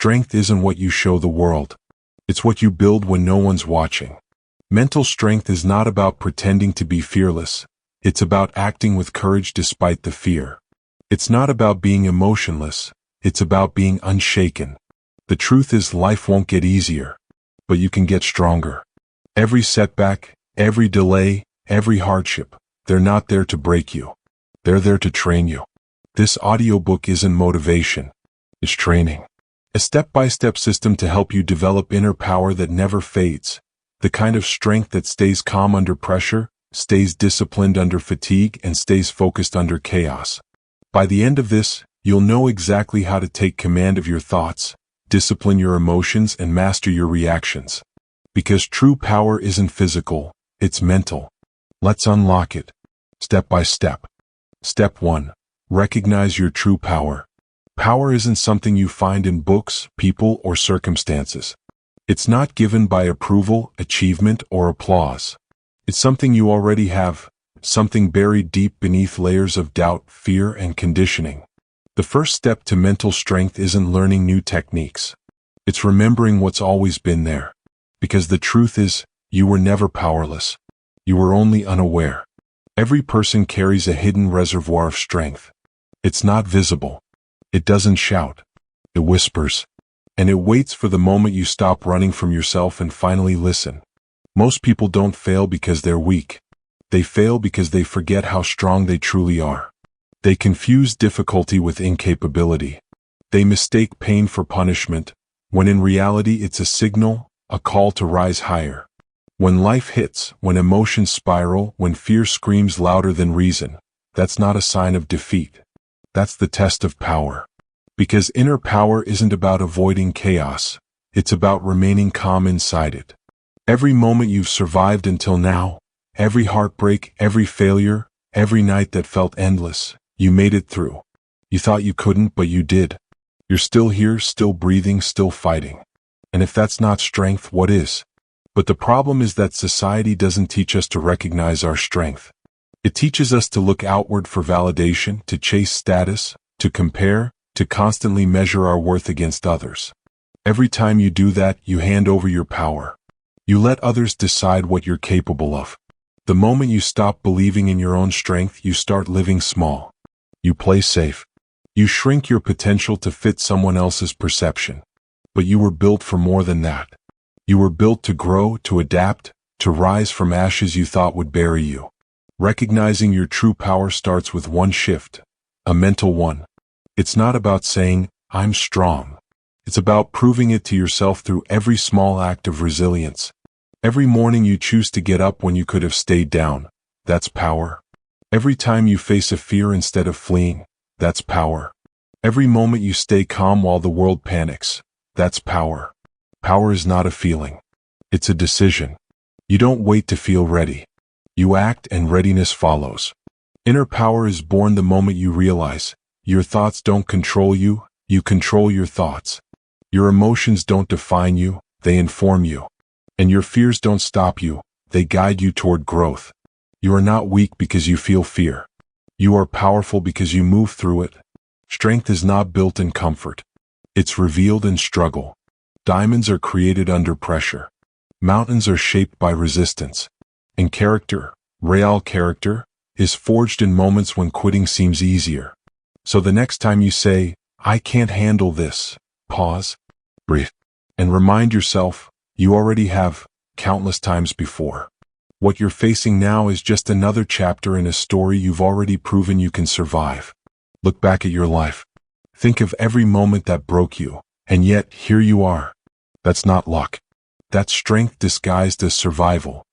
strength isn't what you show the world. It's what you build when no one's watching. Mental strength is not about pretending to be fearless. It's about acting with courage despite the fear. It's not about being emotionless. It's about being unshaken. The truth is, life won't get easier, but you can get stronger. Every setback, every delay, every hardship, they're not there to break you. They're there to train you. This audiobook isn't motivation. It's training. A step-by-step system to help you develop inner power that never fades. The kind of strength that stays calm under pressure, stays disciplined under fatigue, and stays focused under chaos. By the end of this, you'll know exactly how to take command of your thoughts, discipline your emotions, and master your reactions. Because true power isn't physical, it's mental. Let's unlock it, step by step. Step 1. Recognize your true power. Power isn't something you find in books, people, or circumstances. It's not given by approval, achievement, or applause. It's something you already have, something buried deep beneath layers of doubt, fear, and conditioning. The first step to mental strength isn't learning new techniques. It's remembering what's always been there. Because the truth is, you were never powerless. You were only unaware. Every person carries a hidden reservoir of strength. It's not visible. It doesn't shout. It whispers. And it waits for the moment you stop running from yourself and finally listen. Most people don't fail because they're weak. They fail because they forget how strong they truly are. They confuse difficulty with incapability. They mistake pain for punishment, when in reality it's a signal, a call to rise higher. When life hits, when emotions spiral, when fear screams louder than reason, that's not a sign of defeat. That's the test of power. Because inner power isn't about avoiding chaos, it's about remaining calm inside it. Every moment you've survived until now, every heartbreak, every failure, every night that felt endless, you made it through. You thought you couldn't, but you did. You're still here, still breathing, still fighting. And if that's not strength, what is? But the problem is that society doesn't teach us to recognize our strength. It teaches us to look outward for validation, to chase status, to compare, to constantly measure our worth against others. Every time you do that, you hand over your power. You let others decide what you're capable of. The moment you stop believing in your own strength, you start living small. You play safe. You shrink your potential to fit someone else's perception. But you were built for more than that. You were built to grow, to adapt, to rise from ashes you thought would bury you. Recognizing your true power starts with one shift, a mental one. It's not about saying, I'm strong. It's about proving it to yourself through every small act of resilience. Every morning you choose to get up when you could have stayed down. That's power. Every time you face a fear instead of fleeing. That's power. Every moment you stay calm while the world panics. That's power. Power is not a feeling. It's a decision. You don't wait to feel ready. You act and readiness follows. Inner power is born the moment you realize your thoughts don't control you, you control your thoughts. Your emotions don't define you, they inform you. And your fears don't stop you, they guide you toward growth. You are not weak because you feel fear. You are powerful because you move through it. Strength is not built in comfort. It's revealed in struggle. Diamonds are created under pressure. Mountains are shaped by resistance. And character, real character, is forged in moments when quitting seems easier. So the next time you say, I can't handle this, pause, breathe, and remind yourself, you already have, countless times before. What you're facing now is just another chapter in a story you've already proven you can survive. Look back at your life. Think of every moment that broke you, and yet here you are. That's not luck. That's strength disguised as survival.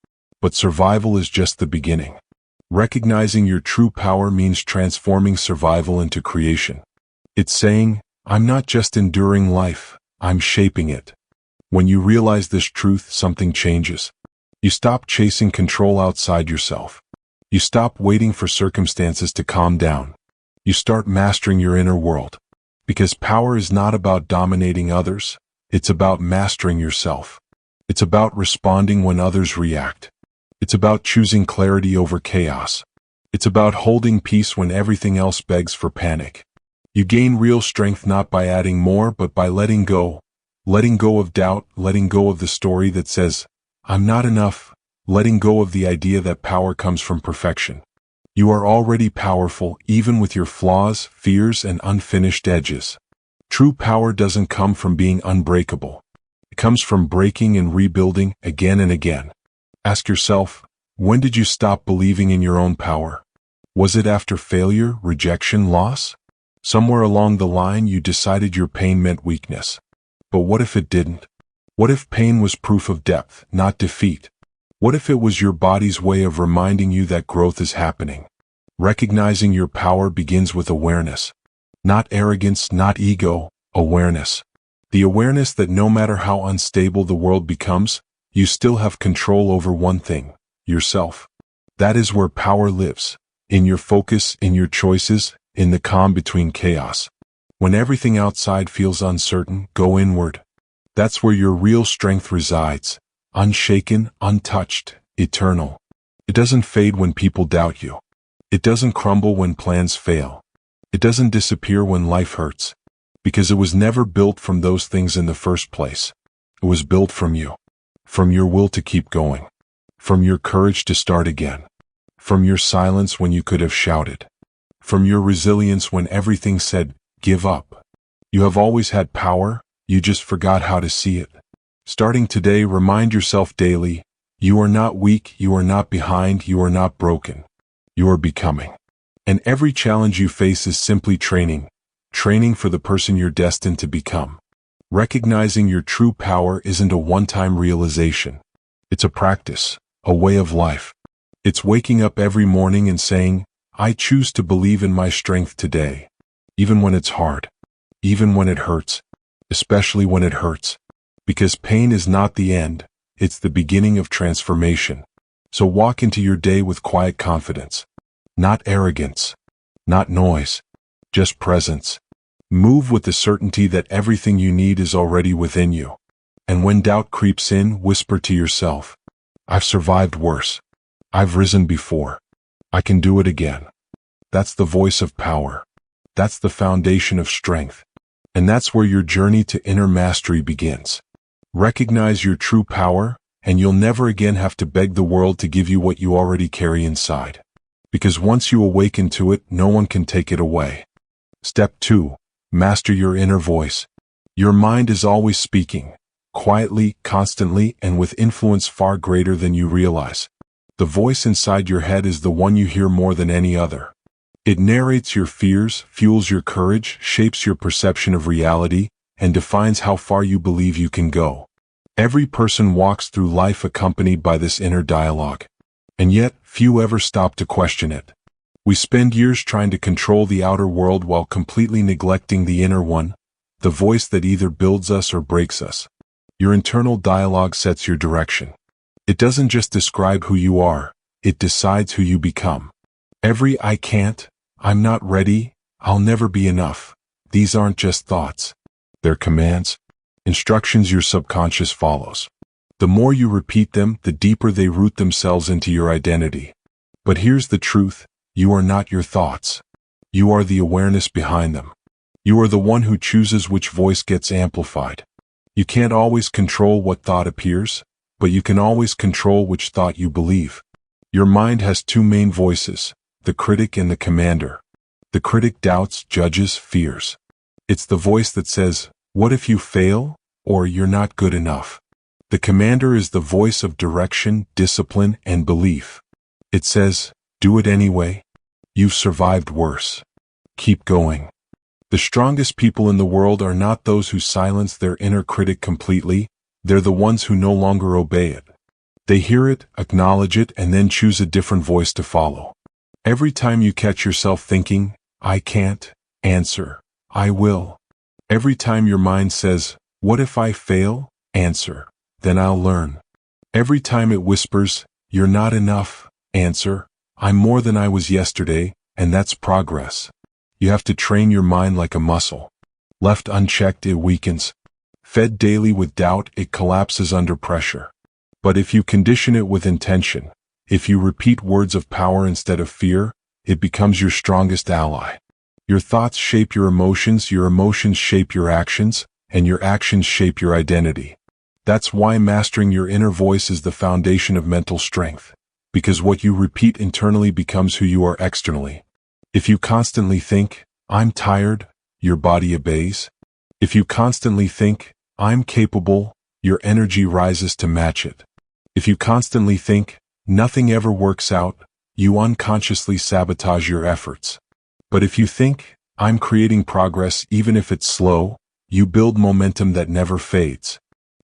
But survival is just the beginning. Recognizing your true power means transforming survival into creation. It's saying, I'm not just enduring life, I'm shaping it. When you realize this truth, something changes. You stop chasing control outside yourself. You stop waiting for circumstances to calm down. You start mastering your inner world. Because power is not about dominating others, it's about mastering yourself. It's about responding when others react. It's about choosing clarity over chaos. It's about holding peace when everything else begs for panic. You gain real strength not by adding more but by letting go. Letting go of doubt, letting go of the story that says, I'm not enough, letting go of the idea that power comes from perfection. You are already powerful, even with your flaws, fears, and unfinished edges. True power doesn't come from being unbreakable. It comes from breaking and rebuilding again and again. Ask yourself, when did you stop believing in your own power? Was it after failure, rejection, loss? Somewhere along the line you decided your pain meant weakness. But what if it didn't? What if pain was proof of depth, not defeat? What if it was your body's way of reminding you that growth is happening? Recognizing your power begins with awareness. Not arrogance, not ego, awareness. The awareness that no matter how unstable the world becomes, you still have control over one thing, yourself. That is where power lives. In your focus, in your choices, in the calm between chaos. When everything outside feels uncertain, go inward. That's where your real strength resides. Unshaken, untouched, eternal. It doesn't fade when people doubt you. It doesn't crumble when plans fail. It doesn't disappear when life hurts. Because it was never built from those things in the first place. It was built from you. From your will to keep going. From your courage to start again. From your silence when you could have shouted. From your resilience when everything said, give up. You have always had power, you just forgot how to see it. Starting today, remind yourself daily, you are not weak, you are not behind, you are not broken. You are becoming. And every challenge you face is simply training for the person you're destined to become. Recognizing your true power isn't a one-time realization. It's a practice, a way of life. It's waking up every morning and saying, I choose to believe in my strength today. Even when it's hard. Even when it hurts. Especially when it hurts. Because pain is not the end, it's the beginning of transformation. So walk into your day with quiet confidence. Not arrogance. Not noise. Just presence. Move with the certainty that everything you need is already within you. And when doubt creeps in, whisper to yourself, I've survived worse. I've risen before. I can do it again. That's the voice of power. That's the foundation of strength. And that's where your journey to inner mastery begins. Recognize your true power, and you'll never again have to beg the world to give you what you already carry inside. Because once you awaken to it, no one can take it away. Step 2. Master your inner voice. Your mind is always speaking, quietly, constantly, and with influence far greater than you realize. The voice inside your head is the one you hear more than any other. It narrates your fears, fuels your courage, shapes your perception of reality, and defines how far you believe you can go. Every person walks through life accompanied by this inner dialogue. And yet, few ever stop to question it. We spend years trying to control the outer world while completely neglecting the inner one, the voice that either builds us or breaks us. Your internal dialogue sets your direction. It doesn't just describe who you are, it decides who you become. Every I can't, I'm not ready, I'll never be enough. These aren't just thoughts. They're commands, instructions your subconscious follows. The more you repeat them, the deeper they root themselves into your identity. But here's the truth, you are not your thoughts. You are the awareness behind them. You are the one who chooses which voice gets amplified. You can't always control what thought appears, but you can always control which thought you believe. Your mind has two main voices, the critic and the commander. The critic doubts, judges, fears. It's the voice that says, what if you fail? Or you're not good enough. The commander is the voice of direction, discipline, and belief. It says, do it anyway. You've survived worse. Keep going. The strongest people in the world are not those who silence their inner critic completely, they're the ones who no longer obey it. They hear it, acknowledge it, and then choose a different voice to follow. Every time you catch yourself thinking, I can't, answer, I will. Every time your mind says, what if I fail? Answer, then I'll learn. Every time it whispers, you're not enough, answer, I'm more than I was yesterday, and that's progress. You have to train your mind like a muscle. Left unchecked, it weakens. Fed daily with doubt, it collapses under pressure. But if you condition it with intention, if you repeat words of power instead of fear, it becomes your strongest ally. Your thoughts shape your emotions shape your actions, and your actions shape your identity. That's why mastering your inner voice is the foundation of mental strength, because what you repeat internally becomes who you are externally. If you constantly think, "I'm tired," your body obeys. If you constantly think, "I'm capable," your energy rises to match it. If you constantly think, "Nothing ever works out," you unconsciously sabotage your efforts. But if you think, "I'm creating progress even if it's slow," you build momentum that never fades.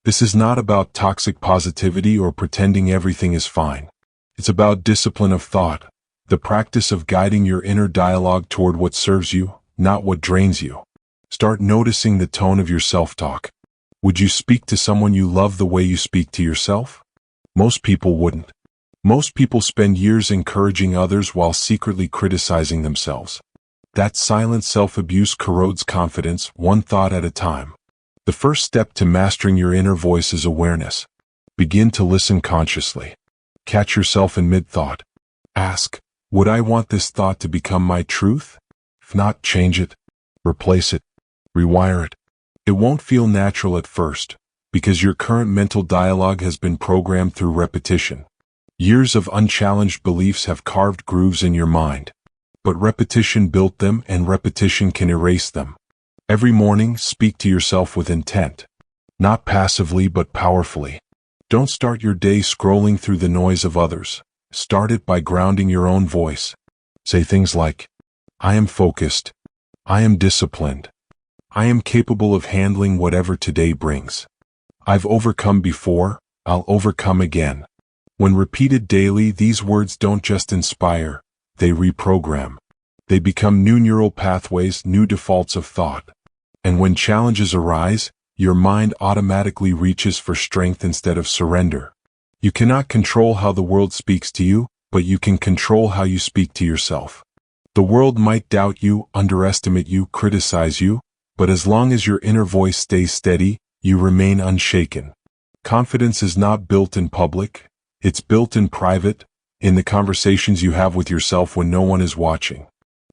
This is not about toxic positivity or pretending everything is fine. It's about discipline of thought, the practice of guiding your inner dialogue toward what serves you, not what drains you. Start noticing the tone of your self-talk. Would you speak to someone you love the way you speak to yourself? Most people wouldn't. Most people spend years encouraging others while secretly criticizing themselves. That silent self-abuse corrodes confidence, one thought at a time. The first step to mastering your inner voice is awareness. Begin to listen consciously. Catch yourself in mid-thought. Ask, would I want this thought to become my truth? If not, change it. Replace it. Rewire it. It won't feel natural at first, because your current mental dialogue has been programmed through repetition. Years of unchallenged beliefs have carved grooves in your mind. But repetition built them, and repetition can erase them. Every morning, speak to yourself with intent. Not passively, but powerfully. Don't start your day scrolling through the noise of others. Start it by grounding your own voice. Say things like, "I am focused. I am disciplined. I am capable of handling whatever today brings. I've overcome before, I'll overcome again." When repeated daily, these words don't just inspire, they reprogram. They become new neural pathways, new defaults of thought. And when challenges arise, your mind automatically reaches for strength instead of surrender. You cannot control how the world speaks to you, but you can control how you speak to yourself. The world might doubt you, underestimate you, criticize you, but as long as your inner voice stays steady, you remain unshaken. Confidence is not built in public, it's built in private, in the conversations you have with yourself when no one is watching.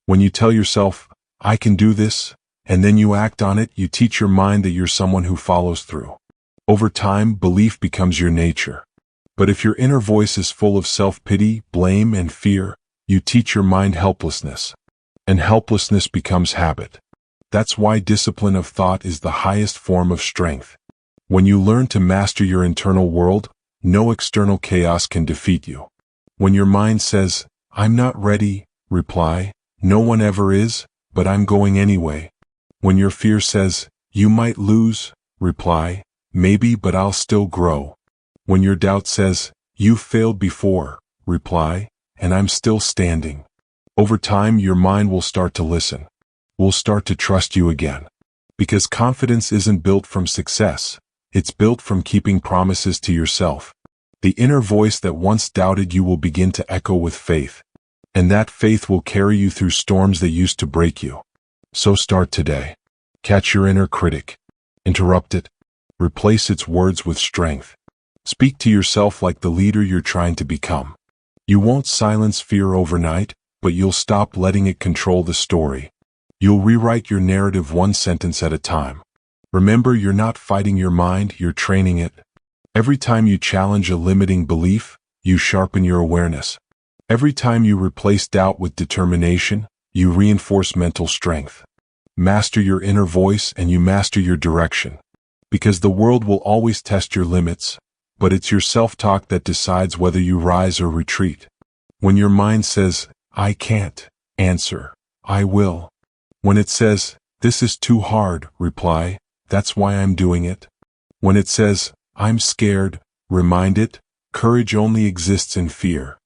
When you tell yourself, "I can do this," and then you act on it, you teach your mind that you're someone who follows through. Over time, belief becomes your nature. But if your inner voice is full of self-pity, blame, and fear, you teach your mind helplessness. And helplessness becomes habit. That's why discipline of thought is the highest form of strength. When you learn to master your internal world, no external chaos can defeat you. When your mind says, "I'm not ready," reply, "No one ever is, but I'm going anyway." When your fear says, "You might lose," reply, "Maybe, but I'll still grow." When your doubt says, "You've failed before," reply, "And I'm still standing." Over time, your mind will start to listen. Will start to trust you again. Because confidence isn't built from success, it's built from keeping promises to yourself. The inner voice that once doubted you will begin to echo with faith. And that faith will carry you through storms that used to break you. So start today. Catch your inner critic. Interrupt it. Replace its words with strength. Speak to yourself like the leader you're trying to become. You won't silence fear overnight, but you'll stop letting it control the story. You'll rewrite your narrative one sentence at a time. Remember, you're not fighting your mind, you're training it. Every time you challenge a limiting belief, you sharpen your awareness. Every time you replace doubt with determination, you reinforce mental strength. Master your inner voice and you master your direction. Because the world will always test your limits, but it's your self-talk that decides whether you rise or retreat. When your mind says, "I can't," answer, "I will." When it says, "This is too hard," reply, "That's why I'm doing it." When it says, "I'm scared," remind it, "Courage only exists in fear."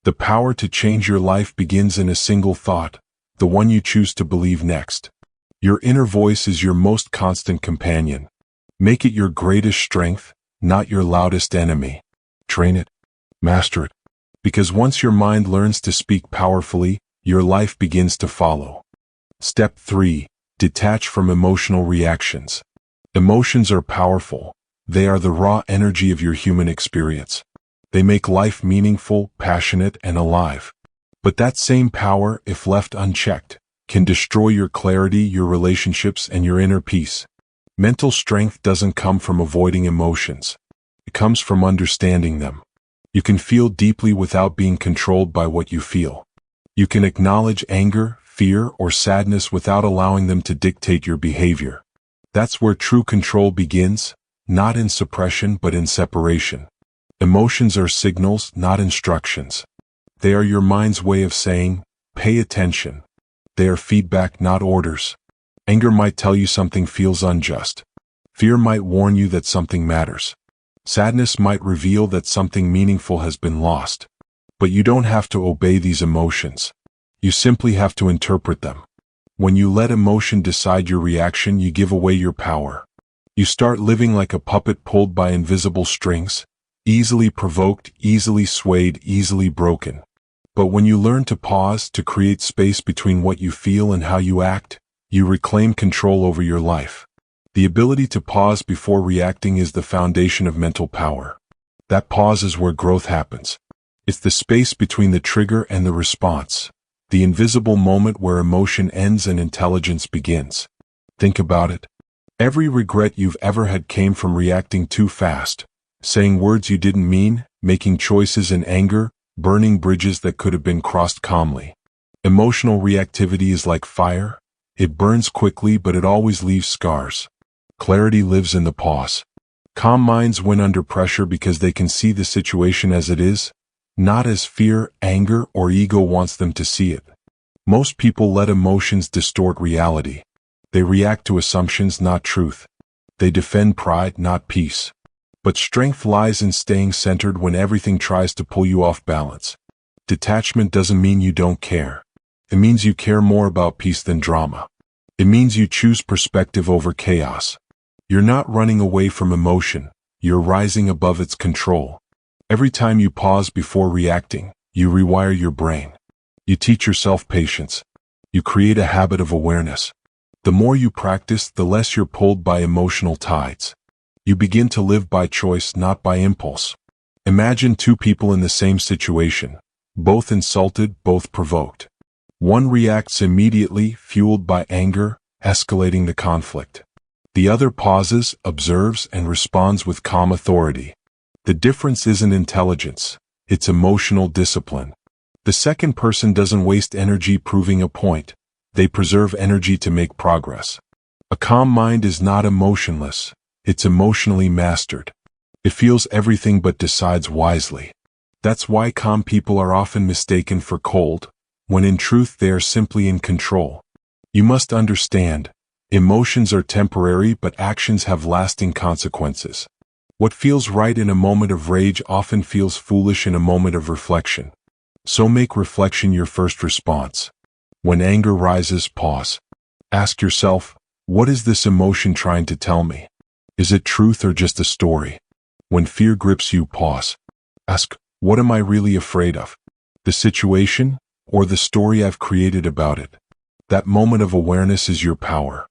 The power to change your life begins in a single thought, the one you choose to believe next. Your inner voice is your most constant companion. Make it your greatest strength, not your loudest enemy. Train it. Master it. Because once your mind learns to speak powerfully, your life begins to follow. Step 3. Detach from emotional reactions. Emotions are powerful. They are the raw energy of your human experience. They make life meaningful, passionate, and alive. But that same power, if left unchecked, can destroy your clarity, your relationships, and your inner peace. Mental strength doesn't come from avoiding emotions. It comes from understanding them. You can feel deeply without being controlled by what you feel. You can acknowledge anger, fear, or sadness without allowing them to dictate your behavior. That's where true control begins, not in suppression but in separation. Emotions are signals, not instructions. They are your mind's way of saying, pay attention. They are feedback, not orders. Anger might tell you something feels unjust. Fear might warn you that something matters. Sadness might reveal that something meaningful has been lost. But you don't have to obey these emotions. You simply have to interpret them. When you let emotion decide your reaction, you give away your power. You start living like a puppet pulled by invisible strings, easily provoked, easily swayed, easily broken. But when you learn to pause, to create space between what you feel and how you act, you reclaim control over your life. The ability to pause before reacting is the foundation of mental power. That pause is where growth happens. It's the space between the trigger and the response, the invisible moment where emotion ends and intelligence begins. Think about it. Every regret you've ever had came from reacting too fast, saying words you didn't mean, making choices in anger, burning bridges that could have been crossed calmly. Emotional reactivity is like fire. It burns quickly, but it always leaves scars. Clarity lives in the pause. Calm minds win under pressure because they can see the situation as it is, not as fear, anger, or ego wants them to see it. Most people let emotions distort reality. They react to assumptions, not truth. They defend pride, not peace. But strength lies in staying centered when everything tries to pull you off balance. Detachment doesn't mean you don't care. It means you care more about peace than drama. It means you choose perspective over chaos. You're not running away from emotion, you're rising above its control. Every time you pause before reacting, you rewire your brain. You teach yourself patience. You create a habit of awareness. The more you practice, the less you're pulled by emotional tides. You begin to live by choice, not by impulse. Imagine two people in the same situation, both insulted, both provoked. One reacts immediately, fueled by anger, escalating the conflict. The other pauses, observes, and responds with calm authority. The difference isn't intelligence, it's emotional discipline. The second person doesn't waste energy proving a point. They preserve energy to make progress. A calm mind is not emotionless, it's emotionally mastered. It feels everything but decides wisely. That's why calm people are often mistaken for cold, when in truth they are simply in control. You must understand, emotions are temporary but actions have lasting consequences. What feels right in a moment of rage often feels foolish in a moment of reflection. So make reflection your first response. When anger rises, pause. Ask yourself, what is this emotion trying to tell me? Is it truth or just a story? When fear grips you, pause. Ask, what am I really afraid of? The situation, or the story I've created about it? That moment of awareness is your power.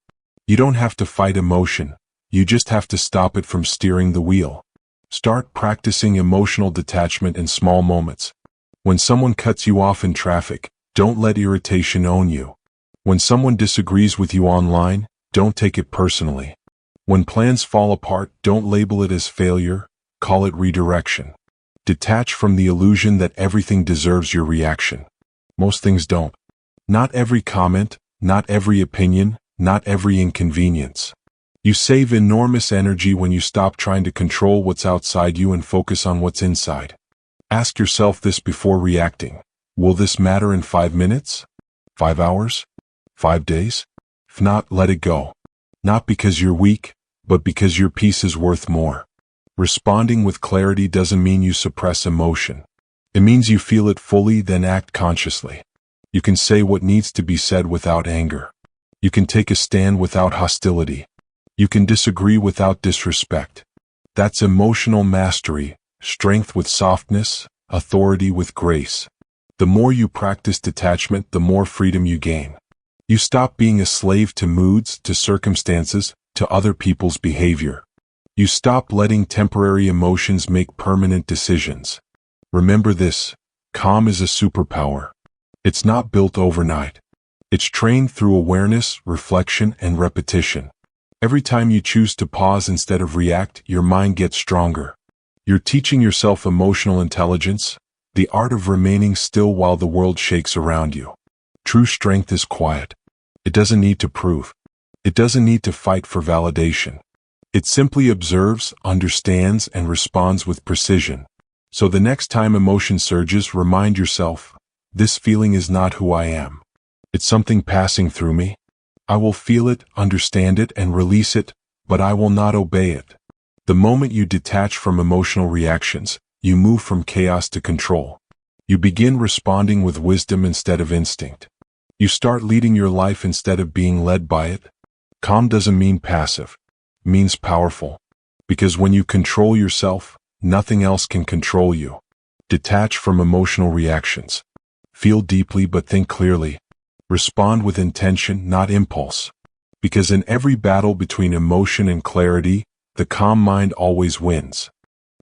You don't have to fight emotion, you just have to stop it from steering the wheel. Start practicing emotional detachment in small moments. When someone cuts you off in traffic, don't let irritation own you. When someone disagrees with you online, don't take it personally. When plans fall apart, don't label it as failure, call it redirection. Detach from the illusion that everything deserves your reaction. Most things don't. Not every comment, not every opinion, not every inconvenience. You save enormous energy when you stop trying to control what's outside you and focus on what's inside. Ask yourself this before reacting. Will this matter in 5 minutes? 5 hours? 5 days? If not, let it go. Not because you're weak, but because your peace is worth more. Responding with clarity doesn't mean you suppress emotion. It means you feel it fully, then act consciously. You can say what needs to be said without anger. You can take a stand without hostility. You can disagree without disrespect. That's emotional mastery, strength with softness, authority with grace. The more you practice detachment, the more freedom you gain. You stop being a slave to moods, to circumstances, to other people's behavior. You stop letting temporary emotions make permanent decisions. Remember this, calm is a superpower. It's not built overnight. It's trained through awareness, reflection, and repetition. Every time you choose to pause instead of react, your mind gets stronger. You're teaching yourself emotional intelligence, the art of remaining still while the world shakes around you. True strength is quiet. It doesn't need to prove. It doesn't need to fight for validation. It simply observes, understands, and responds with precision. So the next time emotion surges, remind yourself, this feeling is not who I am. It's something passing through me. I will feel it, understand it, and release it, but I will not obey it. The moment you detach from emotional reactions, you move from chaos to control. You begin responding with wisdom instead of instinct. You start leading your life instead of being led by it. Calm doesn't mean passive. It means powerful. Because when you control yourself, nothing else can control you. Detach from emotional reactions. Feel deeply but think clearly. Respond with intention, not impulse. Because in every battle between emotion and clarity, the calm mind always wins.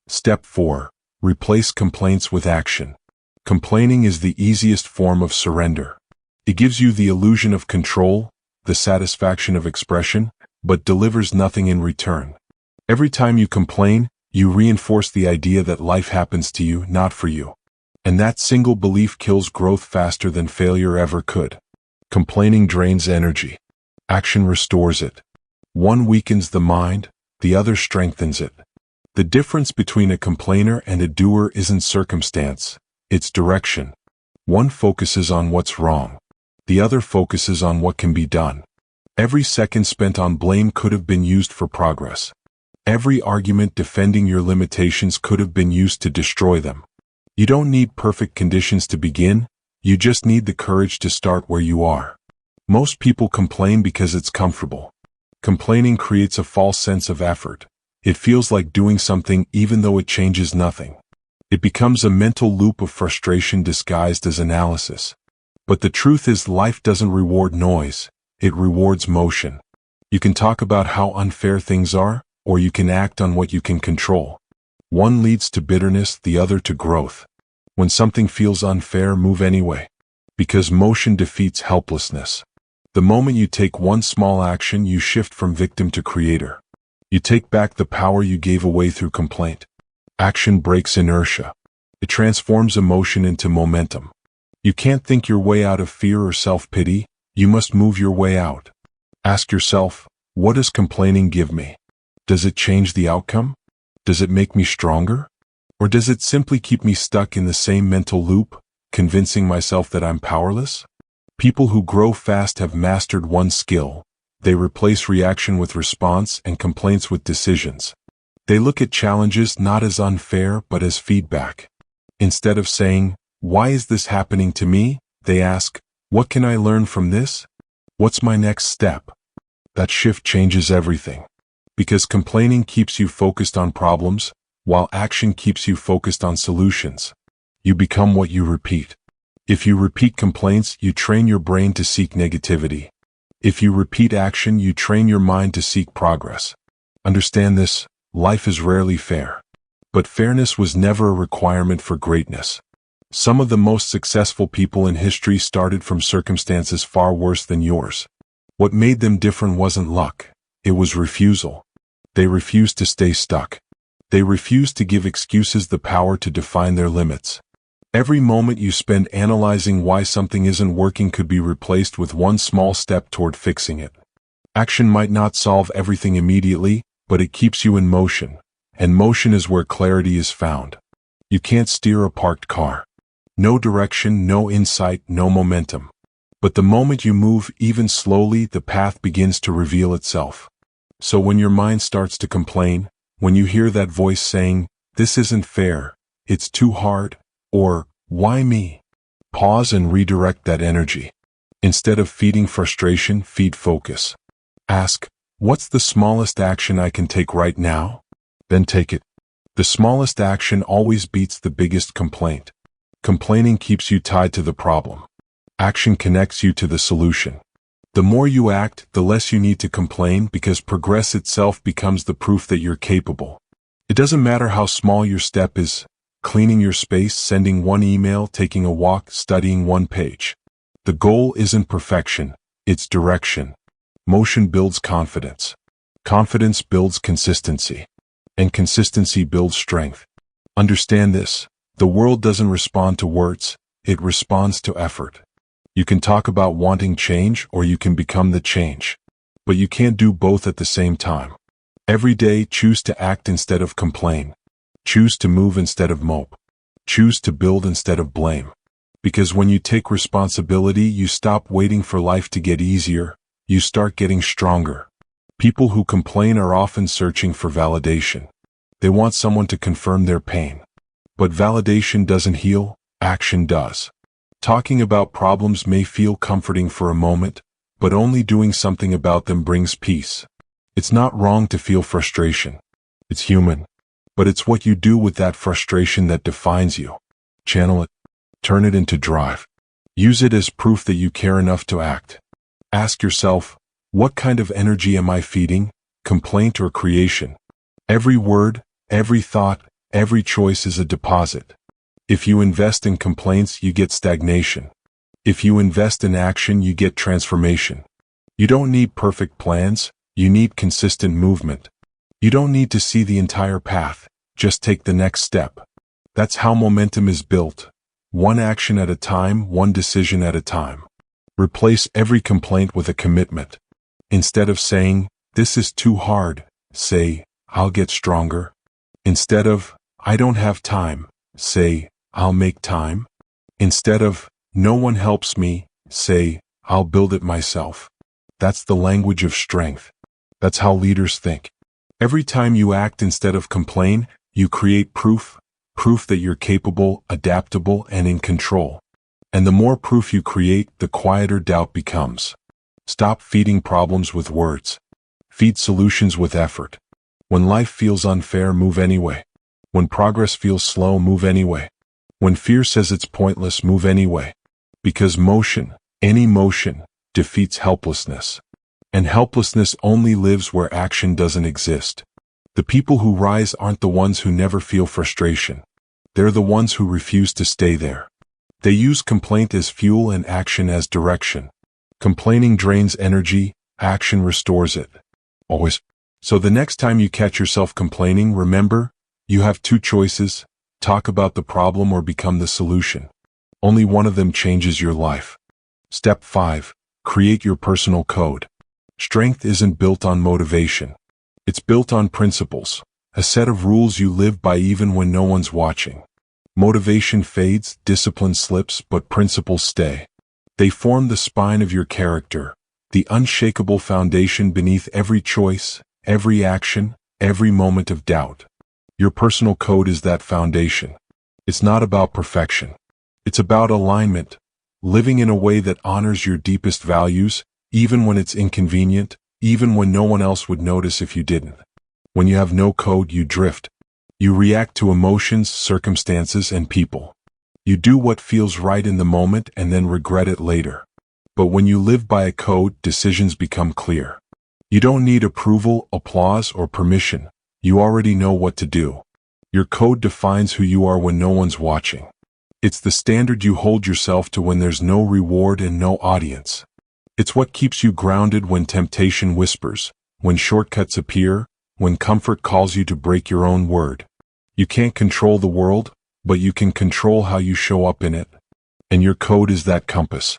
Step 4. Replace complaints with action. Complaining is the easiest form of surrender. It gives you the illusion of control, the satisfaction of expression, but delivers nothing in return. Every time you complain, you reinforce the idea that life happens to you, not for you. And that single belief kills growth faster than failure ever could. Complaining drains energy. Action restores it. One weakens the mind, the other strengthens it. The difference between a complainer and a doer isn't circumstance, it's direction. One focuses on what's wrong. The other focuses on what can be done. Every second spent on blame could have been used for progress. Every argument defending your limitations could have been used to destroy them. You don't need perfect conditions to begin, you just need the courage to start where you are. Most people complain because it's comfortable. Complaining creates a false sense of effort. It feels like doing something even though it changes nothing. It becomes a mental loop of frustration disguised as analysis. But the truth is, life doesn't reward noise, it rewards motion. You can talk about how unfair things are, or you can act on what you can control. One leads to bitterness, the other to growth. When something feels unfair, move anyway. Because motion defeats helplessness. The moment you take one small action, you shift from victim to creator. You take back the power you gave away through complaint. Action breaks inertia. It transforms emotion into momentum. You can't think your way out of fear or self-pity, you must move your way out. Ask yourself, what does complaining give me? Does it change the outcome? Does it make me stronger? Or does it simply keep me stuck in the same mental loop, convincing myself that I'm powerless? People who grow fast have mastered one skill. They replace reaction with response and complaints with decisions. They look at challenges not as unfair but as feedback. Instead of saying, "Why is this happening to me?" they ask, "What can I learn from this? What's my next step?" That shift changes everything. Because complaining keeps you focused on problems, while action keeps you focused on solutions. You become what you repeat. If you repeat complaints, you train your brain to seek negativity. If you repeat action, you train your mind to seek progress. Understand this, life is rarely fair. But fairness was never a requirement for greatness. Some of the most successful people in history started from circumstances far worse than yours. What made them different wasn't luck, it was refusal. They refused to stay stuck. They refused to give excuses the power to define their limits. Every moment you spend analyzing why something isn't working could be replaced with one small step toward fixing it. Action might not solve everything immediately, but it keeps you in motion, and motion is where clarity is found. You can't steer a parked car. No direction, no insight, no momentum. But the moment you move, even slowly, the path begins to reveal itself. So when your mind starts to complain, when you hear that voice saying, "This isn't fair, it's too hard," or "Why me?" pause and redirect that energy. Instead of feeding frustration, feed focus. Ask, what's the smallest action I can take right now? Then take it. The smallest action always beats the biggest complaint. Complaining keeps you tied to the problem. Action connects you to the solution. The more you act, the less you need to complain, because progress itself becomes the proof that you're capable. It doesn't matter how small your step is, cleaning your space, sending one email, taking a walk, studying one page. The goal isn't perfection, it's direction. Motion builds confidence. Confidence builds consistency. And consistency builds strength. Understand this. The world doesn't respond to words, it responds to effort. You can talk about wanting change or you can become the change. But you can't do both at the same time. Every day, choose to act instead of complain. Choose to move instead of mope. Choose to build instead of blame. Because when you take responsibility, you stop waiting for life to get easier, you start getting stronger. People who complain are often searching for validation. They want someone to confirm their pain. But validation doesn't heal, action does. Talking about problems may feel comforting for a moment, but only doing something about them brings peace. It's not wrong to feel frustration. It's human. But it's what you do with that frustration that defines you. Channel it. Turn it into drive. Use it as proof that you care enough to act. Ask yourself, what kind of energy am I feeding, complaint or creation? Every word, every thought, every choice is a deposit. If you invest in complaints, you get stagnation. If you invest in action, you get transformation. You don't need perfect plans, you need consistent movement. You don't need to see the entire path, just take the next step. That's how momentum is built. One action at a time, one decision at a time. Replace every complaint with a commitment. Instead of saying, "This is too hard," say, "I'll get stronger." Instead of, "I don't have time," say, "I'll make time." Instead of, "No one helps me," say, "I'll build it myself." That's the language of strength. That's how leaders think. Every time you act instead of complain, you create proof that you're capable, adaptable, and in control. And the more proof you create, the quieter doubt becomes. Stop feeding problems with words. Feed solutions with effort. When life feels unfair, move anyway. When progress feels slow, move anyway. When fear says it's pointless, move anyway. Because motion, any motion, defeats helplessness. And helplessness only lives where action doesn't exist. The people who rise aren't the ones who never feel frustration. They're the ones who refuse to stay there. They use complaint as fuel and action as direction. Complaining drains energy, action restores it. Always. So the next time you catch yourself complaining, remember, you have two choices: talk about the problem or become the solution. Only one of them changes your life. Step 5. Create your personal code. Strength isn't built on motivation. It's built on principles, a set of rules you live by even when no one's watching. Motivation fades, discipline slips, but principles stay. They form the spine of your character, the unshakable foundation beneath every choice, every action, every moment of doubt. Your personal code is that foundation. It's not about perfection. It's about alignment, living in a way that honors your deepest values, even when it's inconvenient, even when no one else would notice if you didn't. When you have no code, you drift. You react to emotions, circumstances, and people. You do what feels right in the moment and then regret it later. But when you live by a code, decisions become clear. You don't need approval, applause, or permission. You already know what to do. Your code defines who you are when no one's watching. It's the standard you hold yourself to when there's no reward and no audience. It's what keeps you grounded when temptation whispers, when shortcuts appear, when comfort calls you to break your own word. You can't control the world, but you can control how you show up in it. And your code is that compass.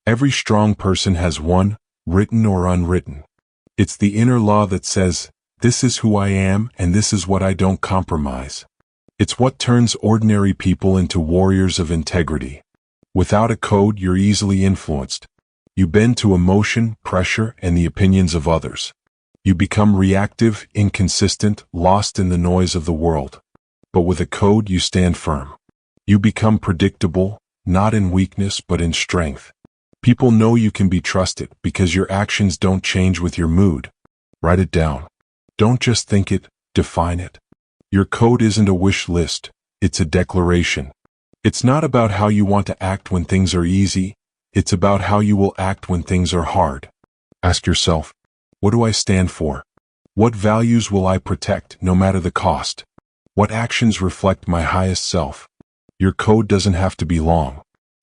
Every strong person has one, written or unwritten. It's the inner law that says, "This is who I am and this is what I don't compromise." It's what turns ordinary people into warriors of integrity. Without a code, you're easily influenced. You bend to emotion, pressure, and the opinions of others. You become reactive, inconsistent, lost in the noise of the world. But with a code, you stand firm. You become predictable, not in weakness but in strength. People know you can be trusted because your actions don't change with your mood. Write it down. Don't just think it, define it. Your code isn't a wish list, it's a declaration. It's not about how you want to act when things are easy, it's about how you will act when things are hard. Ask yourself, what do I stand for? What values will I protect no matter the cost? What actions reflect my highest self? Your code doesn't have to be long,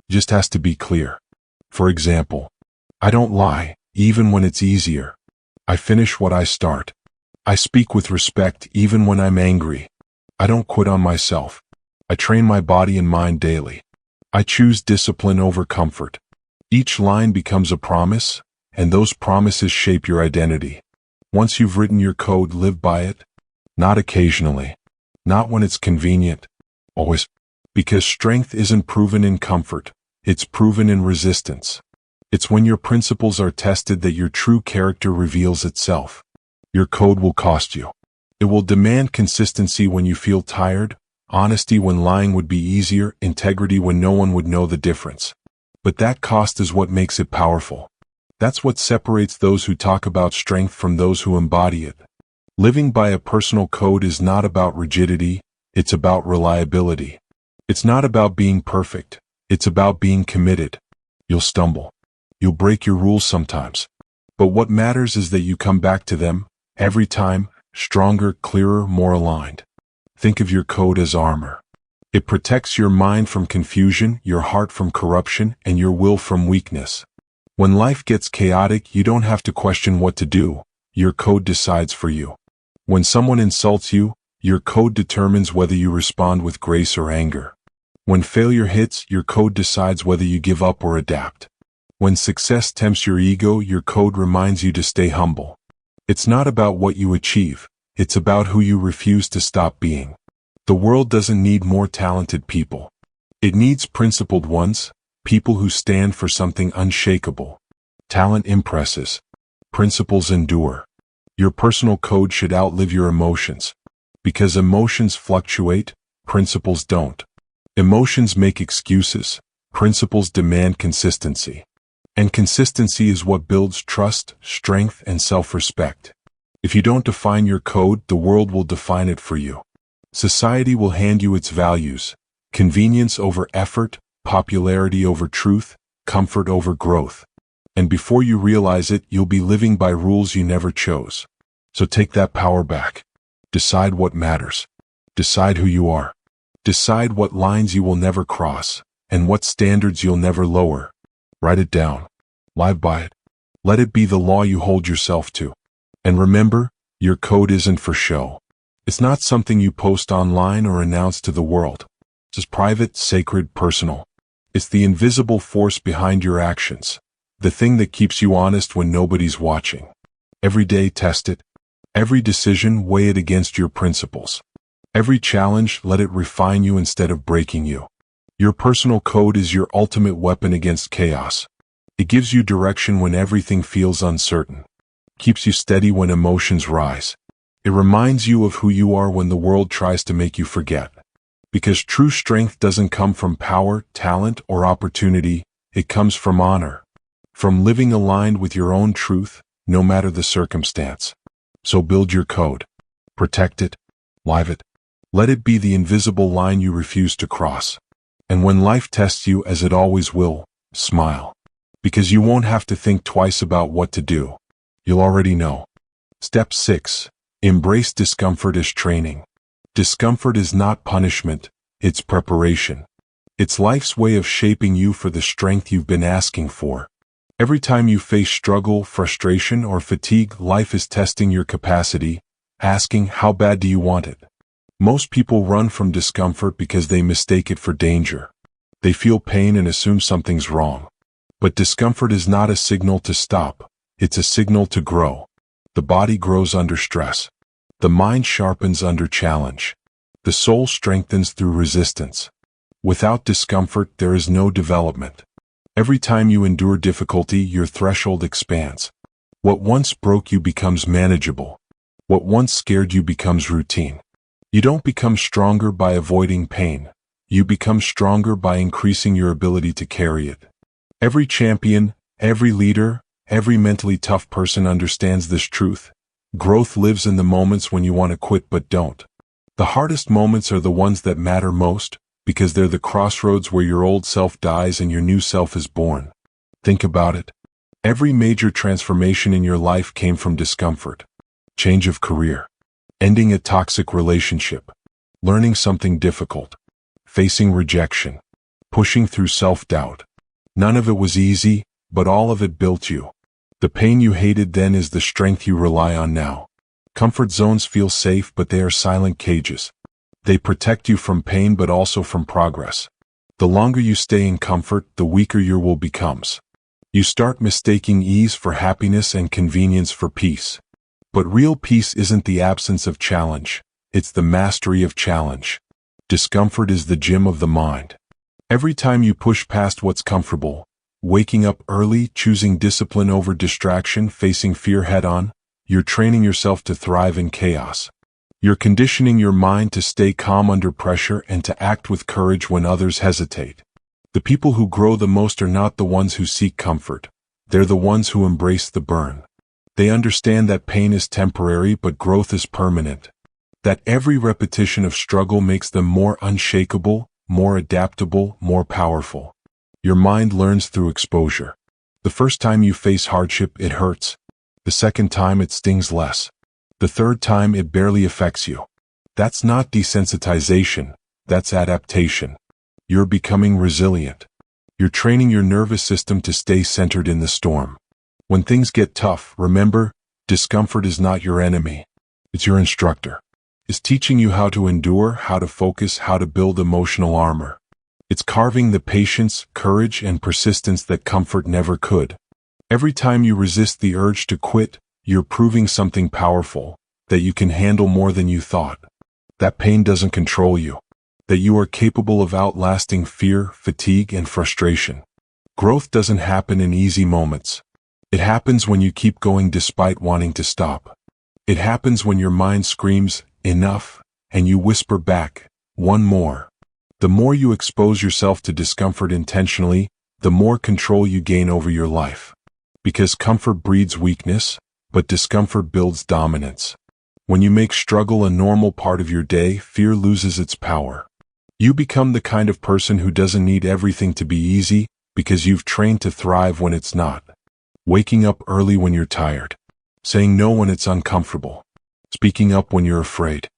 it just has to be clear. For example, I don't lie, even when it's easier. I finish what I start. I speak with respect even when I'm angry. I don't quit on myself. I train my body and mind daily. I choose discipline over comfort. Each line becomes a promise, and those promises shape your identity. Once you've written your code, live by it. Not occasionally. Not when it's convenient. Always. Because strength isn't proven in comfort. It's proven in resistance. It's when your principles are tested that your true character reveals itself. Your code will cost you. It will demand consistency when you feel tired, honesty when lying would be easier, integrity when no one would know the difference. But that cost is what makes it powerful. That's what separates those who talk about strength from those who embody it. Living by a personal code is not about rigidity, it's about reliability. It's not about being perfect, it's about being committed. You'll stumble. You'll break your rules sometimes. But what matters is that you come back to them, every time, stronger, clearer, more aligned. Think of your code as armor. It protects your mind from confusion, your heart from corruption, and your will from weakness. When life gets chaotic, you don't have to question what to do. Your code decides for you. When someone insults you, your code determines whether you respond with grace or anger. When failure hits, your code decides whether you give up or adapt. When success tempts your ego, your code reminds you to stay humble. It's not about what you achieve, it's about who you refuse to stop being. The world doesn't need more talented people. It needs principled ones, people who stand for something unshakable. Talent impresses. Principles endure. Your personal code should outlive your emotions. Because emotions fluctuate, principles don't. Emotions make excuses, principles demand consistency. And consistency is what builds trust, strength, and self-respect. If you don't define your code, the world will define it for you. Society will hand you its values: convenience over effort, popularity over truth, comfort over growth. And before you realize it, you'll be living by rules you never chose. So take that power back. Decide what matters. Decide who you are. Decide what lines you will never cross, and what standards you'll never lower. Write it down. Live by it. Let it be the law you hold yourself to. And remember, your code isn't for show. It's not something you post online or announce to the world. It's private, sacred, personal. It's the invisible force behind your actions. The thing that keeps you honest when nobody's watching. Every day, test it. Every decision, weigh it against your principles. Every challenge, let it refine you instead of breaking you. Your personal code is your ultimate weapon against chaos. It gives you direction when everything feels uncertain. Keeps you steady when emotions rise. It reminds you of who you are when the world tries to make you forget. Because true strength doesn't come from power, talent, or opportunity, it comes from honor. From living aligned with your own truth, no matter the circumstance. So build your code. Protect it. Live it. Let it be the invisible line you refuse to cross. And when life tests you, as it always will, smile. Because you won't have to think twice about what to do. You'll already know. Step 6. Embrace discomfort as training. Discomfort is not punishment, it's preparation. It's life's way of shaping you for the strength you've been asking for. Every time you face struggle, frustration, or fatigue, life is testing your capacity, asking, how bad do you want it? Most people run from discomfort because they mistake it for danger. They feel pain and assume something's wrong. But discomfort is not a signal to stop, it's a signal to grow. The body grows under stress. The mind sharpens under challenge. The soul strengthens through resistance. Without discomfort, there is no development. Every time you endure difficulty, your threshold expands. What once broke you becomes manageable. What once scared you becomes routine. You don't become stronger by avoiding pain. You become stronger by increasing your ability to carry it. Every champion, every leader, every mentally tough person understands this truth. Growth lives in the moments when you want to quit but don't. The hardest moments are the ones that matter most, because they're the crossroads where your old self dies and your new self is born. Think about it. Every major transformation in your life came from discomfort. Change of career. Ending a toxic relationship. Learning something difficult. Facing rejection. Pushing through self-doubt. None of it was easy, but all of it built you. The pain you hated then is the strength you rely on now. Comfort zones feel safe, but they are silent cages. They protect you from pain but also from progress. The longer you stay in comfort, the weaker your will becomes. You start mistaking ease for happiness and convenience for peace. But real peace isn't the absence of challenge, it's the mastery of challenge. Discomfort is the gym of the mind. Every time you push past what's comfortable, waking up early, choosing discipline over distraction, facing fear head-on, you're training yourself to thrive in chaos. You're conditioning your mind to stay calm under pressure and to act with courage when others hesitate. The people who grow the most are not the ones who seek comfort. They're the ones who embrace the burn. They understand that pain is temporary but growth is permanent. That every repetition of struggle makes them more unshakable, more adaptable, more powerful. Your mind learns through exposure. The first time you face hardship, it hurts. The second time, it stings less. The third time, it barely affects you. That's not desensitization, that's adaptation. You're becoming resilient. You're training your nervous system to stay centered in the storm. When things get tough, remember, discomfort is not your enemy. It's your instructor. It's teaching you how to endure, how to focus, how to build emotional armor. It's carving the patience, courage, and persistence that comfort never could. Every time you resist the urge to quit, you're proving something powerful, that you can handle more than you thought. That pain doesn't control you. That you are capable of outlasting fear, fatigue, and frustration. Growth doesn't happen in easy moments. It happens when you keep going despite wanting to stop. It happens when your mind screams, "Enough," and you whisper back, "One more." The more you expose yourself to discomfort intentionally, the more control you gain over your life. Because comfort breeds weakness, but discomfort builds dominance. When you make struggle a normal part of your day, fear loses its power. You become the kind of person who doesn't need everything to be easy, because you've trained to thrive when it's not. Waking up early when you're tired. Saying no when it's uncomfortable. Speaking up when you're afraid.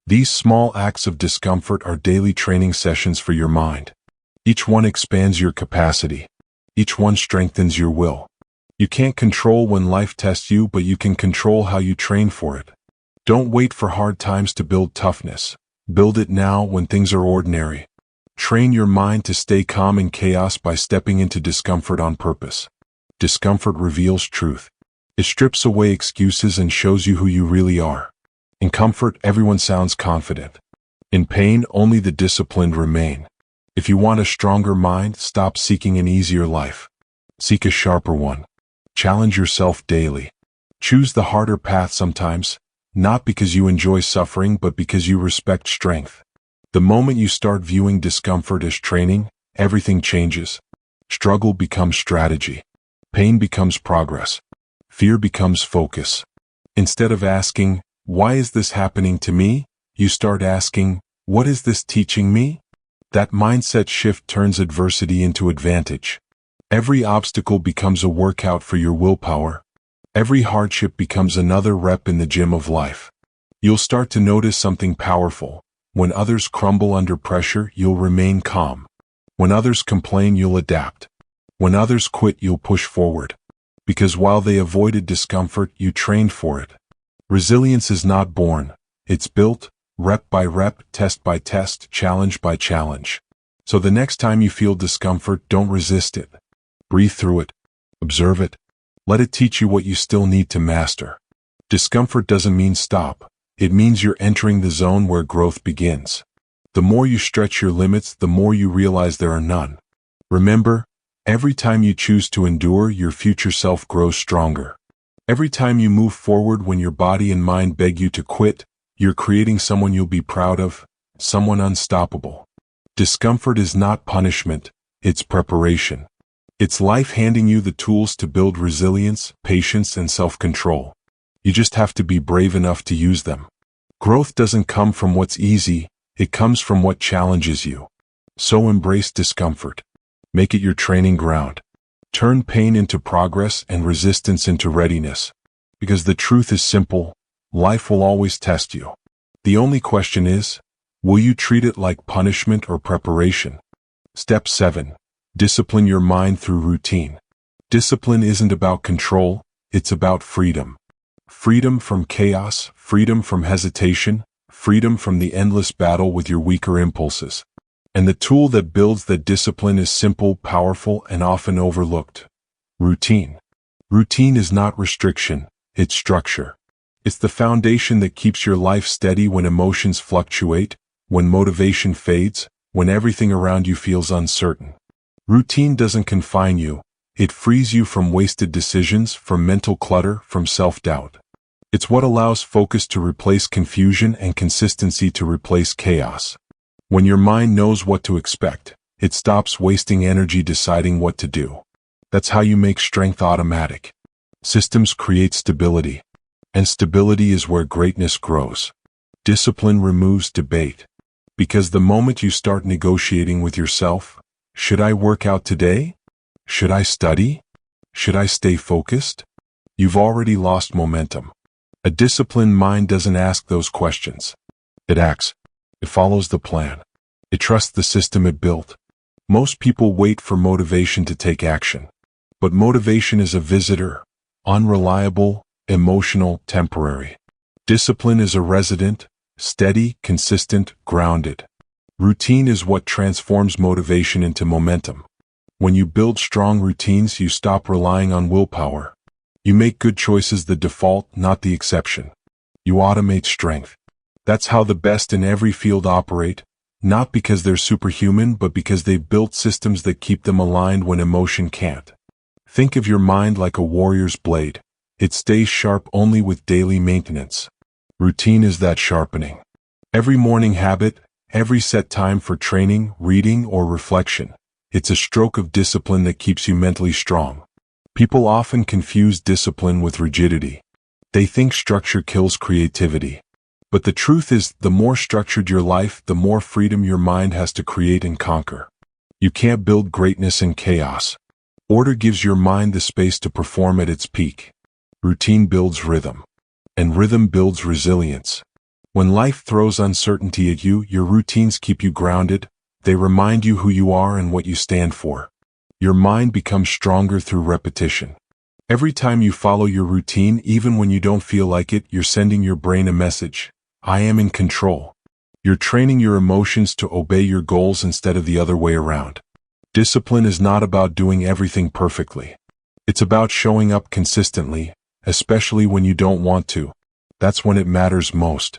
These small acts of discomfort are daily training sessions for your mind. Each one expands your capacity. Each one strengthens your will. You can't control when life tests you, but you can control how you train for it. Don't wait for hard times to build toughness. Build it now when things are ordinary. Train your mind to stay calm in chaos by stepping into discomfort on purpose. Discomfort reveals truth. It strips away excuses and shows you who you really are. In comfort, everyone sounds confident. In pain, only the disciplined remain. If you want a stronger mind, stop seeking an easier life. Seek a sharper one. Challenge yourself daily. Choose the harder path sometimes, not because you enjoy suffering, but because you respect strength. The moment you start viewing discomfort as training, everything changes. Struggle becomes strategy. Pain becomes progress. Fear becomes focus. Instead of asking, "Why is this happening to me?" you start asking, "What is this teaching me?" That mindset shift turns adversity into advantage. Every obstacle becomes a workout for your willpower. Every hardship becomes another rep in the gym of life. You'll start to notice something powerful. When others crumble under pressure, you'll remain calm. When others complain, you'll adapt. When others quit, you'll push forward. Because while they avoided discomfort, you trained for it. Resilience is not born. It's built, rep by rep, test by test, challenge by challenge. So the next time you feel discomfort, don't resist it. Breathe through it. Observe it. Let it teach you what you still need to master. Discomfort doesn't mean stop. It means you're entering the zone where growth begins. The more you stretch your limits, the more you realize there are none. Remember, every time you choose to endure, your future self grows stronger. Every time you move forward when your body and mind beg you to quit, you're creating someone you'll be proud of, someone unstoppable. Discomfort is not punishment, it's preparation. It's life handing you the tools to build resilience, patience, and self-control. You just have to be brave enough to use them. Growth doesn't come from what's easy, it comes from what challenges you. So embrace discomfort. Make it your training ground. Turn pain into progress and resistance into readiness. Because the truth is simple, life will always test you. The only question is, will you treat it like punishment or preparation? Step 7. Discipline your mind through routine. Discipline isn't about control, it's about freedom. Freedom from chaos, freedom from hesitation, freedom from the endless battle with your weaker impulses. And the tool that builds that discipline is simple, powerful, and often overlooked. Routine. Routine is not restriction, it's structure. It's the foundation that keeps your life steady when emotions fluctuate, when motivation fades, when everything around you feels uncertain. Routine doesn't confine you, it frees you from wasted decisions, from mental clutter, from self-doubt. It's what allows focus to replace confusion and consistency to replace chaos. When your mind knows what to expect, it stops wasting energy deciding what to do. That's how you make strength automatic. Systems create stability, and stability is where greatness grows. Discipline removes debate. Because the moment you start negotiating with yourself, should I work out today? Should I study? Should I stay focused? You've already lost momentum. A disciplined mind doesn't ask those questions. It acts. It follows the plan. It trusts the system it built. Most people wait for motivation to take action. But motivation is a visitor, unreliable, emotional, temporary. Discipline is a resident, steady, consistent, grounded. Routine is what transforms motivation into momentum. When you build strong routines, you stop relying on willpower. You make good choices the default, not the exception. You automate strength. That's how the best in every field operate, not because they're superhuman, but because they've built systems that keep them aligned when emotion can't. Think of your mind like a warrior's blade. It stays sharp only with daily maintenance. Routine is that sharpening. Every morning habit, every set time for training, reading, or reflection. It's a stroke of discipline that keeps you mentally strong. People often confuse discipline with rigidity. They think structure kills creativity. But the truth is, the more structured your life, the more freedom your mind has to create and conquer. You can't build greatness in chaos. Order gives your mind the space to perform at its peak. Routine builds rhythm. And rhythm builds resilience. When life throws uncertainty at you, your routines keep you grounded. They remind you who you are and what you stand for. Your mind becomes stronger through repetition. Every time you follow your routine, even when you don't feel like it, you're sending your brain a message. I am in control. You're training your emotions to obey your goals instead of the other way around. Discipline is not about doing everything perfectly. It's about showing up consistently, especially when you don't want to. That's when it matters most.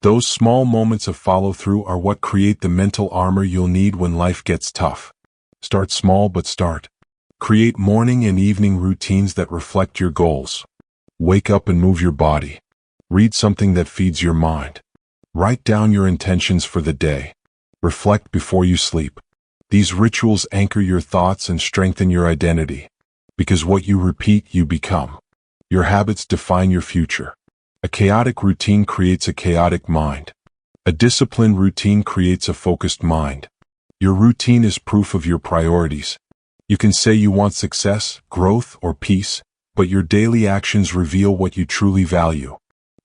Those small moments of follow-through are what create the mental armor you'll need when life gets tough. Start small, but start. Create morning and evening routines that reflect your goals. Wake up and move your body. Read something that feeds your mind. Write down your intentions for the day. Reflect before you sleep. These rituals anchor your thoughts and strengthen your identity. Because what you repeat, you become. Your habits define your future. A chaotic routine creates a chaotic mind. A disciplined routine creates a focused mind. Your routine is proof of your priorities. You can say you want success, growth, or peace, but your daily actions reveal what you truly value.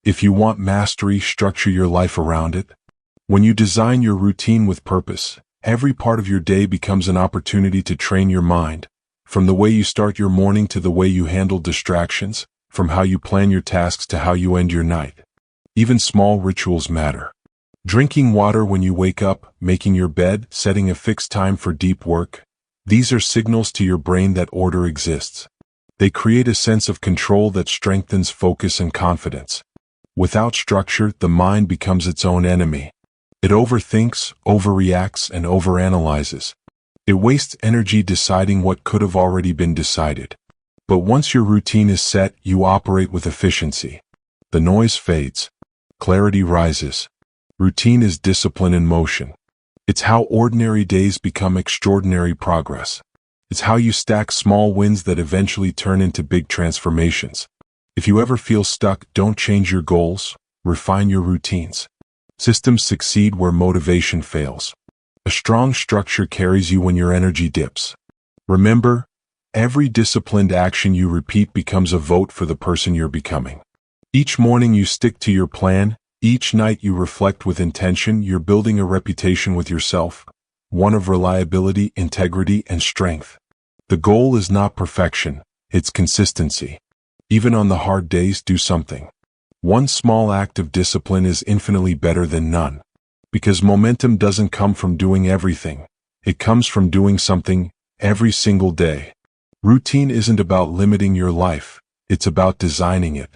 If you want mastery, structure your life around it. When you design your routine with purpose, every part of your day becomes an opportunity to train your mind. From the way you start your morning to the way you handle distractions, from how you plan your tasks to how you end your night. Even small rituals matter. Drinking water when you wake up, making your bed, setting a fixed time for deep work. These are signals to your brain that order exists. They create a sense of control that strengthens focus and confidence. Without structure, the mind becomes its own enemy. It overthinks, overreacts, and overanalyzes. It wastes energy deciding what could have already been decided. But once your routine is set, you operate with efficiency. The noise fades. Clarity rises. Routine is discipline in motion. It's how ordinary days become extraordinary progress. It's how you stack small wins that eventually turn into big transformations. If you ever feel stuck, don't change your goals, refine your routines. Systems succeed where motivation fails. A strong structure carries you when your energy dips. Remember, every disciplined action you repeat becomes a vote for the person you're becoming. Each morning you stick to your plan, each night you reflect with intention, you're building a reputation with yourself, one of reliability, integrity, and strength. The goal is not perfection, it's consistency. Even on the hard days, do something. One small act of discipline is infinitely better than none. Because momentum doesn't come from doing everything. It comes from doing something every single day. Routine isn't about limiting your life, it's about designing it.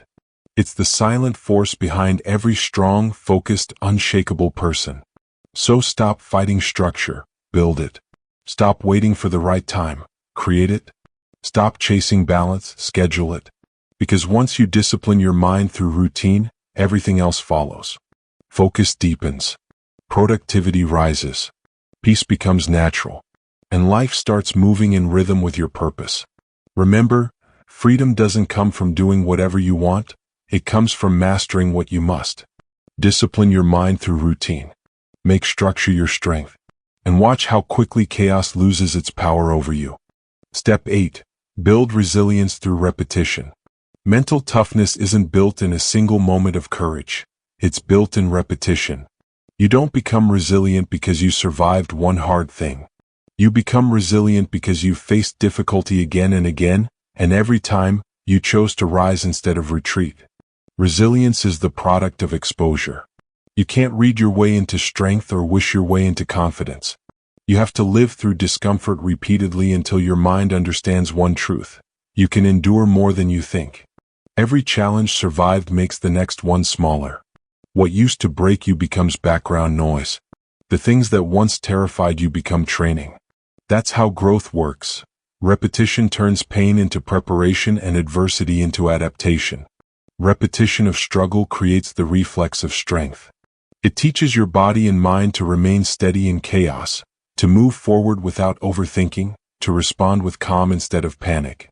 It's the silent force behind every strong, focused, unshakable person. So stop fighting structure, build it. Stop waiting for the right time, create it. Stop chasing balance, schedule it. Because once you discipline your mind through routine, everything else follows. Focus deepens. Productivity rises. Peace becomes natural. And life starts moving in rhythm with your purpose. Remember, freedom doesn't come from doing whatever you want, it comes from mastering what you must. Discipline your mind through routine. Make structure your strength. And watch how quickly chaos loses its power over you. Step 8. Build resilience through repetition. Mental toughness isn't built in a single moment of courage. It's built in repetition. You don't become resilient because you survived one hard thing. You become resilient because you've faced difficulty again and again, and every time, you chose to rise instead of retreat. Resilience is the product of exposure. You can't read your way into strength or wish your way into confidence. You have to live through discomfort repeatedly until your mind understands one truth. You can endure more than you think. Every challenge survived makes the next one smaller. What used to break you becomes background noise. The things that once terrified you become training. That's how growth works. Repetition turns pain into preparation and adversity into adaptation. Repetition of struggle creates the reflex of strength. It teaches your body and mind to remain steady in chaos, to move forward without overthinking, to respond with calm instead of panic.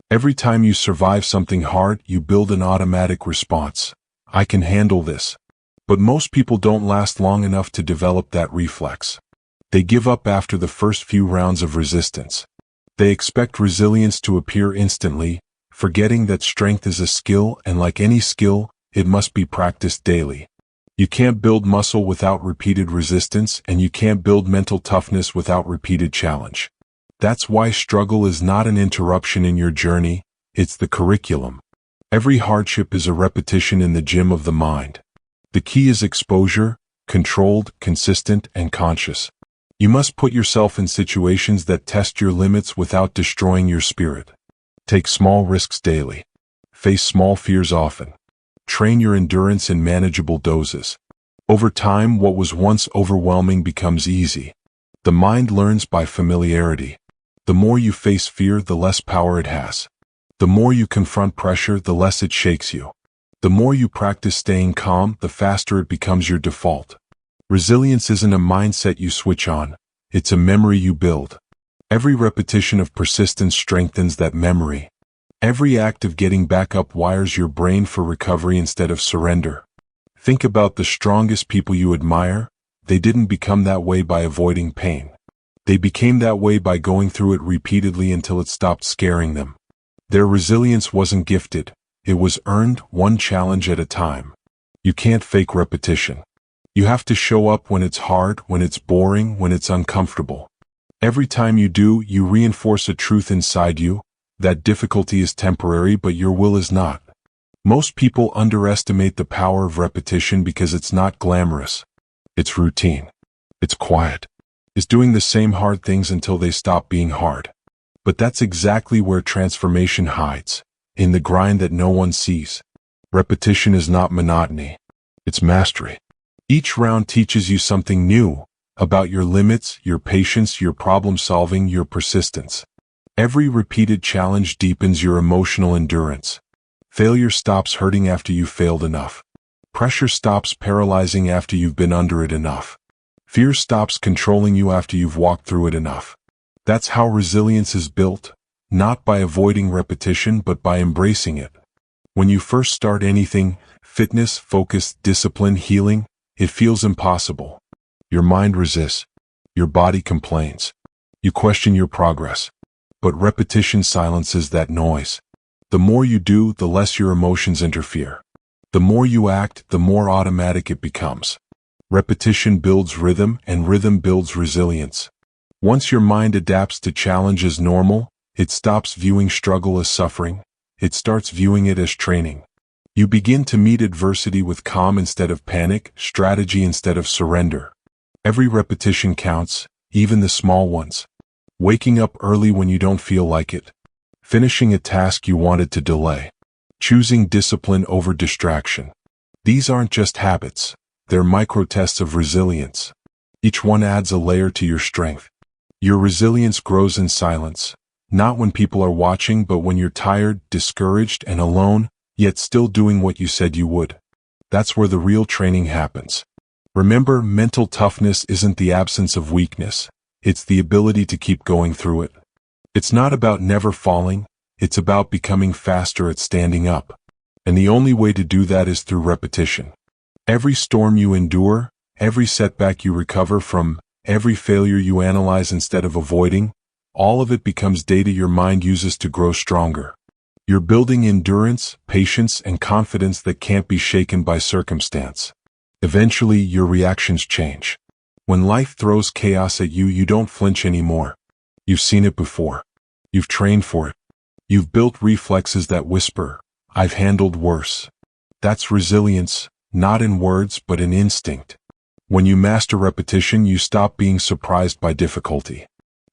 Every time you survive something hard, you build an automatic response. I can handle this. But most people don't last long enough to develop that reflex. They give up after the first few rounds of resistance. They expect resilience to appear instantly, forgetting that strength is a skill, and like any skill, it must be practiced daily. You can't build muscle without repeated resistance, and you can't build mental toughness without repeated challenge. That's why struggle is not an interruption in your journey, it's the curriculum. Every hardship is a repetition in the gym of the mind. The key is exposure, controlled, consistent, and conscious. You must put yourself in situations that test your limits without destroying your spirit. Take small risks daily. Face small fears often. Train your endurance in manageable doses. Over time, what was once overwhelming becomes easy. The mind learns by familiarity. The more you face fear, the less power it has. The more you confront pressure, the less it shakes you. The more you practice staying calm, the faster it becomes your default. Resilience isn't a mindset you switch on, it's a memory you build. Every repetition of persistence strengthens that memory. Every act of getting back up wires your brain for recovery instead of surrender. Think about the strongest people you admire. They didn't become that way by avoiding pain. They became that way by going through it repeatedly until it stopped scaring them. Their resilience wasn't gifted, it was earned, one challenge at a time. You can't fake repetition. You have to show up when it's hard, when it's boring, when it's uncomfortable. Every time you do, you reinforce a truth inside you, that difficulty is temporary but your will is not. Most people underestimate the power of repetition because it's not glamorous. It's routine. It's quiet. It's doing the same hard things until they stop being hard. But that's exactly where transformation hides, in the grind that no one sees. Repetition is not monotony. It's mastery. Each round teaches you something new, about your limits, your patience, your problem solving, your persistence. Every repeated challenge deepens your emotional endurance. Failure stops hurting after you've failed enough. Pressure stops paralyzing after you've been under it enough. Fear stops controlling you after you've walked through it enough. That's how resilience is built, not by avoiding repetition but by embracing it. When you first start anything, fitness, focus, discipline, healing, it feels impossible. Your mind resists. Your body complains. You question your progress. But repetition silences that noise. The more you do, the less your emotions interfere. The more you act, the more automatic it becomes. Repetition builds rhythm, and rhythm builds resilience. Once your mind adapts to challenge as normal, it stops viewing struggle as suffering. It starts viewing it as training. You begin to meet adversity with calm instead of panic, strategy instead of surrender. Every repetition counts, even the small ones. Waking up early when you don't feel like it. Finishing a task you wanted to delay. Choosing discipline over distraction. These aren't just habits. They're micro-tests of resilience. Each one adds a layer to your strength. Your resilience grows in silence, not when people are watching, but when you're tired, discouraged, and alone, yet still doing what you said you would. That's where the real training happens. Remember, mental toughness isn't the absence of weakness. It's the ability to keep going through it. It's not about never falling. It's about becoming faster at standing up. And the only way to do that is through repetition. Every storm you endure, every setback you recover from, every failure you analyze instead of avoiding, all of it becomes data your mind uses to grow stronger. You're building endurance, patience, and confidence that can't be shaken by circumstance. Eventually, your reactions change. When life throws chaos at you, you don't flinch anymore. You've seen it before. You've trained for it. You've built reflexes that whisper, "I've handled worse." That's resilience, not in words but in instinct. When you master repetition, you stop being surprised by difficulty.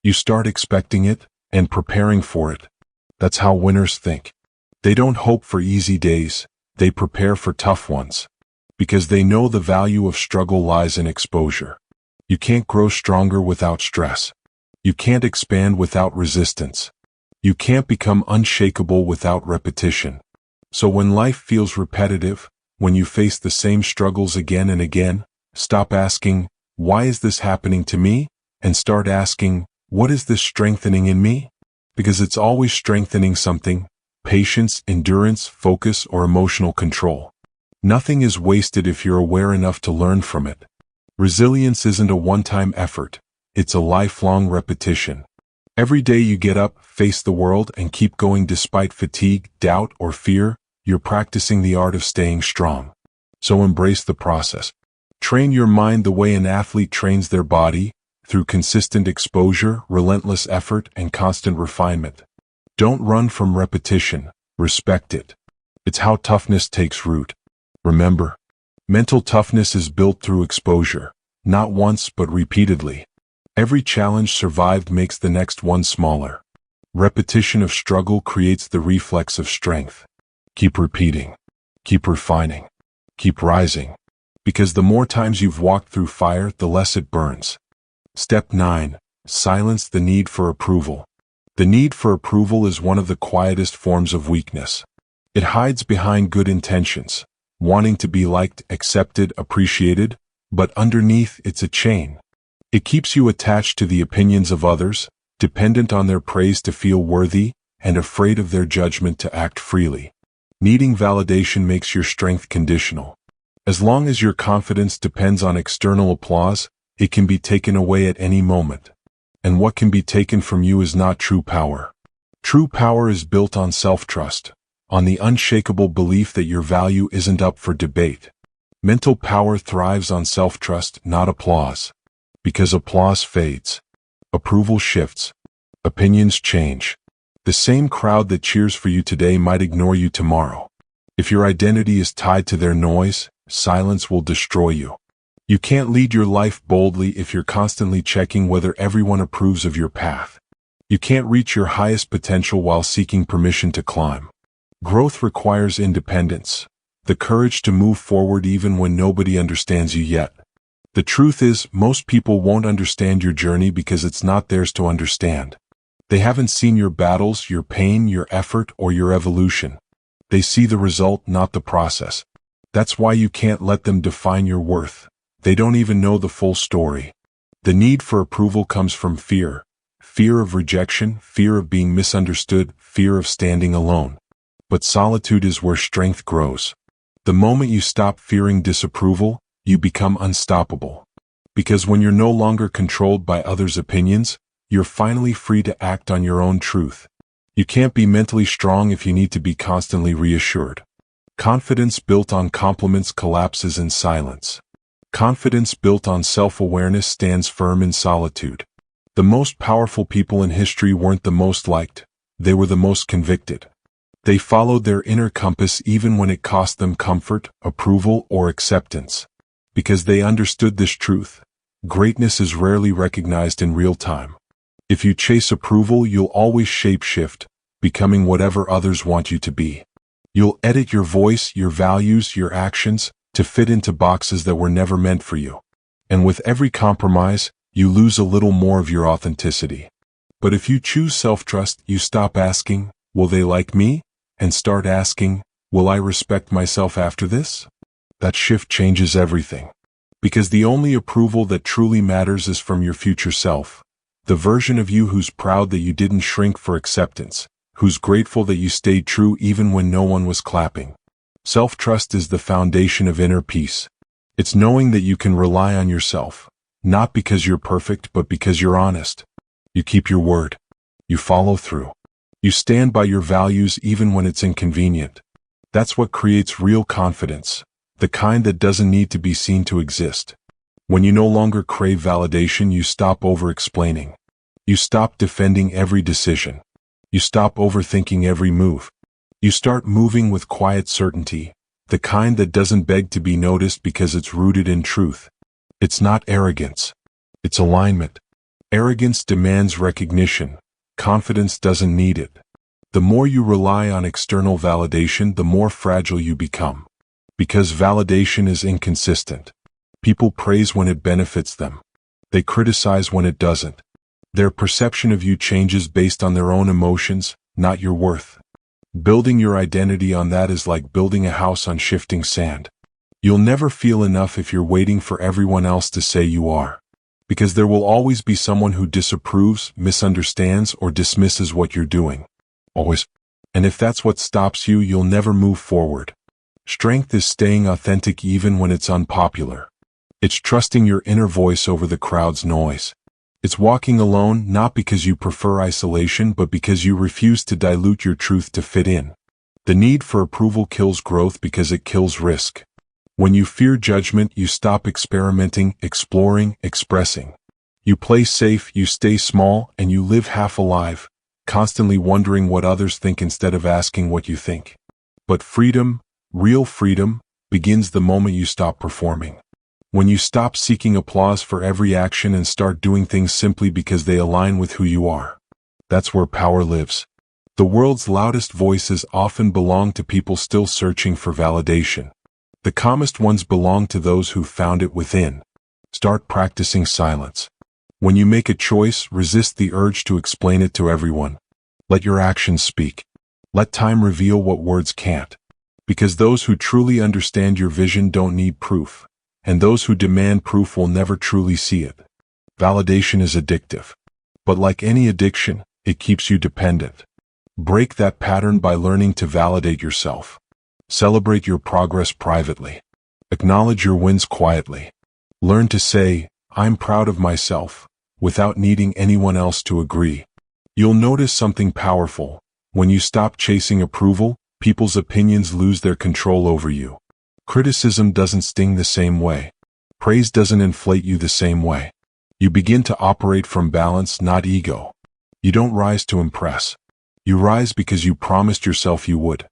You start expecting it and preparing for it. That's how winners think. They don't hope for easy days, they prepare for tough ones. Because they know the value of struggle lies in exposure. You can't grow stronger without stress. You can't expand without resistance. You can't become unshakable without repetition. So when life feels repetitive, when you face the same struggles again and again, stop asking, "Why is this happening to me?" and start asking, "What is this strengthening in me?" Because it's always strengthening something: patience, endurance, focus, or emotional control. Nothing is wasted if you're aware enough to learn from it. Resilience isn't a one-time effort. It's a lifelong repetition. Every day you get up, face the world, and keep going despite fatigue, doubt, or fear, you're practicing the art of staying strong. So embrace the process. Train your mind the way an athlete trains their body, through consistent exposure, relentless effort, and constant refinement. Don't run from repetition, respect it. It's how toughness takes root. Remember, mental toughness is built through exposure, not once but repeatedly. Every challenge survived makes the next one smaller. Repetition of struggle creates the reflex of strength. Keep repeating. Keep refining. Keep rising. Because the more times you've walked through fire, the less it burns. Step 9. Silence the need for approval. The need for approval is one of the quietest forms of weakness. It hides behind good intentions, wanting to be liked, accepted, appreciated, but underneath it's a chain. It keeps you attached to the opinions of others, dependent on their praise to feel worthy, and afraid of their judgment to act freely. Needing validation makes your strength conditional. As long as your confidence depends on external applause, it can be taken away at any moment. And what can be taken from you is not true power. True power is built on self-trust, on the unshakable belief that your value isn't up for debate. Mental power thrives on self-trust, not applause. Because applause fades. Approval shifts. Opinions change. The same crowd that cheers for you today might ignore you tomorrow. If your identity is tied to their noise, silence will destroy you. You can't lead your life boldly if you're constantly checking whether everyone approves of your path. You can't reach your highest potential while seeking permission to climb. Growth requires independence, the courage to move forward even when nobody understands you yet. The truth is, most people won't understand your journey because it's not theirs to understand. They haven't seen your battles, your pain, your effort, or your evolution. They see the result, not the process. That's why you can't let them define your worth. They don't even know the full story. The need for approval comes from fear. Fear of rejection, fear of being misunderstood, fear of standing alone. But solitude is where strength grows. The moment you stop fearing disapproval, you become unstoppable. Because when you're no longer controlled by others' opinions, you're finally free to act on your own truth. You can't be mentally strong if you need to be constantly reassured. Confidence built on compliments collapses in silence. Confidence built on self-awareness stands firm in solitude. The most powerful people in history weren't the most liked, they were the most convicted. They followed their inner compass even when it cost them comfort, approval, or acceptance. Because they understood this truth, greatness is rarely recognized in real time. If you chase approval, you'll always shape-shift, becoming whatever others want you to be. You'll edit your voice, your values, your actions, to fit into boxes that were never meant for you. And with every compromise, you lose a little more of your authenticity. But if you choose self-trust, you stop asking, "Will they like me?" and start asking, "Will I respect myself after this?" That shift changes everything. Because the only approval that truly matters is from your future self. The version of you who's proud that you didn't shrink for acceptance, who's grateful that you stayed true even when no one was clapping. Self-trust is the foundation of inner peace. It's knowing that you can rely on yourself, not because you're perfect, but because you're honest. You keep your word. You follow through. You stand by your values even when it's inconvenient. That's what creates real confidence, the kind that doesn't need to be seen to exist. When you no longer crave validation, you stop over-explaining. You stop defending every decision. You stop overthinking every move. You start moving with quiet certainty, the kind that doesn't beg to be noticed because it's rooted in truth. It's not arrogance. It's alignment. Arrogance demands recognition. Confidence doesn't need it. The more you rely on external validation, the more fragile you become. Because validation is inconsistent. People praise when it benefits them. They criticize when it doesn't. Their perception of you changes based on their own emotions, not your worth. Building your identity on that is like building a house on shifting sand. You'll never feel enough if you're waiting for everyone else to say you are. Because there will always be someone who disapproves, misunderstands, or dismisses what you're doing. Always. And if that's what stops you, you'll never move forward. Strength is staying authentic even when it's unpopular. It's trusting your inner voice over the crowd's noise. It's walking alone, not because you prefer isolation, but because you refuse to dilute your truth to fit in. The need for approval kills growth because it kills risk. When you fear judgment, you stop experimenting, exploring, expressing. You play safe, you stay small, and you live half alive, constantly wondering what others think instead of asking what you think. But freedom, real freedom, begins the moment you stop performing. When you stop seeking applause for every action and start doing things simply because they align with who you are. That's where power lives. The world's loudest voices often belong to people still searching for validation. The calmest ones belong to those who found it within. Start practicing silence. When you make a choice, resist the urge to explain it to everyone. Let your actions speak. Let time reveal what words can't. Because those who truly understand your vision don't need proof. And those who demand proof will never truly see it. Validation is addictive. But like any addiction, it keeps you dependent. Break that pattern by learning to validate yourself. Celebrate your progress privately. Acknowledge your wins quietly. Learn to say, "I'm proud of myself," without needing anyone else to agree. You'll notice something powerful. When you stop chasing approval, people's opinions lose their control over you. Criticism doesn't sting the same way. Praise doesn't inflate you the same way. You begin to operate from balance, not ego. You don't rise to impress. You rise because you promised yourself you would.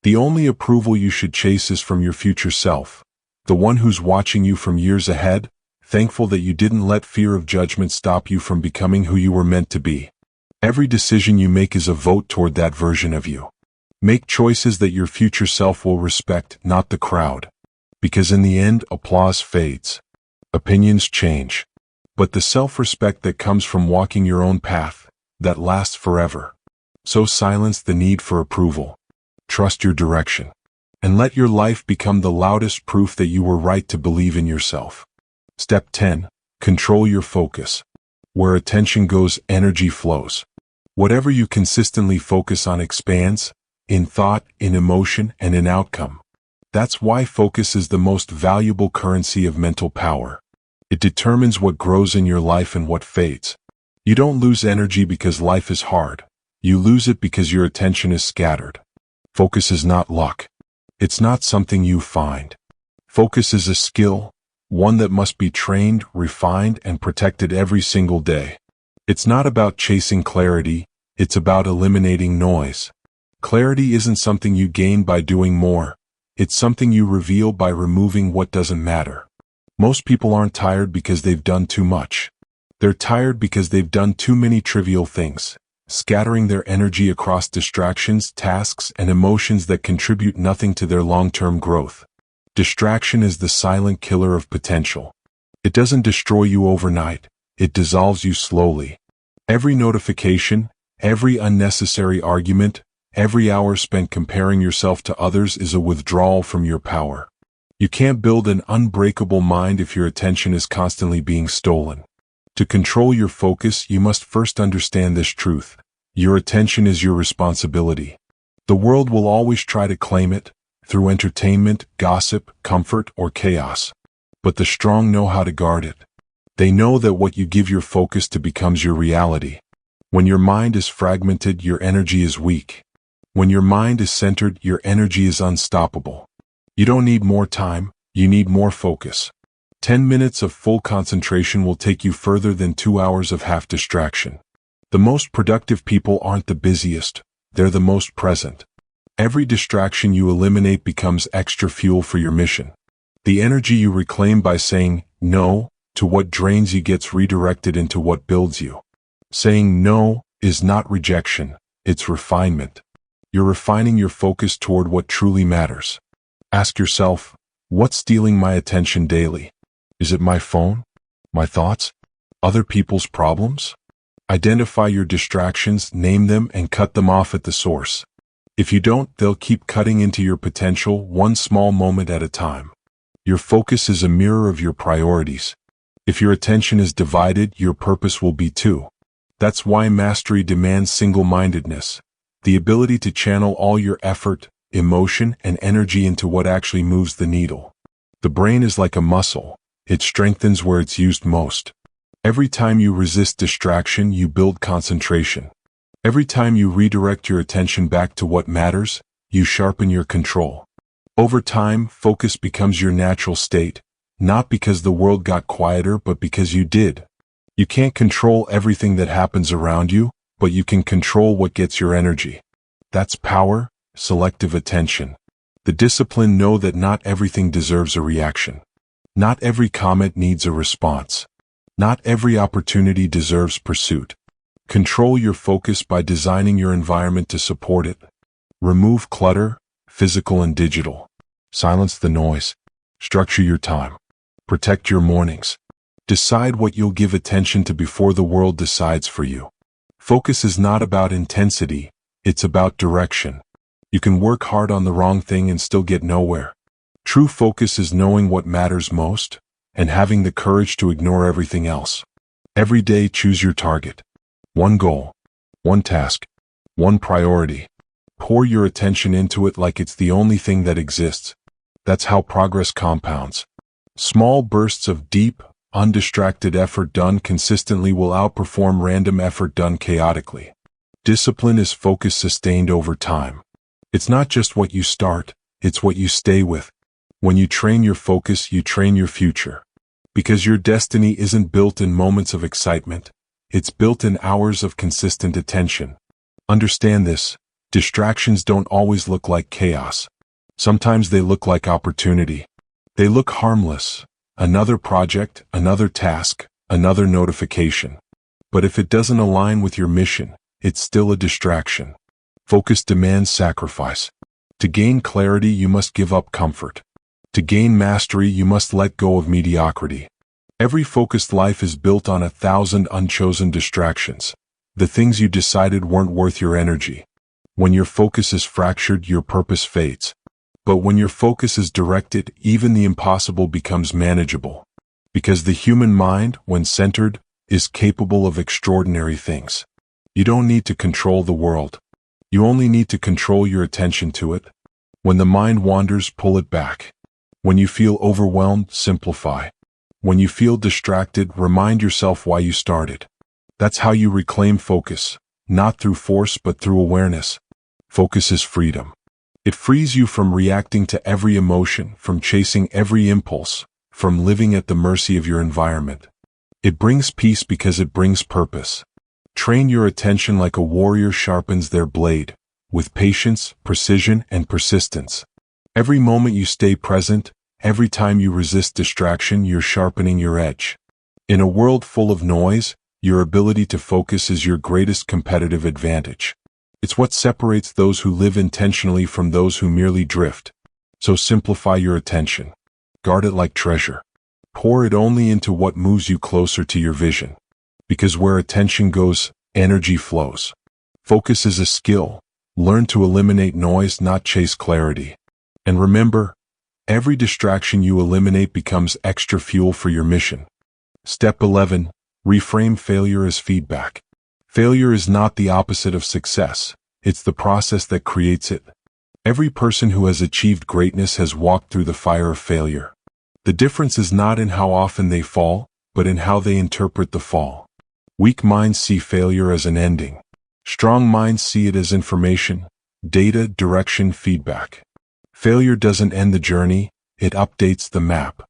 The only approval you should chase is from your future self, the one who's watching you from years ahead, thankful that you didn't let fear of judgment stop you from becoming who you were meant to be. Every decision you make is a vote toward that version of you. Make choices that your future self will respect, not the crowd. Because in the end, applause fades. Opinions change. But the self-respect that comes from walking your own path, that lasts forever. So silence the need for approval. Trust your direction. And let your life become the loudest proof that you were right to believe in yourself. Step 10. Control your focus. Where attention goes, energy flows. Whatever you consistently focus on expands, in thought, in emotion, and in outcome. That's why focus is the most valuable currency of mental power. It determines what grows in your life and what fades. You don't lose energy because life is hard. You lose it because your attention is scattered. Focus is not luck. It's not something you find. Focus is a skill, one that must be trained, refined, and protected every single day. It's not about chasing clarity, it's about eliminating noise. Clarity isn't something you gain by doing more, it's something you reveal by removing what doesn't matter. Most people aren't tired because they've done too much. They're tired because they've done too many trivial things, scattering their energy across distractions, tasks, and emotions that contribute nothing to their long-term growth. Distraction is the silent killer of potential. It doesn't destroy you overnight, it dissolves you slowly. Every notification, every unnecessary argument, every hour spent comparing yourself to others is a withdrawal from your power. You can't build an unbreakable mind if your attention is constantly being stolen. To control your focus, you must first understand this truth. Your attention is your responsibility. The world will always try to claim it, through entertainment, gossip, comfort, or chaos. But the strong know how to guard it. They know that what you give your focus to becomes your reality. When your mind is fragmented, your energy is weak. When your mind is centered, your energy is unstoppable. You don't need more time, you need more focus. 10 minutes of full concentration will take you further than 2 hours of half distraction. The most productive people aren't the busiest, they're the most present. Every distraction you eliminate becomes extra fuel for your mission. The energy you reclaim by saying no to what drains you gets redirected into what builds you. Saying no is not rejection, it's refinement. You're refining your focus toward what truly matters. Ask yourself, what's stealing my attention daily? Is it my phone? My thoughts? Other people's problems? Identify your distractions, name them, and cut them off at the source. If you don't, they'll keep cutting into your potential one small moment at a time. Your focus is a mirror of your priorities. If your attention is divided, your purpose will be too. That's why mastery demands single-mindedness, the ability to channel all your effort, emotion, and energy into what actually moves the needle. The brain is like a muscle. It strengthens where it's used most. Every time you resist distraction, you build concentration. Every time you redirect your attention back to what matters, you sharpen your control. Over time, focus becomes your natural state, not because the world got quieter, but because you did. You can't control everything that happens around you, but you can control what gets your energy. That's power, selective attention. The disciplined know that not everything deserves a reaction. Not every comment needs a response. Not every opportunity deserves pursuit. Control your focus by designing your environment to support it. Remove clutter, physical and digital. Silence the noise. Structure your time. Protect your mornings. Decide what you'll give attention to before the world decides for you. Focus is not about intensity, it's about direction. You can work hard on the wrong thing and still get nowhere. True focus is knowing what matters most, and having the courage to ignore everything else. Every day choose your target. One goal, one task, one priority. Pour your attention into it like it's the only thing that exists. That's how progress compounds. Small bursts of deep, undistracted effort done consistently will outperform random effort done chaotically. Discipline is focus sustained over time. It's not just what you start, it's what you stay with. When you train your focus, you train your future. Because your destiny isn't built in moments of excitement, it's built in hours of consistent attention. Understand this, distractions don't always look like chaos. Sometimes they look like opportunity. They look harmless. Another project, another task, another notification. But if it doesn't align with your mission, it's still a distraction. Focus demands sacrifice. To gain clarity, you must give up comfort. To gain mastery, you must let go of mediocrity. Every focused life is built on 1,000 unchosen distractions. The things you decided weren't worth your energy. When your focus is fractured, your purpose fades. But when your focus is directed, even the impossible becomes manageable. Because the human mind, when centered, is capable of extraordinary things. You don't need to control the world. You only need to control your attention to it. When the mind wanders, pull it back. When you feel overwhelmed, simplify. When you feel distracted, remind yourself why you started. That's how you reclaim focus, not through force but through awareness. Focus is freedom. It frees you from reacting to every emotion, from chasing every impulse, from living at the mercy of your environment. It brings peace because it brings purpose. Train your attention like a warrior sharpens their blade, with patience, precision, and persistence. Every moment you stay present, every time you resist distraction, you're sharpening your edge. In a world full of noise, your ability to focus is your greatest competitive advantage. It's what separates those who live intentionally from those who merely drift. So simplify your attention. Guard it like treasure. Pour it only into what moves you closer to your vision. Because where attention goes, energy flows. Focus is a skill. Learn to eliminate noise, not chase clarity. And remember, every distraction you eliminate becomes extra fuel for your mission. Step 11. Reframe failure as feedback. Failure is not the opposite of success. It's the process that creates it. Every person who has achieved greatness has walked through the fire of failure. The difference is not in how often they fall, but in how they interpret the fall. Weak minds see failure as an ending. Strong minds see it as information, data, direction, feedback. Failure doesn't end the journey, it updates the map.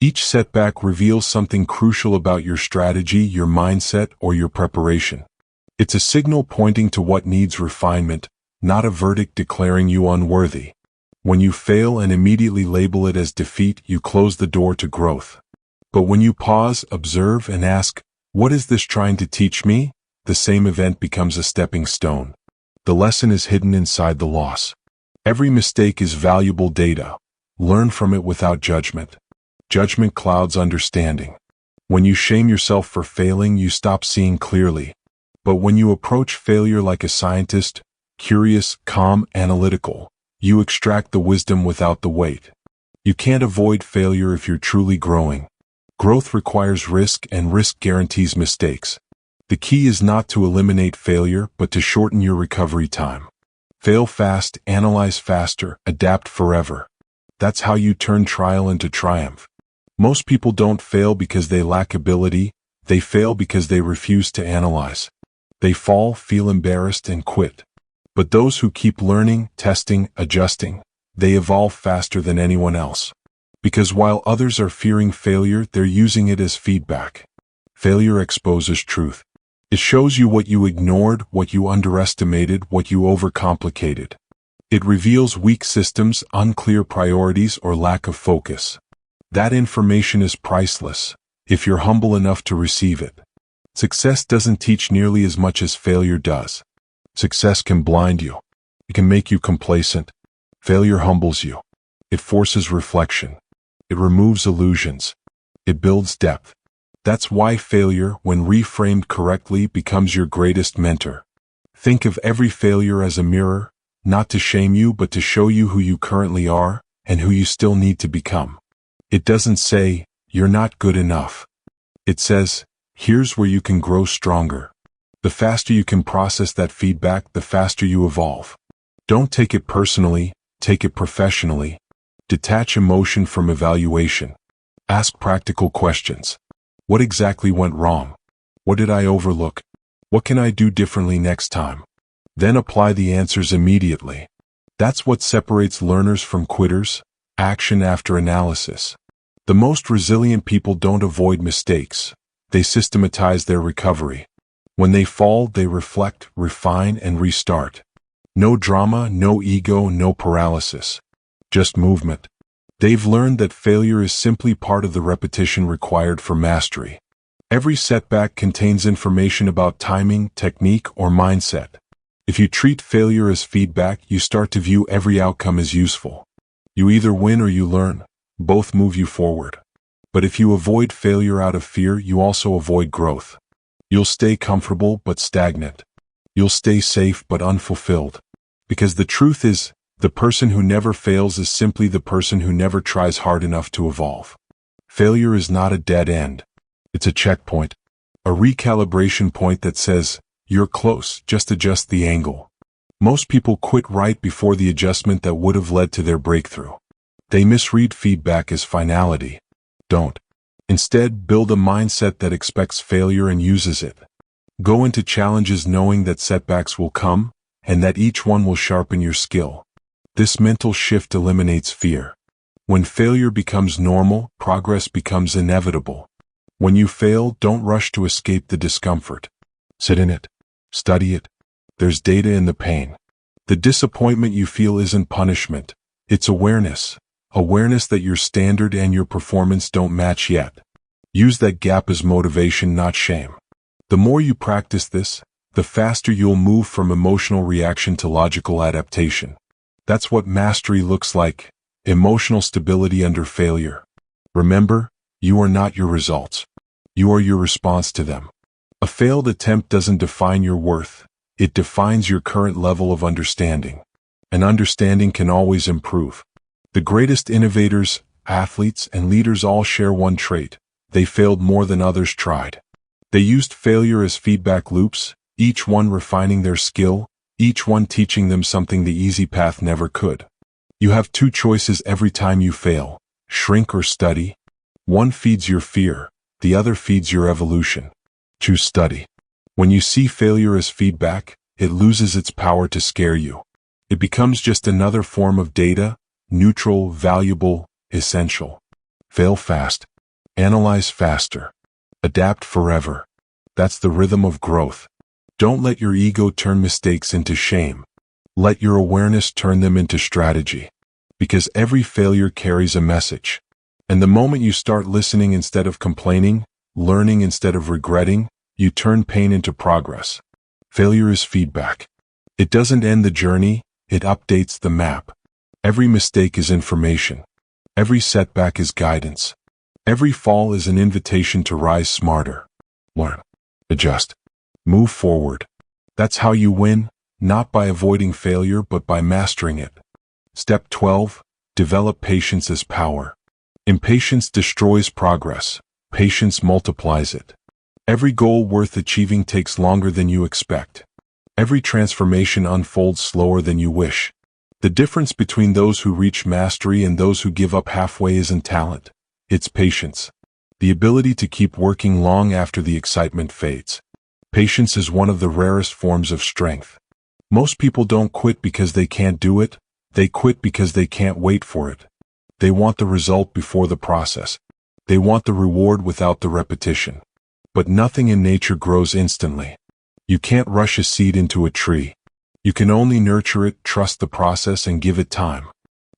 Each setback reveals something crucial about your strategy, your mindset, or your preparation. It's a signal pointing to what needs refinement, not a verdict declaring you unworthy. When you fail and immediately label it as defeat, you close the door to growth. But when you pause, observe, and ask, what is this trying to teach me? The same event becomes a stepping stone. The lesson is hidden inside the loss. Every mistake is valuable data. Learn from it without judgment. Judgment clouds understanding. When you shame yourself for failing, you stop seeing clearly. But when you approach failure like a scientist, curious, calm, analytical, you extract the wisdom without the weight. You can't avoid failure if you're truly growing. Growth requires risk, and risk guarantees mistakes. The key is not to eliminate failure, but to shorten your recovery time. Fail fast, analyze faster, adapt forever. That's how you turn trial into triumph. Most people don't fail because they lack ability, they fail because they refuse to analyze. They fall, feel embarrassed, and quit. But those who keep learning, testing, adjusting, they evolve faster than anyone else. Because while others are fearing failure, they're using it as feedback. Failure exposes truth. It shows you what you ignored, what you underestimated, what you overcomplicated. It reveals weak systems, unclear priorities, or lack of focus. That information is priceless, if you're humble enough to receive it. Success doesn't teach nearly as much as failure does. Success can blind you. It can make you complacent. Failure humbles you. It forces reflection. It removes illusions. It builds depth. That's why failure, when reframed correctly, becomes your greatest mentor. Think of every failure as a mirror, not to shame you but to show you who you currently are and who you still need to become. It doesn't say, you're not good enough. It says, here's where you can grow stronger. The faster you can process that feedback, the faster you evolve. Don't take it personally, take it professionally. Detach emotion from evaluation. Ask practical questions. What exactly went wrong? What did I overlook? What can I do differently next time? Then apply the answers immediately. That's what separates learners from quitters, action after analysis. The most resilient people don't avoid mistakes. They systematize their recovery. When they fall, they reflect, refine, and restart. No drama, no ego, no paralysis. Just movement. They've learned that failure is simply part of the repetition required for mastery. Every setback contains information about timing, technique, or mindset. If you treat failure as feedback, you start to view every outcome as useful. You either win or you learn. Both move you forward. But if you avoid failure out of fear, you also avoid growth. You'll stay comfortable but stagnant. You'll stay safe but unfulfilled. Because the truth is, the person who never fails is simply the person who never tries hard enough to evolve. Failure is not a dead end. It's a checkpoint. A recalibration point that says, you're close, just adjust the angle. Most people quit right before the adjustment that would have led to their breakthrough. They misread feedback as finality. Don't. Instead, build a mindset that expects failure and uses it. Go into challenges knowing that setbacks will come, and that each one will sharpen your skill. This mental shift eliminates fear. When failure becomes normal, progress becomes inevitable. When you fail, don't rush to escape the discomfort. Sit in it. Study it. There's data in the pain. The disappointment you feel isn't punishment. It's awareness. Awareness that your standard and your performance don't match yet. Use that gap as motivation, not shame. The more you practice this, the faster you'll move from emotional reaction to logical adaptation. That's what mastery looks like. Emotional stability under failure. Remember, you are not your results. You are your response to them. A failed attempt doesn't define your worth. It defines your current level of understanding. And understanding can always improve. The greatest innovators, athletes, and leaders all share one trait. They failed more than others tried. They used failure as feedback loops, each one refining their skill, each one teaching them something the easy path never could. You have two choices every time you fail: shrink or study. One feeds your fear, the other feeds your evolution. Choose study. When you see failure as feedback, it loses its power to scare you. It becomes just another form of data, neutral, valuable, essential. Fail fast. Analyze faster. Adapt forever. That's the rhythm of growth. Don't let your ego turn mistakes into shame. Let your awareness turn them into strategy. Because every failure carries a message. And the moment you start listening instead of complaining, learning instead of regretting, you turn pain into progress. Failure is feedback. It doesn't end the journey, it updates the map. Every mistake is information. Every setback is guidance. Every fall is an invitation to rise smarter. Learn. Adjust. Move forward. That's how you win, not by avoiding failure but by mastering it. Step 12. Develop patience as power. Impatience destroys progress. Patience multiplies it. Every goal worth achieving takes longer than you expect. Every transformation unfolds slower than you wish. The difference between those who reach mastery and those who give up halfway isn't talent. It's patience. The ability to keep working long after the excitement fades. Patience is one of the rarest forms of strength. Most people don't quit because they can't do it. They quit because they can't wait for it. They want the result before the process. They want the reward without the repetition. But nothing in nature grows instantly. You can't rush a seed into a tree. You can only nurture it, trust the process, and give it time.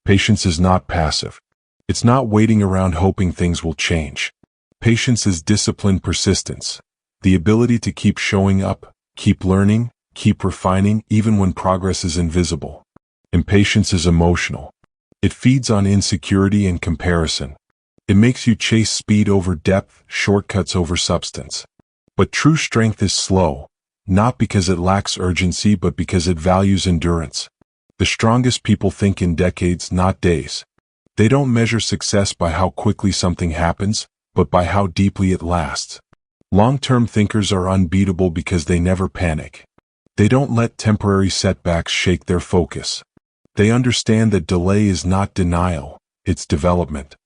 Patience is not passive. It's not waiting around hoping things will change. Patience is disciplined persistence. The ability to keep showing up, keep learning, keep refining, even when progress is invisible. Impatience is emotional. It feeds on insecurity and comparison. It makes you chase speed over depth, shortcuts over substance. But true strength is slow, not because it lacks urgency but because it values endurance. The strongest people think in decades, not days. They don't measure success by how quickly something happens, but by how deeply it lasts. Long-term thinkers are unbeatable because they never panic. They don't let temporary setbacks shake their focus. They understand that delay is not denial, it's development.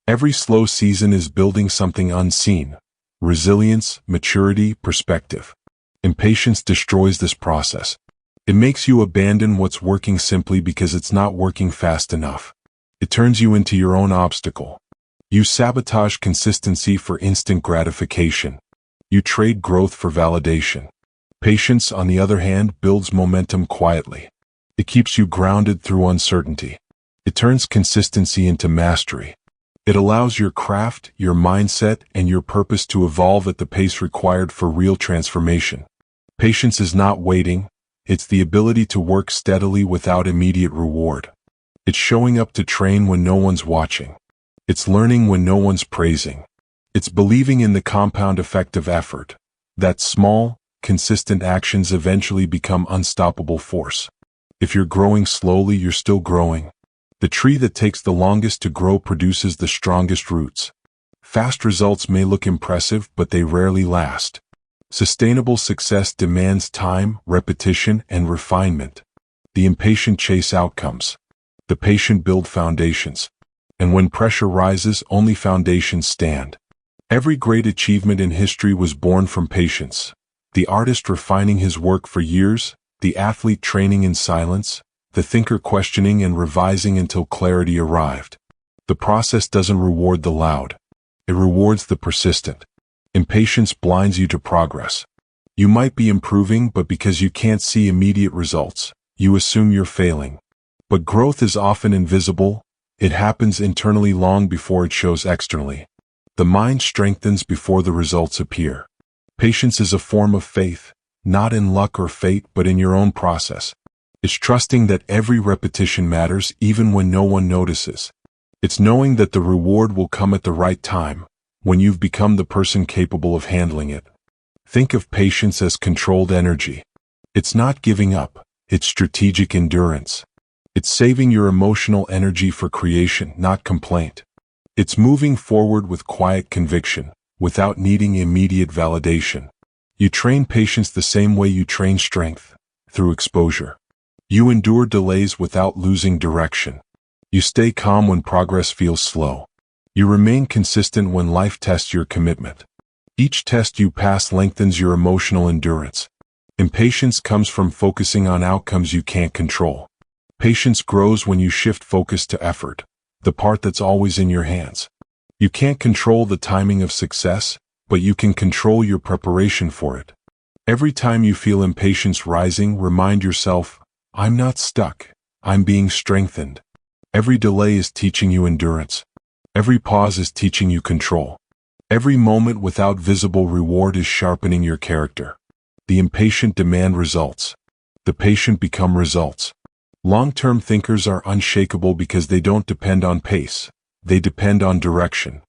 Every slow season is building something unseen: resilience, maturity, perspective. Impatience destroys this process. It makes you abandon what's working simply because it's not working fast enough. It turns you into your own obstacle. You sabotage consistency for instant gratification. You trade growth for validation. Patience, on the other hand, builds momentum quietly. It keeps you grounded through uncertainty. It turns consistency into mastery. It allows your craft, your mindset, and your purpose to evolve at the pace required for real transformation. Patience is not waiting, it's the ability to work steadily without immediate reward. It's showing up to train when no one's watching. It's learning when no one's praising. It's believing in the compound effect of effort. That small, consistent actions eventually become unstoppable force. If you're growing slowly, you're still growing. The tree that takes the longest to grow produces the strongest roots. Fast results may look impressive, but they rarely last. Sustainable success demands time, repetition, and refinement. The impatient chase outcomes. The patient build foundations. And when pressure rises, only foundations stand. Every great achievement in history was born from patience. The artist refining his work for years, the athlete training in silence, the thinker questioning and revising until clarity arrived. The process doesn't reward the loud. It rewards the persistent. Impatience blinds you to progress. You might be improving, but because you can't see immediate results, you assume you're failing. But growth is often invisible. It happens internally long before it shows externally. The mind strengthens before the results appear. Patience is a form of faith, not in luck or fate, but in your own process. It's trusting that every repetition matters even when no one notices. It's knowing that the reward will come at the right time, when you've become the person capable of handling it. Think of patience as controlled energy. It's not giving up, it's strategic endurance. It's saving your emotional energy for creation, not complaint. It's moving forward with quiet conviction, without needing immediate validation. You train patience the same way you train strength, through exposure. You endure delays without losing direction. You stay calm when progress feels slow. You remain consistent when life tests your commitment. Each test you pass lengthens your emotional endurance. Impatience comes from focusing on outcomes you can't control. Patience grows when you shift focus to effort, the part that's always in your hands. You can't control the timing of success, but you can control your preparation for it. Every time you feel impatience rising, remind yourself, I'm not stuck, I'm being strengthened. Every delay is teaching you endurance. Every pause is teaching you control. Every moment without visible reward is sharpening your character. The impatient demand results. The patient become results. Long-term thinkers are unshakable because they don't depend on pace. They depend on direction.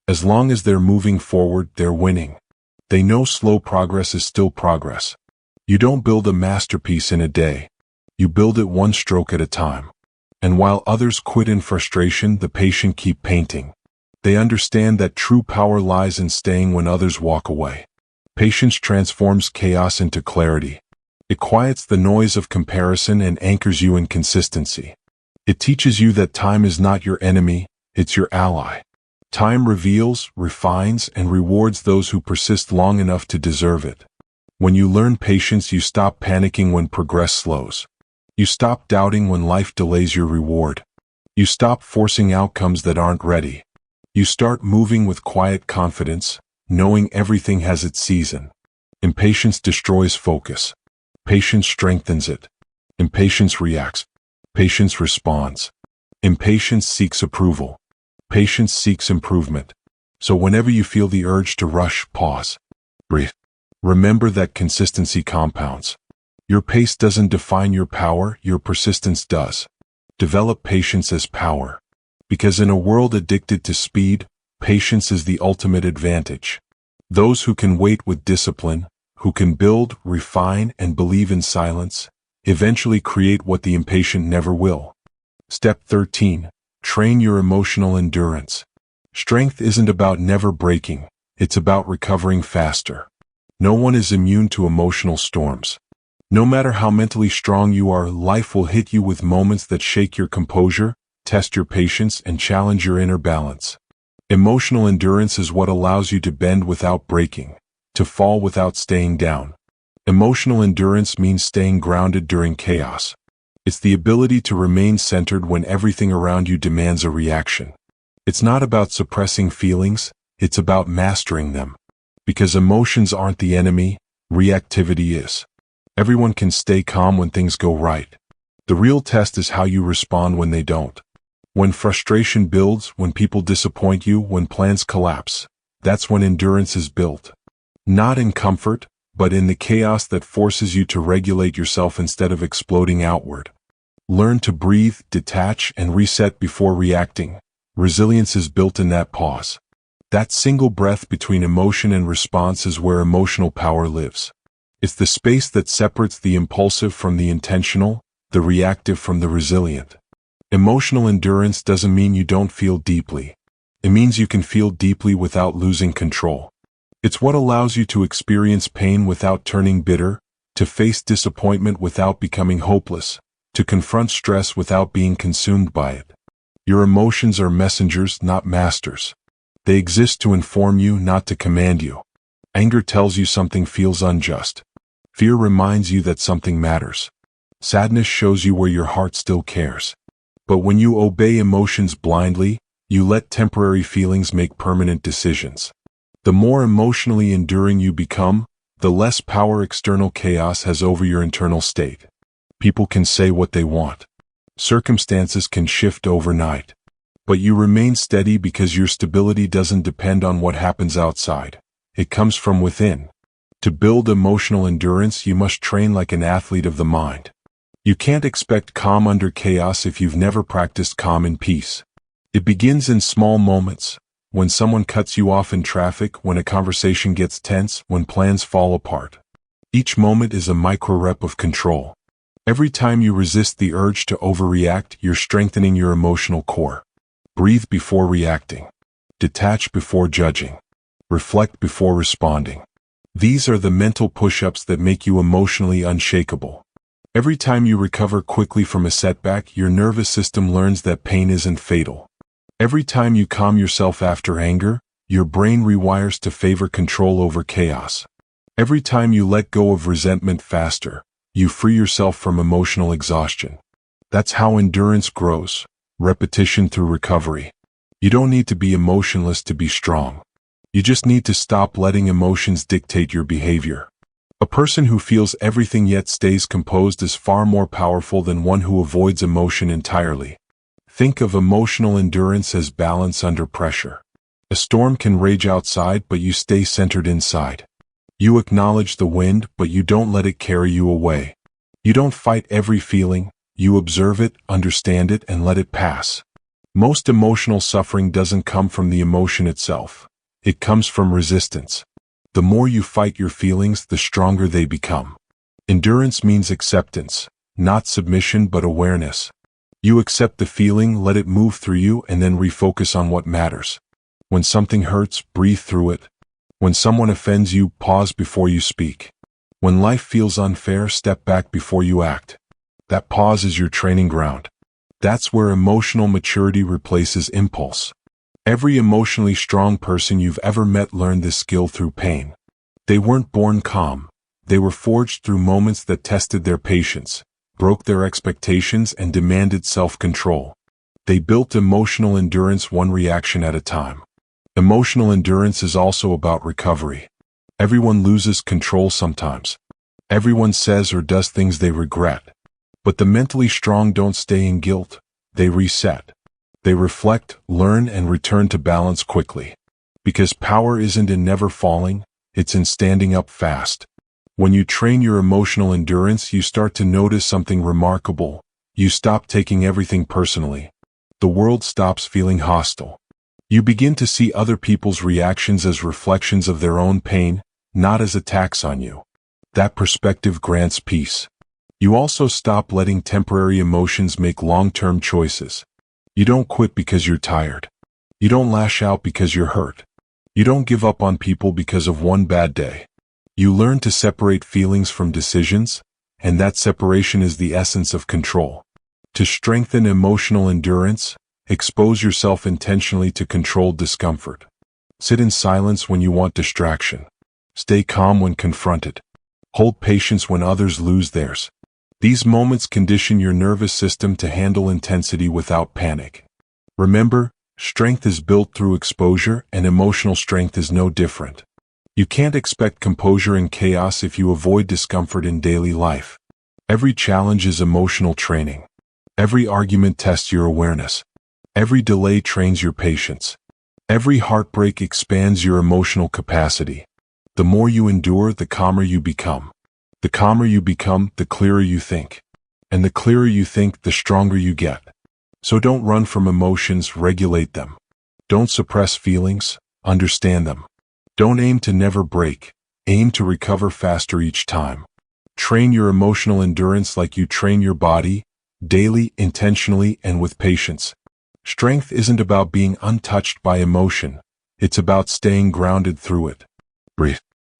As long as they're moving forward, they're winning. They know slow progress is still progress. You don't build a masterpiece in a day. You build it one stroke at a time. And while others quit in frustration, the patient keep painting. They understand that true power lies in staying when others walk away. Patience transforms chaos into clarity. It quiets the noise of comparison and anchors you in consistency. It teaches you that time is not your enemy, it's your ally. Time reveals, refines, and rewards those who persist long enough to deserve it. When you learn patience, you stop panicking when progress slows. You stop doubting when life delays your reward. You stop forcing outcomes that aren't ready. You start moving with quiet confidence, knowing everything has its season. Impatience destroys focus. Patience strengthens it. Impatience reacts. Patience responds. Impatience seeks approval. Patience seeks improvement. So whenever you feel the urge to rush, pause. Breathe. Remember that consistency compounds. Your pace doesn't define your power, your persistence does. Develop patience as power. Because in a world addicted to speed, patience is the ultimate advantage. Those who can wait with discipline, who can build, refine, and believe in silence, eventually create what the impatient never will. Step 13. Train your emotional endurance. Strength isn't about never breaking, it's about recovering faster. No one is immune to emotional storms. No matter how mentally strong you are, life will hit you with moments that shake your composure, test your patience, and challenge your inner balance. Emotional endurance is what allows you to bend without breaking, to fall without staying down. Emotional endurance means staying grounded during chaos. It's the ability to remain centered when everything around you demands a reaction. It's not about suppressing feelings, it's about mastering them. Because emotions aren't the enemy, reactivity is. Everyone can stay calm when things go right. The real test is how you respond when they don't. When frustration builds, when people disappoint you, when plans collapse, that's when endurance is built. Not in comfort, but in the chaos that forces you to regulate yourself instead of exploding outward. Learn to breathe, detach, and reset before reacting. Resilience is built in that pause. That single breath between emotion and response is where emotional power lives. It's the space that separates the impulsive from the intentional, the reactive from the resilient. Emotional endurance doesn't mean you don't feel deeply. It means you can feel deeply without losing control. It's what allows you to experience pain without turning bitter, to face disappointment without becoming hopeless, to confront stress without being consumed by it. Your emotions are messengers, not masters. They exist to inform you, not to command you. Anger tells you something feels unjust. Fear reminds you that something matters. Sadness shows you where your heart still cares. But when you obey emotions blindly, you let temporary feelings make permanent decisions. The more emotionally enduring you become, the less power external chaos has over your internal state. People can say what they want. Circumstances can shift overnight. But you remain steady because your stability doesn't depend on what happens outside. It comes from within. To build emotional endurance, you must train like an athlete of the mind. You can't expect calm under chaos if you've never practiced calm in peace. It begins in small moments, when someone cuts you off in traffic, when a conversation gets tense, when plans fall apart. Each moment is a micro-rep of control. Every time you resist the urge to overreact, you're strengthening your emotional core. Breathe before reacting. Detach before judging. Reflect before responding. These are the mental push-ups that make you emotionally unshakable. Every time you recover quickly from a setback, your nervous system learns that pain isn't fatal. Every time you calm yourself after anger, your brain rewires to favor control over chaos. Every time you let go of resentment faster, you free yourself from emotional exhaustion. That's how endurance grows, repetition through recovery. You don't need to be emotionless to be strong. You just need to stop letting emotions dictate your behavior. A person who feels everything yet stays composed is far more powerful than one who avoids emotion entirely. Think of emotional endurance as balance under pressure. A storm can rage outside, but you stay centered inside. You acknowledge the wind, but you don't let it carry you away. You don't fight every feeling, you observe it, understand it, and let it pass. Most emotional suffering doesn't come from the emotion itself. It comes from resistance. The more you fight your feelings, the stronger they become. Endurance means acceptance, not submission but awareness. You accept the feeling, let it move through you, and then refocus on what matters. When something hurts, breathe through it. When someone offends you, pause before you speak. When life feels unfair, step back before you act. That pause is your training ground. That's where emotional maturity replaces impulse. Every emotionally strong person you've ever met learned this skill through pain. They weren't born calm. They were forged through moments that tested their patience, broke their expectations, and demanded self-control. They built emotional endurance one reaction at a time. Emotional endurance is also about recovery. Everyone loses control sometimes. Everyone says or does things they regret. But the mentally strong don't stay in guilt. They reset. They reflect, learn, and return to balance quickly. Because power isn't in never falling, it's in standing up fast. When you train your emotional endurance, you start to notice something remarkable. You stop taking everything personally. The world stops feeling hostile. You begin to see other people's reactions as reflections of their own pain, not as attacks on you. That perspective grants peace. You also stop letting temporary emotions make long-term choices. You don't quit because you're tired. You don't lash out because you're hurt. You don't give up on people because of one bad day. You learn to separate feelings from decisions, and that separation is the essence of control. To strengthen emotional endurance, expose yourself intentionally to controlled discomfort. Sit in silence when you want distraction. Stay calm when confronted. Hold patience when others lose theirs. These moments condition your nervous system to handle intensity without panic. Remember, strength is built through exposure, and emotional strength is no different. You can't expect composure in chaos if you avoid discomfort in daily life. Every challenge is emotional training. Every argument tests your awareness. Every delay trains your patience. Every heartbreak expands your emotional capacity. The more you endure, the calmer you become. The calmer you become, the clearer you think. And the clearer you think, the stronger you get. So don't run from emotions, regulate them. Don't suppress feelings, understand them. Don't aim to never break, aim to recover faster each time. Train your emotional endurance like you train your body, daily, intentionally, and with patience. Strength isn't about being untouched by emotion. It's about staying grounded through it. Breathe,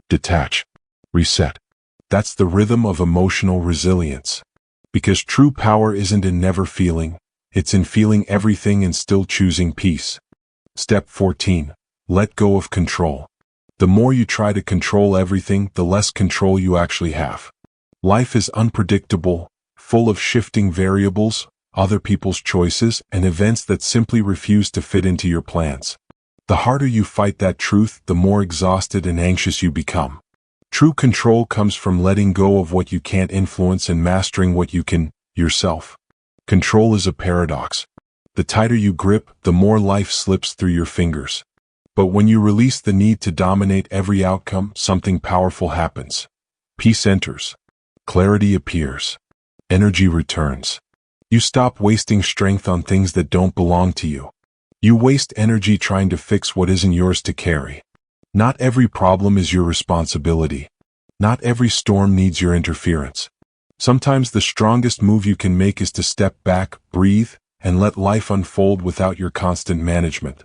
detach, reset. That's the rhythm of emotional resilience. Because true power isn't in never feeling, it's in feeling everything and still choosing peace. Step 14. Let go of control. The more you try to control everything, the less control you actually have. Life is unpredictable, full of shifting variables, other people's choices, and events that simply refuse to fit into your plans. The harder you fight that truth, the more exhausted and anxious you become. True control comes from letting go of what you can't influence and mastering what you can, yourself. Control is a paradox. The tighter you grip, the more life slips through your fingers. But when you release the need to dominate every outcome, something powerful happens. Peace enters. Clarity appears. Energy returns. You stop wasting strength on things that don't belong to you. You waste energy trying to fix what isn't yours to carry. Not every problem is your responsibility. Not every storm needs your interference. Sometimes the strongest move you can make is to step back, breathe, and let life unfold without your constant management.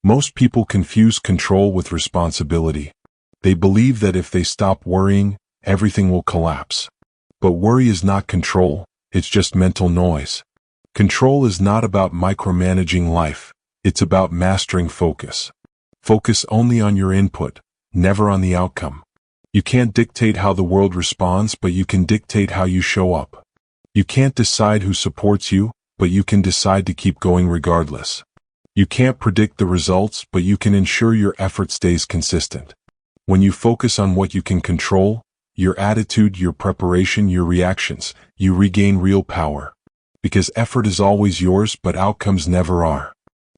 Most people confuse control with responsibility. They believe that if they stop worrying, everything will collapse. But worry is not control, it's just mental noise. Control is not about micromanaging life, it's about mastering focus. Focus only on your input, never on the outcome. You can't dictate how the world responds, but you can dictate how you show up. You can't decide who supports you, but you can decide to keep going regardless. You can't predict the results, but you can ensure your effort stays consistent. When you focus on what you can control, your attitude, your preparation, your reactions, you regain real power. Because effort is always yours, but outcomes never are.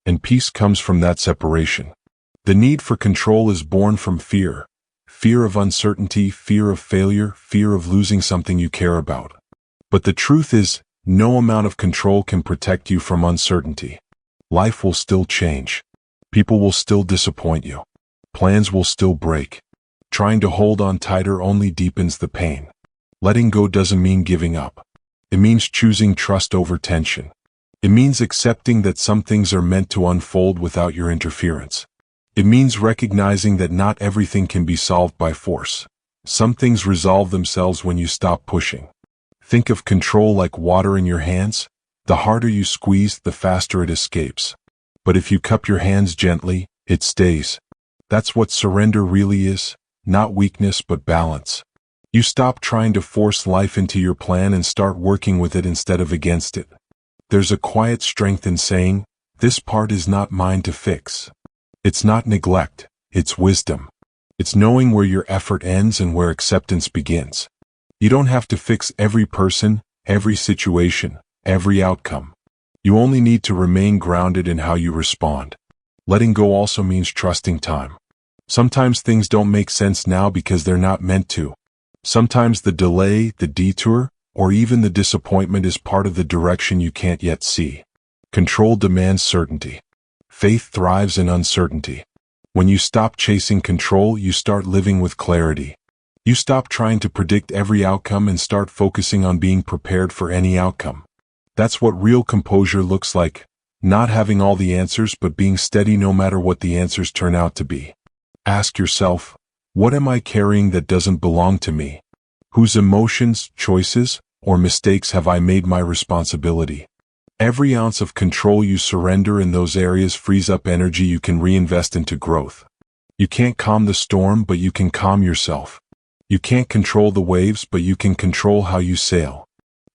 And peace comes from that separation. The need for control is born from fear. Fear of uncertainty, fear of failure, fear of losing something you care about. But the truth is, no amount of control can protect you from uncertainty. Life will still change. People will still disappoint you. Plans will still break. Trying to hold on tighter only deepens the pain. Letting go doesn't mean giving up. It means choosing trust over tension. It means accepting that some things are meant to unfold without your interference. It means recognizing that not everything can be solved by force. Some things resolve themselves when you stop pushing. Think of control like water in your hands. The harder you squeeze, the faster it escapes. But if you cup your hands gently, it stays. That's what surrender really is, not weakness but balance. You stop trying to force life into your plan and start working with it instead of against it. There's a quiet strength in saying, this part is not mine to fix. It's not neglect, it's wisdom. It's knowing where your effort ends and where acceptance begins. You don't have to fix every person, every situation, every outcome. You only need to remain grounded in how you respond. Letting go also means trusting time. Sometimes things don't make sense now because they're not meant to. Sometimes the delay, the detour, or even the disappointment is part of the direction you can't yet see. Control demands certainty. Faith thrives in uncertainty. When you stop chasing control, you start living with clarity. You stop trying to predict every outcome and start focusing on being prepared for any outcome. That's what real composure looks like, not having all the answers but being steady no matter what the answers turn out to be. Ask yourself, what am I carrying that doesn't belong to me? Whose emotions, choices, or mistakes have I made my responsibility? Every ounce of control you surrender in those areas frees up energy you can reinvest into growth. You can't calm the storm, but you can calm yourself. You can't control the waves, but you can control how you sail.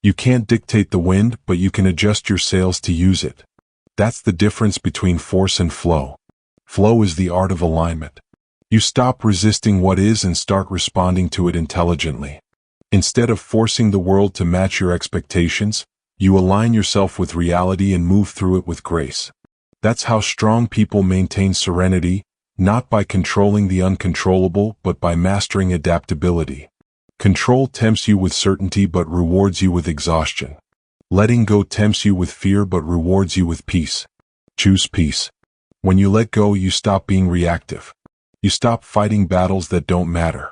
You can't dictate the wind, but you can adjust your sails to use it. That's the difference between force and flow. Flow is the art of alignment. You stop resisting what is and start responding to it intelligently. Instead of forcing the world to match your expectations, you align yourself with reality and move through it with grace. That's how strong people maintain serenity, not by controlling the uncontrollable, but by mastering adaptability. Control tempts you with certainty but rewards you with exhaustion. Letting go tempts you with fear but rewards you with peace. Choose peace. When you let go, you stop being reactive. You stop fighting battles that don't matter.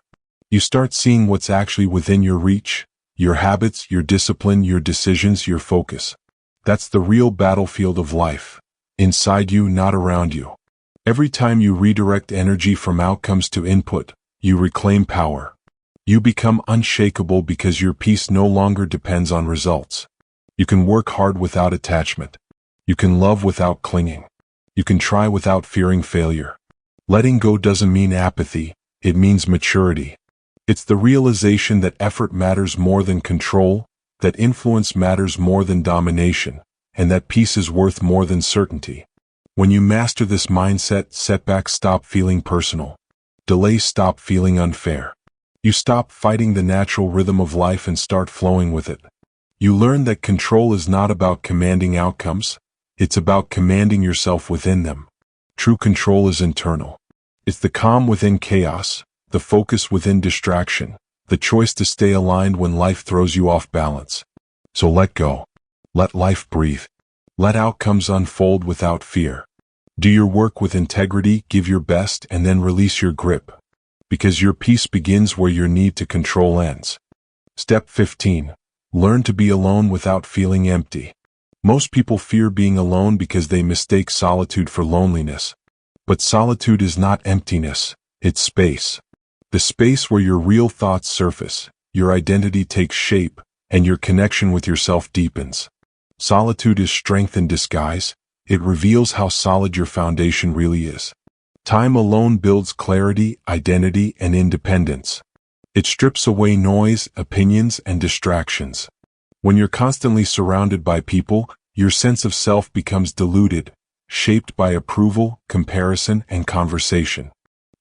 You start seeing what's actually within your reach. Your habits, your discipline, your decisions, your focus. That's the real battlefield of life. Inside you, not around you. Every time you redirect energy from outcomes to input, you reclaim power. You become unshakable because your peace no longer depends on results. You can work hard without attachment. You can love without clinging. You can try without fearing failure. Letting go doesn't mean apathy, it means maturity. It's the realization that effort matters more than control, that influence matters more than domination, and that peace is worth more than certainty. When you master this mindset, setbacks stop feeling personal. Delays stop feeling unfair. You stop fighting the natural rhythm of life and start flowing with it. You learn that control is not about commanding outcomes, it's about commanding yourself within them. True control is internal. It's the calm within chaos, the focus within distraction, the choice to stay aligned when life throws you off balance. So let go. Let life breathe. Let outcomes unfold without fear. Do your work with integrity, give your best, and then release your grip. Because your peace begins where your need to control ends. Step 15. Learn to be alone without feeling empty. Most people fear being alone because they mistake solitude for loneliness. But solitude is not emptiness, it's space. The space where your real thoughts surface, your identity takes shape, and your connection with yourself deepens. Solitude is strength in disguise. It reveals how solid your foundation really is. Time alone builds clarity, identity, and independence. It strips away noise, opinions, and distractions. When you're constantly surrounded by people, your sense of self becomes diluted, shaped by approval, comparison, and conversation.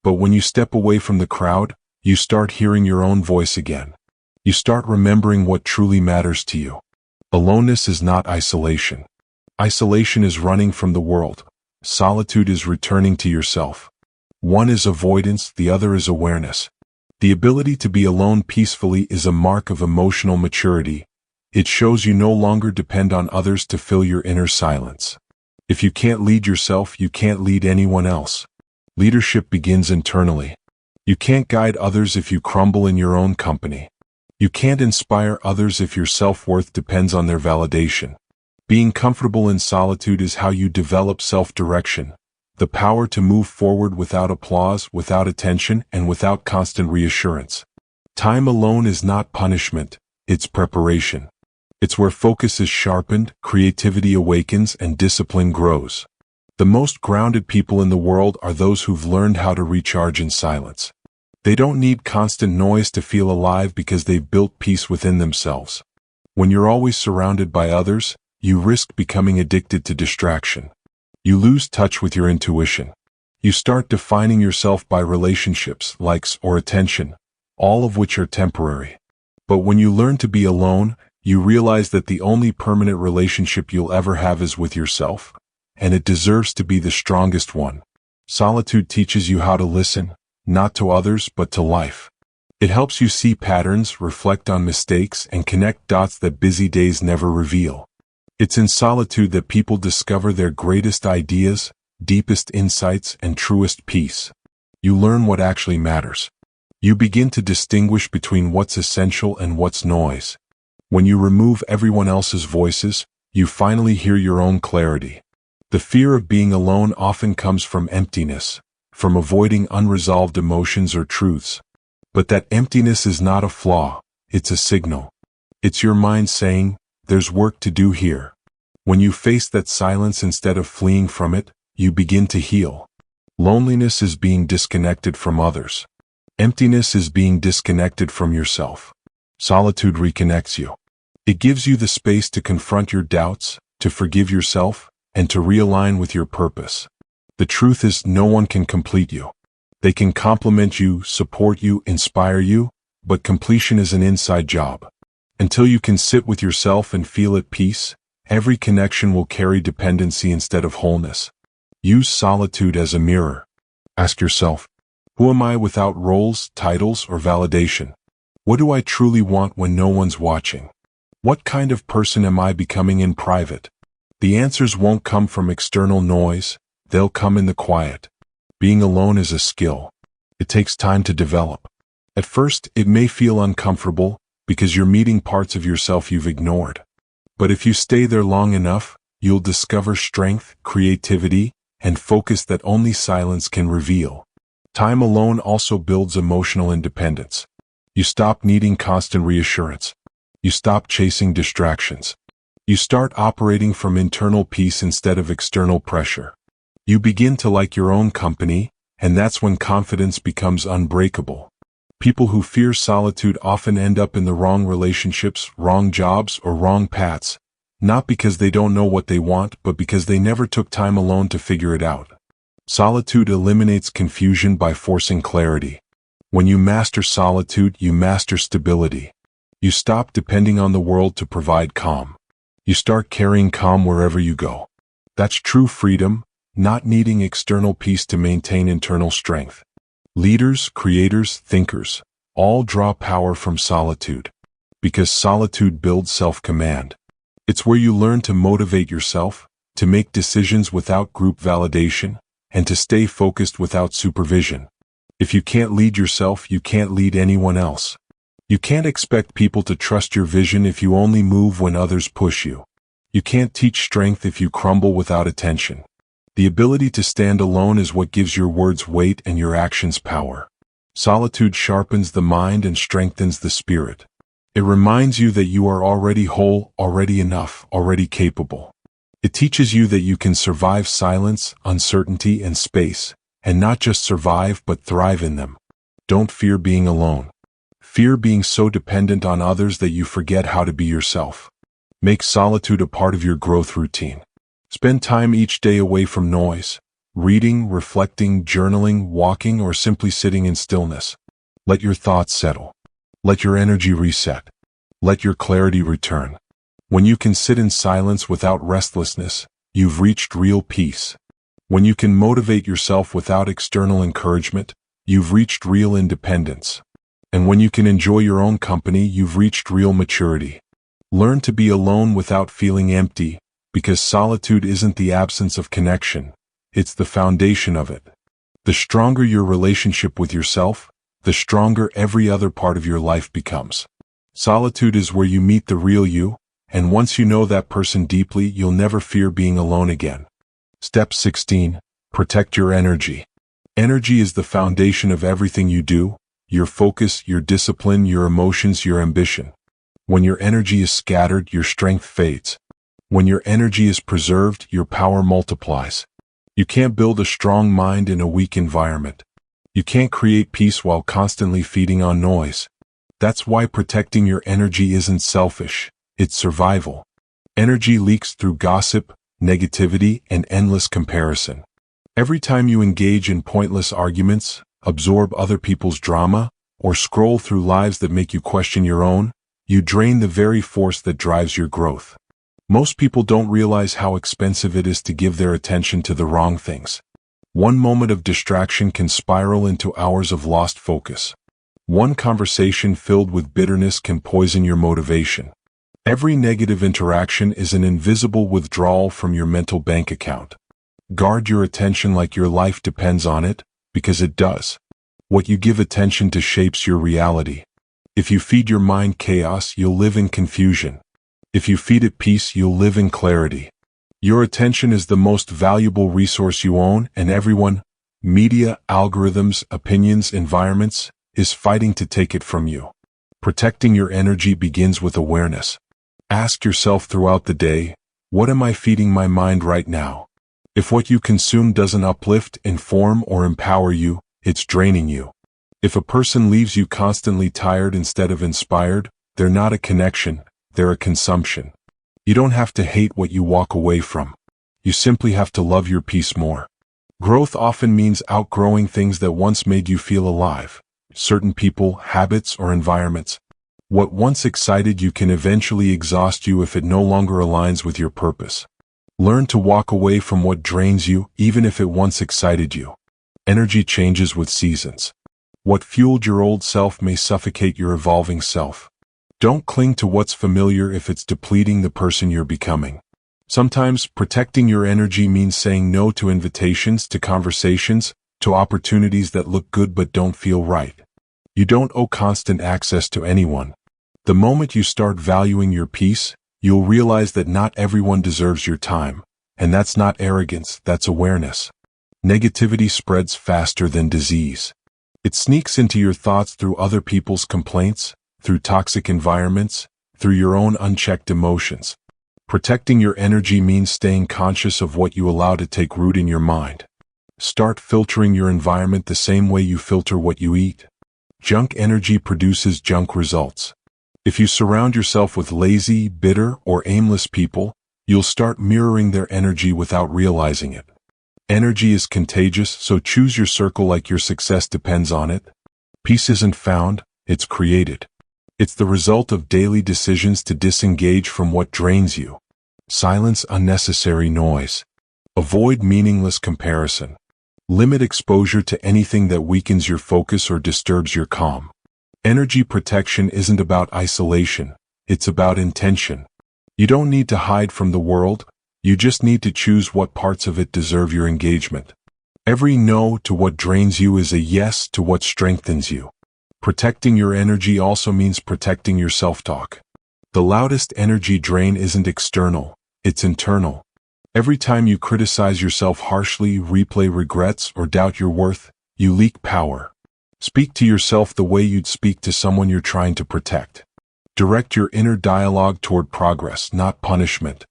But when you step away from the crowd, you start hearing your own voice again. You start remembering what truly matters to you. Aloneness is not isolation. Isolation is running from the world. Solitude is returning to yourself. One is avoidance, the other is awareness. The ability to be alone peacefully is a mark of emotional maturity. It shows you no longer depend on others to fill your inner silence. If you can't lead yourself, you can't lead anyone else. Leadership begins internally. You can't guide others if you crumble in your own company. You can't inspire others if your self-worth depends on their validation. Being comfortable in solitude is how you develop self-direction, the power to move forward without applause, without attention, and without constant reassurance. Time alone is not punishment, it's preparation. It's where focus is sharpened, creativity awakens, and discipline grows. The most grounded people in the world are those who've learned how to recharge in silence. They don't need constant noise to feel alive because they've built peace within themselves. When you're always surrounded by others, you risk becoming addicted to distraction. You lose touch with your intuition. You start defining yourself by relationships, likes, or attention, all of which are temporary. But when you learn to be alone, you realize that the only permanent relationship you'll ever have is with yourself, and it deserves to be the strongest one. Solitude teaches you how to listen, not to others, but to life. It helps you see patterns, reflect on mistakes, and connect dots that busy days never reveal. It's in solitude that people discover their greatest ideas, deepest insights, and truest peace. You learn what actually matters. You begin to distinguish between what's essential and what's noise. When you remove everyone else's voices, you finally hear your own clarity. The fear of being alone often comes from emptiness, from avoiding unresolved emotions or truths. But that emptiness is not a flaw, it's a signal. It's your mind saying, there's work to do here. When you face that silence instead of fleeing from it, you begin to heal. Loneliness is being disconnected from others. Emptiness is being disconnected from yourself. Solitude reconnects you. It gives you the space to confront your doubts, to forgive yourself, and to realign with your purpose. The truth is, no one can complete you. They can complement you, support you, inspire you, but completion is an inside job. Until you can sit with yourself and feel at peace, every connection will carry dependency instead of wholeness. Use solitude as a mirror. Ask yourself, who am I without roles, titles, or validation? What do I truly want when no one's watching? What kind of person am I becoming in private? The answers won't come from external noise, they'll come in the quiet. Being alone is a skill. It takes time to develop. At first, it may feel uncomfortable, because you're meeting parts of yourself you've ignored. But if you stay there long enough, you'll discover strength, creativity, and focus that only silence can reveal. Time alone also builds emotional independence. You stop needing constant reassurance. You stop chasing distractions. You start operating from internal peace instead of external pressure. You begin to like your own company, and that's when confidence becomes unbreakable. People who fear solitude often end up in the wrong relationships, wrong jobs, or wrong paths, not because they don't know what they want, but because they never took time alone to figure it out. Solitude eliminates confusion by forcing clarity. When you master solitude, you master stability. You stop depending on the world to provide calm. You start carrying calm wherever you go. That's true freedom, not needing external peace to maintain internal strength. Leaders, creators, thinkers, all draw power from solitude. Because solitude builds self-command. It's where you learn to motivate yourself, to make decisions without group validation, and to stay focused without supervision. If you can't lead yourself, you can't lead anyone else. You can't expect people to trust your vision if you only move when others push you. You can't teach strength if you crumble without attention. The ability to stand alone is what gives your words weight and your actions power. Solitude sharpens the mind and strengthens the spirit. It reminds you that you are already whole, already enough, already capable. It teaches you that you can survive silence, uncertainty, and space, and not just survive but thrive in them. Don't fear being alone. Fear being so dependent on others that you forget how to be yourself. Make solitude a part of your growth routine. Spend time each day away from noise, reading, reflecting, journaling, walking, or simply sitting in stillness. Let your thoughts settle. Let your energy reset. Let your clarity return. When you can sit in silence without restlessness, you've reached real peace. When you can motivate yourself without external encouragement, you've reached real independence. And when you can enjoy your own company, you've reached real maturity. Learn to be alone without feeling empty, because solitude isn't the absence of connection, it's the foundation of it. The stronger your relationship with yourself, the stronger every other part of your life becomes. Solitude is where you meet the real you, and once you know that person deeply, you'll never fear being alone again. Step 16. Protect your energy. Energy is the foundation of everything you do. Your focus, your discipline, your emotions, your ambition. When your energy is scattered, your strength fades. When your energy is preserved, your power multiplies. You can't build a strong mind in a weak environment. You can't create peace while constantly feeding on noise. That's why protecting your energy isn't selfish, it's survival. Energy leaks through gossip, negativity, and endless comparison. Every time you engage in pointless arguments, absorb other people's drama, or scroll through lives that make you question your own, you drain the very force that drives your growth. Most people don't realize how expensive it is to give their attention to the wrong things. One moment of distraction can spiral into hours of lost focus. One conversation filled with bitterness can poison your motivation. Every negative interaction is an invisible withdrawal from your mental bank account. Guard your attention like your life depends on it, because it does. What you give attention to shapes your reality. If you feed your mind chaos, you'll live in confusion. If you feed it peace, you'll live in clarity. Your attention is the most valuable resource you own, and everyone, media, algorithms, opinions, environments, is fighting to take it from you. Protecting your energy begins with awareness. Ask yourself throughout the day, what am I feeding my mind right now? If what you consume doesn't uplift, inform, or empower you, it's draining you. If a person leaves you constantly tired instead of inspired, they're not a connection, they're a consumption. You don't have to hate what you walk away from. You simply have to love your peace more. Growth often means outgrowing things that once made you feel alive. Certain people, habits, or environments. What once excited you can eventually exhaust you if it no longer aligns with your purpose. Learn to walk away from what drains you, even if it once excited you. Energy changes with seasons. What fueled your old self may suffocate your evolving self. Don't cling to what's familiar if it's depleting the person you're becoming. Sometimes protecting your energy means saying no to invitations, to conversations, to opportunities that look good but don't feel right. You don't owe constant access to anyone. The moment you start valuing your peace, you'll realize that not everyone deserves your time. And that's not arrogance, that's awareness. Negativity spreads faster than disease. It sneaks into your thoughts through other people's complaints, through toxic environments, through your own unchecked emotions. Protecting your energy means staying conscious of what you allow to take root in your mind. Start filtering your environment the same way you filter what you eat. Junk energy produces junk results. If you surround yourself with lazy, bitter, or aimless people, you'll start mirroring their energy without realizing it. Energy is contagious, so choose your circle like your success depends on it. Peace isn't found, it's created. It's the result of daily decisions to disengage from what drains you. Silence unnecessary noise. Avoid meaningless comparison. Limit exposure to anything that weakens your focus or disturbs your calm. Energy protection isn't about isolation, it's about intention. You don't need to hide from the world, you just need to choose what parts of it deserve your engagement. Every no to what drains you is a yes to what strengthens you. Protecting your energy also means protecting your self-talk. The loudest energy drain isn't external, it's internal. Every time you criticize yourself harshly, replay regrets, or doubt your worth, you leak power. Speak to yourself the way you'd speak to someone you're trying to protect. Direct your inner dialogue toward progress, not punishment.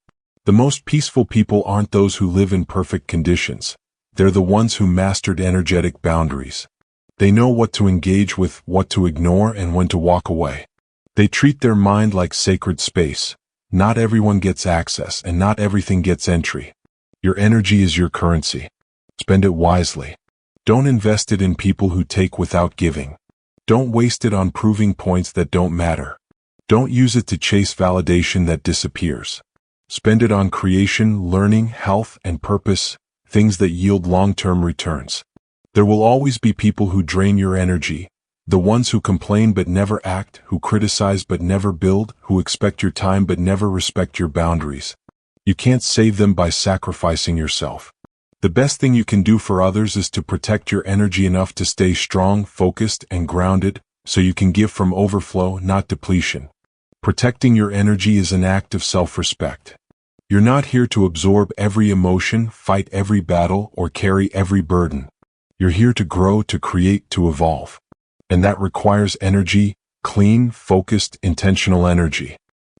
The most peaceful people aren't those who live in perfect conditions. They're the ones who mastered energetic boundaries. They know what to engage with, what to ignore, and when to walk away. They treat their mind like sacred space. Not everyone gets access, and not everything gets entry. Your energy is your currency. Spend it wisely. Don't invest it in people who take without giving. Don't waste it on proving points that don't matter. Don't use it to chase validation that disappears. Spend it on creation, learning, health, and purpose, things that yield long-term returns. There will always be people who drain your energy, the ones who complain but never act, who criticize but never build, who expect your time but never respect your boundaries. You can't save them by sacrificing yourself. The best thing you can do for others is to protect your energy enough to stay strong, focused, and grounded, so you can give from overflow, not depletion. Protecting your energy is an act of self-respect. You're not here to absorb every emotion, fight every battle, or carry every burden. You're here to grow, to create, to evolve. And that requires energy, clean, focused, intentional energy.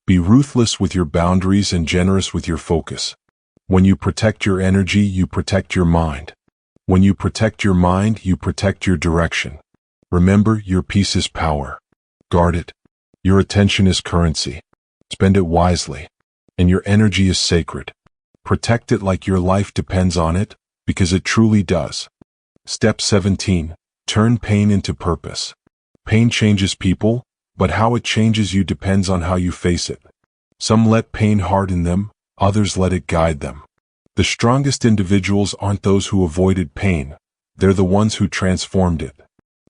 Be ruthless with your boundaries and generous with your focus. When you protect your energy, you protect your mind. When you protect your mind, you protect your direction. Remember, your peace is power. Guard it. Your attention is currency. Spend it wisely. And your energy is sacred. Protect it like your life depends on it, because it truly does. Step 17. Turn pain into purpose. Pain changes people, but how it changes you depends on how you face it. Some let pain harden them, others let it guide them. The strongest individuals aren't those who avoided pain, they're the ones who transformed it.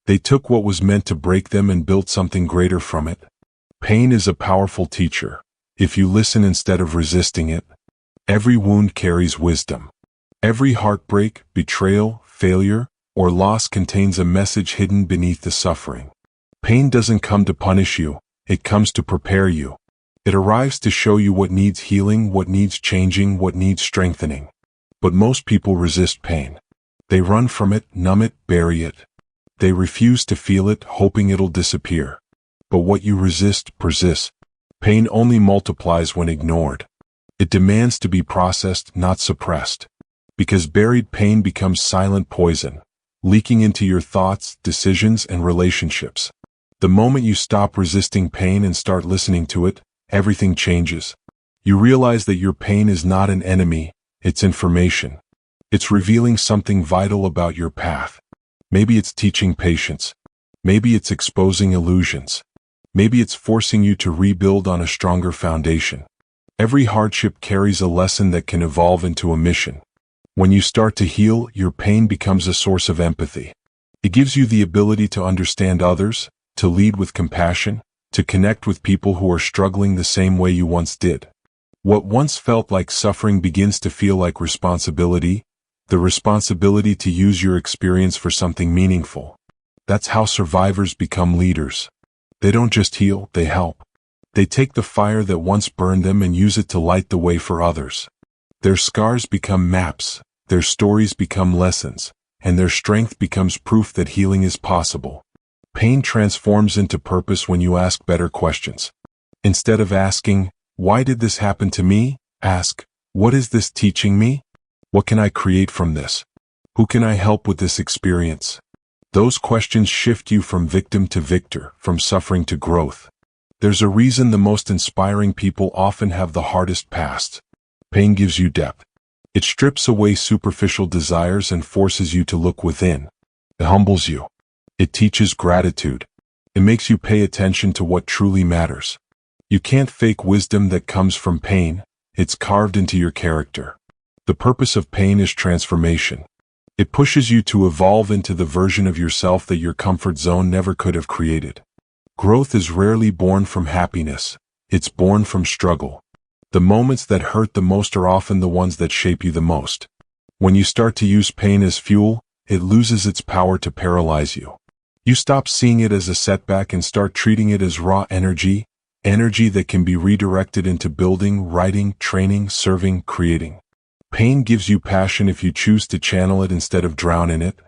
They took what was meant to break them and built something greater from it. Pain is a powerful teacher, if you listen instead of resisting it. Every wound carries wisdom. Every heartbreak, betrayal, failure, or loss contains a message hidden beneath the suffering. Pain doesn't come to punish you, it comes to prepare you. It arrives to show you what needs healing, what needs changing, what needs strengthening. But most people resist pain. They run from it, numb it, bury it. They refuse to feel it, hoping it'll disappear. But what you resist persists. Pain only multiplies when ignored. It demands to be processed, not suppressed. Because buried pain becomes silent poison, leaking into your thoughts, decisions, and relationships. The moment you stop resisting pain and start listening to it, everything changes. You realize that your pain is not an enemy, it's information. It's revealing something vital about your path. Maybe it's teaching patience. Maybe it's exposing illusions. Maybe it's forcing you to rebuild on a stronger foundation. Every hardship carries a lesson that can evolve into a mission. When you start to heal, your pain becomes a source of empathy. It gives you the ability to understand others, to lead with compassion, to connect with people who are struggling the same way you once did. What once felt like suffering begins to feel like responsibility, the responsibility to use your experience for something meaningful. That's how survivors become leaders. They don't just heal, they help. They take the fire that once burned them and use it to light the way for others. Their scars become maps, their stories become lessons, and their strength becomes proof that healing is possible. Pain transforms into purpose when you ask better questions. Instead of asking, "Why did this happen to me?" ask, "What is this teaching me? What can I create from this? Who can I help with this experience?" Those questions shift you from victim to victor, from suffering to growth. There's a reason the most inspiring people often have the hardest pasts. Pain gives you depth. It strips away superficial desires and forces you to look within. It humbles you. It teaches gratitude. It makes you pay attention to what truly matters. You can't fake wisdom that comes from pain. It's carved into your character. The purpose of pain is transformation. It pushes you to evolve into the version of yourself that your comfort zone never could have created. Growth is rarely born from happiness. It's born from struggle. The moments that hurt the most are often the ones that shape you the most. When you start to use pain as fuel, it loses its power to paralyze you. You stop seeing it as a setback and start treating it as raw energy, energy that can be redirected into building, writing, training, serving, creating. Pain gives you passion if you choose to channel it instead of drown in it.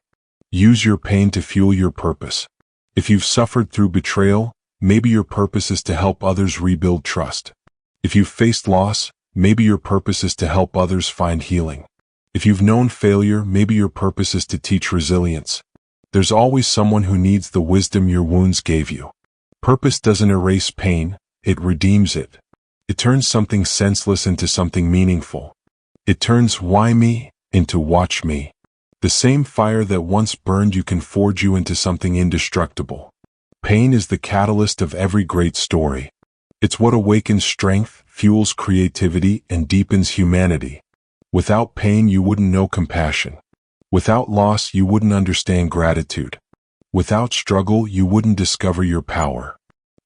Use your pain to fuel your purpose. If you've suffered through betrayal, maybe your purpose is to help others rebuild trust. If you've faced loss, maybe your purpose is to help others find healing. If you've known failure, maybe your purpose is to teach resilience. There's always someone who needs the wisdom your wounds gave you. Purpose doesn't erase pain, it redeems it. It turns something senseless into something meaningful. It turns why me into watch me. The same fire that once burned you can forge you into something indestructible. Pain is the catalyst of every great story. It's what awakens strength, fuels creativity, and deepens humanity. Without pain, you wouldn't know compassion. Without loss, you wouldn't understand gratitude. Without struggle, you wouldn't discover your power.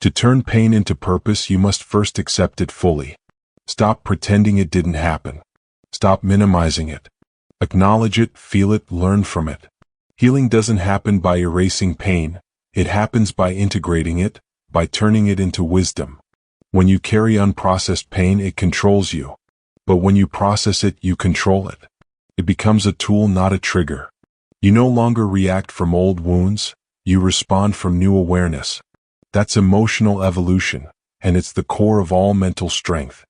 To turn pain into purpose, you must first accept it fully. Stop pretending it didn't happen. Stop minimizing it. Acknowledge it, feel it, learn from it. Healing doesn't happen by erasing pain. It happens by integrating it, by turning it into wisdom. When you carry unprocessed pain, it controls you. But when you process it, you control it. It becomes a tool, not a trigger. You no longer react from old wounds, you respond from new awareness. That's emotional evolution, and it's the core of all mental strength.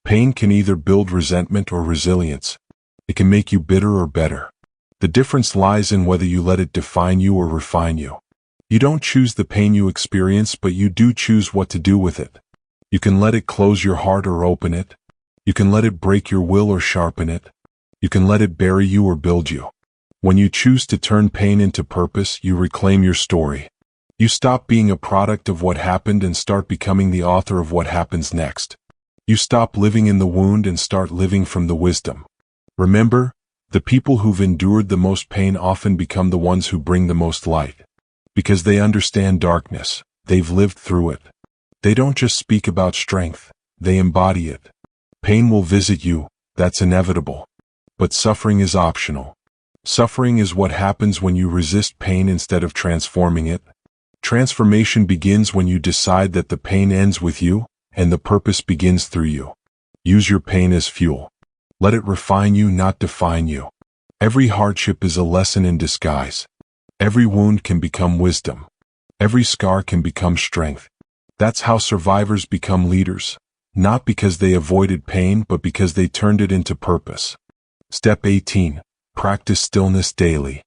Pain can either build resentment or resilience. It can make you bitter or better. The difference lies in whether you let it define you or refine you. You don't choose the pain you experience, but you do choose what to do with it. You can let it close your heart or open it. You can let it break your will or sharpen it. You can let it bury you or build you. When you choose to turn pain into purpose, you reclaim your story. You stop being a product of what happened and start becoming the author of what happens next. You stop living in the wound and start living from the wisdom. Remember, the people who've endured the most pain often become the ones who bring the most light. Because they understand darkness, they've lived through it. They don't just speak about strength, they embody it. Pain will visit you, that's inevitable. But suffering is optional. Suffering is what happens when you resist pain instead of transforming it. Transformation begins when you decide that the pain ends with you, and the purpose begins through you. Use your pain as fuel. Let it refine you, not define you. Every hardship is a lesson in disguise. Every wound can become wisdom. Every scar can become strength. That's how survivors become leaders, not because they avoided pain, but because they turned it into purpose. Step 18. Practice stillness daily.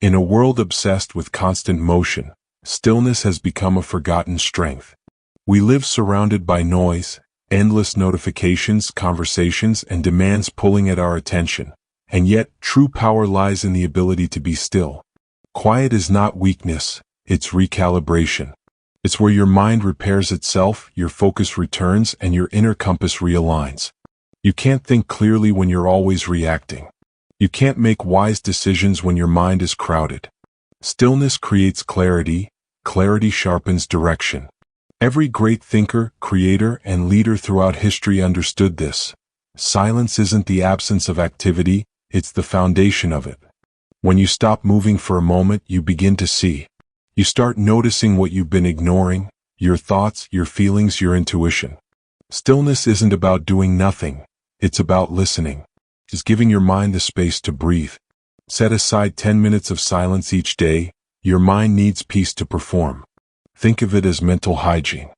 In a world obsessed with constant motion, stillness has become a forgotten strength. We live surrounded by noise, endless notifications, conversations, and demands pulling at our attention. And yet, true power lies in the ability to be still. Quiet is not weakness, it's recalibration. It's where your mind repairs itself, your focus returns, and your inner compass realigns. You can't think clearly when you're always reacting. You can't make wise decisions when your mind is crowded. Stillness creates clarity, clarity sharpens direction. Every great thinker, creator, and leader throughout history understood this. Silence isn't the absence of activity, it's the foundation of it. When you stop moving for a moment, you begin to see. You start noticing what you've been ignoring, your thoughts, your feelings, your intuition. Stillness isn't about doing nothing, it's about listening. Just giving your mind the space to breathe. Set aside 10 minutes of silence each day. Your mind needs peace to perform. Think of it as mental hygiene.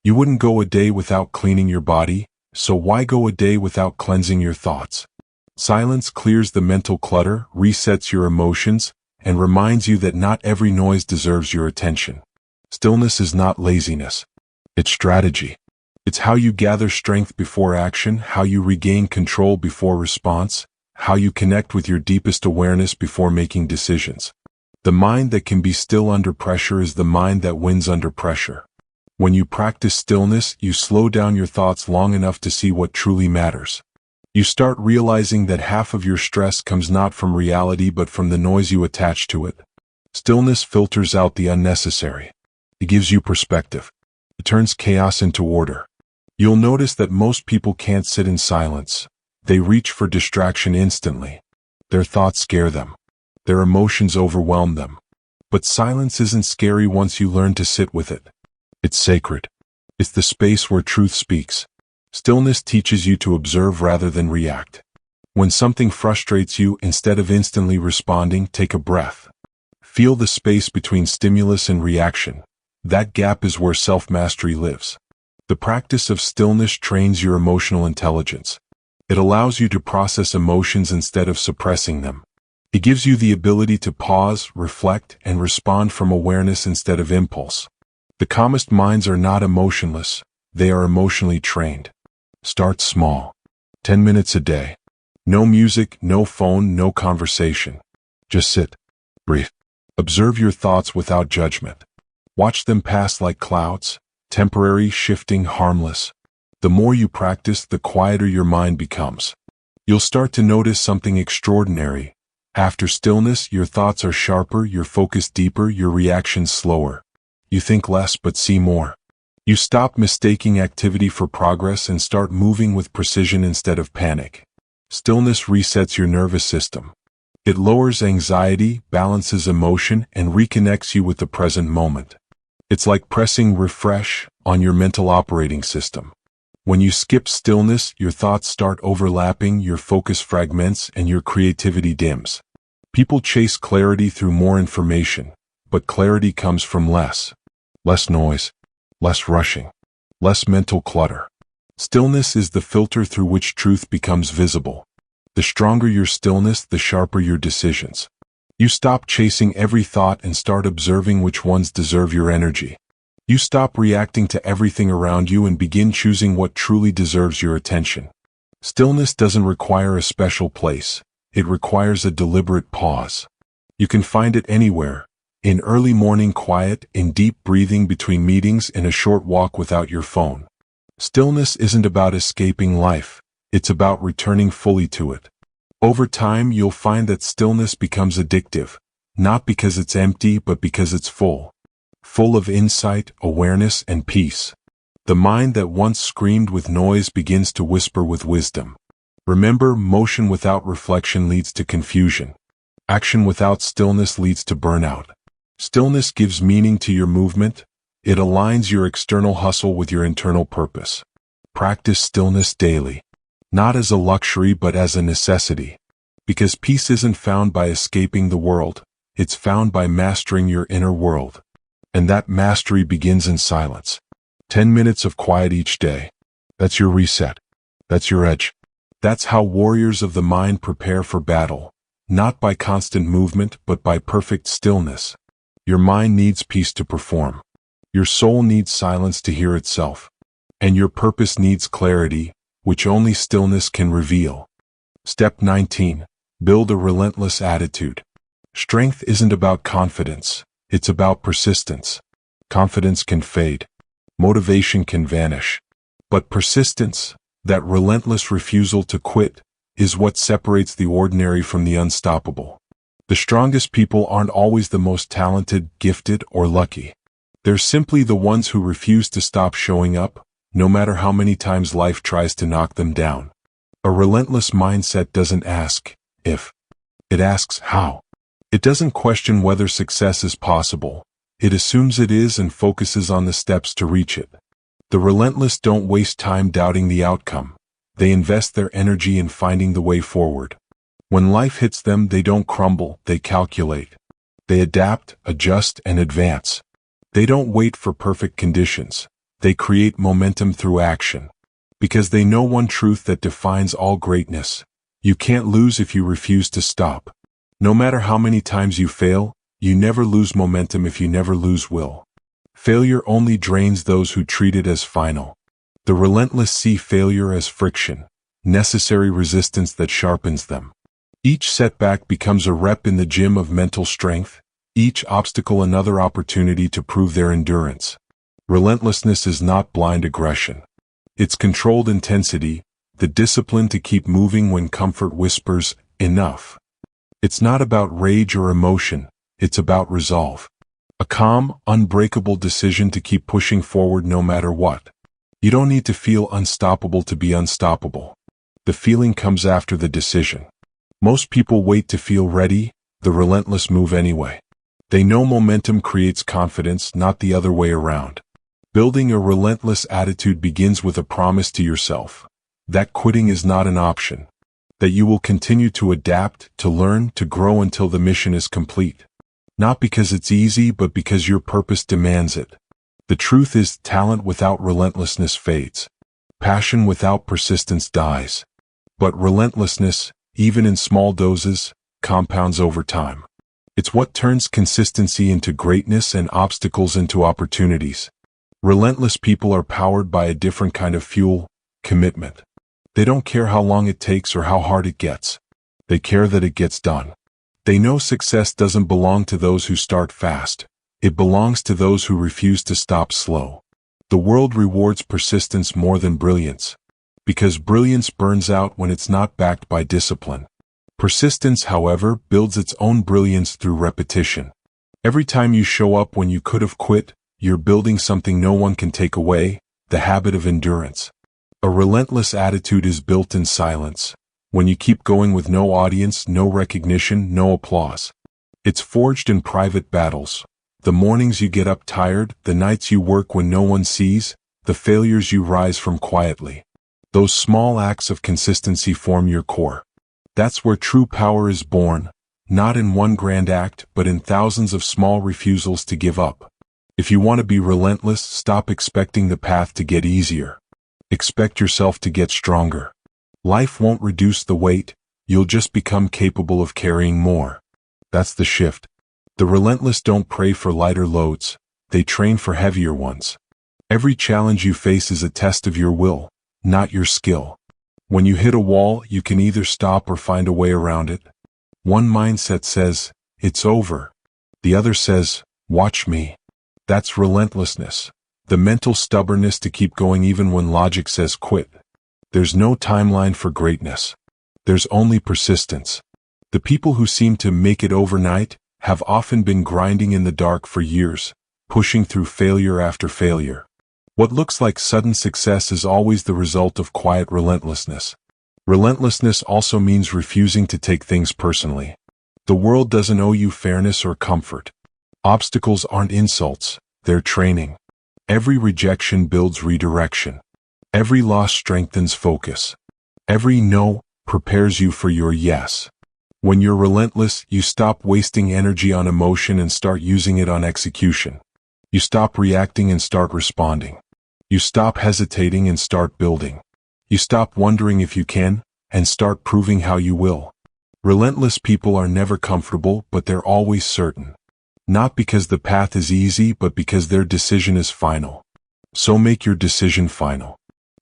You wouldn't go a day without cleaning your body, so why go a day without cleansing your thoughts? Silence clears the mental clutter, resets your emotions, and reminds you that not every noise deserves your attention. Stillness is not laziness. It's strategy. It's how you gather strength before action, how you regain control before response, how you connect with your deepest awareness before making decisions. The mind that can be still under pressure is the mind that wins under pressure. When you practice stillness, you slow down your thoughts long enough to see what truly matters. You start realizing that half of your stress comes not from reality but from the noise you attach to it. Stillness filters out the unnecessary. It gives you perspective. It turns chaos into order. You'll notice that most people can't sit in silence. They reach for distraction instantly. Their thoughts scare them. Their emotions overwhelm them. But silence isn't scary once you learn to sit with it. It's sacred. It's the space where truth speaks. Stillness teaches you to observe rather than react. When something frustrates you, instead of instantly responding, take a breath. Feel the space between stimulus and reaction. That gap is where self-mastery lives. The practice of stillness trains your emotional intelligence. It allows you to process emotions instead of suppressing them. It gives you the ability to pause, reflect, and respond from awareness instead of impulse. The calmest minds are not emotionless. They are emotionally trained. Start small. 10 minutes a day. No music, no phone, no conversation. Just sit. Breathe. Observe your thoughts without judgment. Watch them pass like clouds, temporary, shifting, harmless. The more you practice, the quieter your mind becomes. You'll start to notice something extraordinary. After stillness, your thoughts are sharper, your focus deeper, your reactions slower. You think less but see more. You stop mistaking activity for progress and start moving with precision instead of panic. Stillness resets your nervous system. It lowers anxiety, balances emotion, and reconnects you with the present moment. It's like pressing refresh on your mental operating system. When you skip stillness, your thoughts start overlapping, your focus fragments, and your creativity dims. People chase clarity through more information, but clarity comes from less noise, less rushing, less mental clutter. Stillness is the filter through which truth becomes visible. The stronger your stillness, the sharper your decisions. You stop chasing every thought and start observing which ones deserve your energy. You stop reacting to everything around you and begin choosing what truly deserves your attention. Stillness doesn't require a special place. It requires a deliberate pause. You can find it anywhere. In early morning quiet, in deep breathing between meetings, in a short walk without your phone. Stillness isn't about escaping life. It's about returning fully to it. Over time, you'll find that stillness becomes addictive, not because it's empty, but because it's full. Full of insight, awareness, and peace. The mind that once screamed with noise begins to whisper with wisdom. Remember, motion without reflection leads to confusion. Action without stillness leads to burnout. Stillness gives meaning to your movement. It aligns your external hustle with your internal purpose. Practice stillness daily. Not as a luxury but as a necessity. Because peace isn't found by escaping the world. It's found by mastering your inner world. And that mastery begins in silence. 10 minutes of quiet each day. That's your reset. That's your edge. That's how warriors of the mind prepare for battle. Not by constant movement but by perfect stillness. Your mind needs peace to perform. Your soul needs silence to hear itself. And your purpose needs clarity, which only stillness can reveal. Step 19. Build a relentless attitude. Strength isn't about confidence. It's about persistence. Confidence can fade. Motivation can vanish. But persistence, that relentless refusal to quit, is what separates the ordinary from the unstoppable. The strongest people aren't always the most talented, gifted, or lucky. They're simply the ones who refuse to stop showing up, no matter how many times life tries to knock them down. A relentless mindset doesn't ask if. It asks how. It doesn't question whether success is possible. It assumes it is and focuses on the steps to reach it. The relentless don't waste time doubting the outcome. They invest their energy in finding the way forward. When life hits them, they don't crumble, they calculate. They adapt, adjust, and advance. They don't wait for perfect conditions. They create momentum through action. Because they know one truth that defines all greatness. You can't lose if you refuse to stop. No matter how many times you fail, you never lose momentum if you never lose will. Failure only drains those who treat it as final. The relentless see failure as friction, necessary resistance that sharpens them. Each setback becomes a rep in the gym of mental strength. each obstacle another opportunity to prove their endurance. Relentlessness is not blind aggression. It's controlled intensity, the discipline to keep moving when comfort whispers, enough. It's not about rage or emotion, it's about resolve. A calm, unbreakable decision to keep pushing forward no matter what. You don't need to feel unstoppable to be unstoppable. The feeling comes after the decision. Most people wait to feel ready, the relentless move anyway. They know momentum creates confidence, not the other way around. Building a relentless attitude begins with a promise to yourself that quitting is not an option, that you will continue to adapt, to learn, to grow until the mission is complete. Not because it's easy, but because your purpose demands it. The truth is, talent without relentlessness fades. Passion without persistence dies. But relentlessness, even in small doses, compounds over time. It's what turns consistency into greatness and obstacles into opportunities. Relentless people are powered by a different kind of fuel, commitment. They don't care how long it takes or how hard it gets. They care that it gets done. They know success doesn't belong to those who start fast. It belongs to those who refuse to stop slow. The world rewards persistence more than brilliance, because brilliance burns out when it's not backed by discipline. Persistence, however, builds its own brilliance through repetition. Every time you show up when you could have quit, you're building something no one can take away, the habit of endurance. A relentless attitude is built in silence, when you keep going with no audience, no recognition, no applause. It's forged in private battles. The mornings you get up tired, the nights you work when no one sees, the failures you rise from quietly. Those small acts of consistency form your core. That's where true power is born, not in one grand act, but in thousands of small refusals to give up. If you want to be relentless, stop expecting the path to get easier. Expect yourself to get stronger. Life won't reduce the weight, you'll just become capable of carrying more. That's the shift. The relentless don't pray for lighter loads, they train for heavier ones. Every challenge you face is a test of your will, not your skill. When you hit a wall, you can either stop or find a way around it. One mindset says, it's over. The other says, watch me. That's relentlessness. The mental stubbornness to keep going even when logic says quit. There's no timeline for greatness. There's only persistence. The people who seem to make it overnight have often been grinding in the dark for years, pushing through failure after failure. What looks like sudden success is always the result of quiet relentlessness. Relentlessness also means refusing to take things personally. The world doesn't owe you fairness or comfort. Obstacles aren't insults, they're training. Every rejection builds redirection. Every loss strengthens focus. Every no prepares you for your yes. When you're relentless, you stop wasting energy on emotion and start using it on execution. You stop reacting and start responding. You stop hesitating and start building. You stop wondering if you can, and start proving how you will. Relentless people are never comfortable, but they're always certain. Not because the path is easy, but because their decision is final. So make your decision final.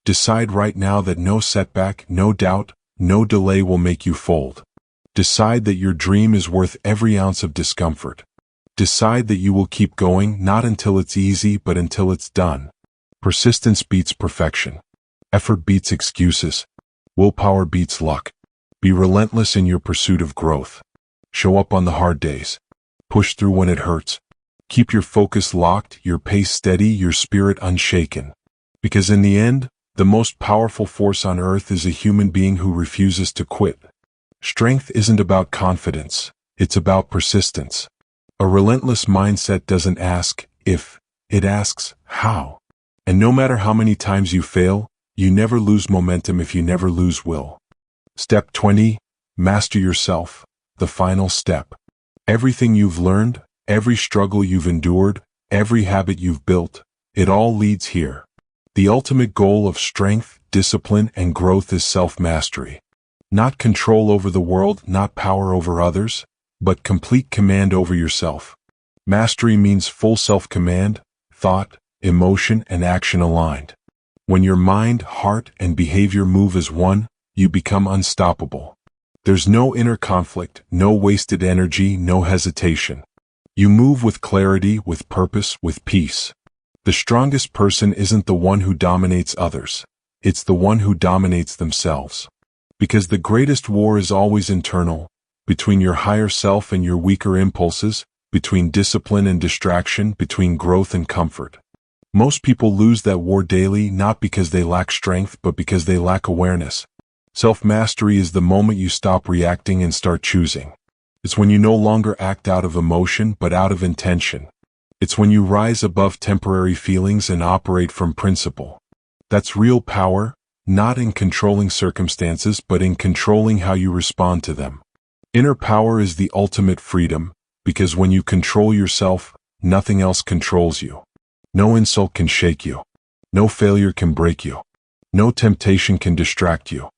Decide right now that no setback, no doubt, no delay will make you fold. Decide that your dream is worth every ounce of discomfort. Decide that you will keep going, not until it's easy, but until it's done. Persistence beats perfection. Effort beats excuses. Willpower beats luck. Be relentless in your pursuit of growth. Show up on the hard days. Push through when it hurts. Keep your focus locked, your pace steady, your spirit unshaken. Because in the end, the most powerful force on earth is a human being who refuses to quit. Strength isn't about confidence, it's about persistence. A relentless mindset doesn't ask if, it asks how. And no matter how many times you fail, you never lose momentum if you never lose will. Step 20, master yourself, the final step. Everything you've learned, every struggle you've endured, every habit you've built, it all leads here. The ultimate goal of strength, discipline, and growth is self-mastery. Not control over the world, not power over others, but complete command over yourself. Mastery means full self-command, thought, emotion, and action aligned. When your mind, heart, and behavior move as one, you become unstoppable. There's no inner conflict, no wasted energy, no hesitation. You move with clarity, with purpose, with peace. The strongest person isn't the one who dominates others. It's the one who dominates themselves. Because the greatest war is always internal, between your higher self and your weaker impulses, between discipline and distraction, between growth and comfort. Most people lose that war daily, not because they lack strength, but because they lack awareness. Self-mastery is the moment you stop reacting and start choosing. It's when you no longer act out of emotion, but out of intention. It's when you rise above temporary feelings and operate from principle. That's real power, not in controlling circumstances, but in controlling how you respond to them. Inner power is the ultimate freedom, because when you control yourself, nothing else controls you. No insult can shake you. No failure can break you. No temptation can distract you.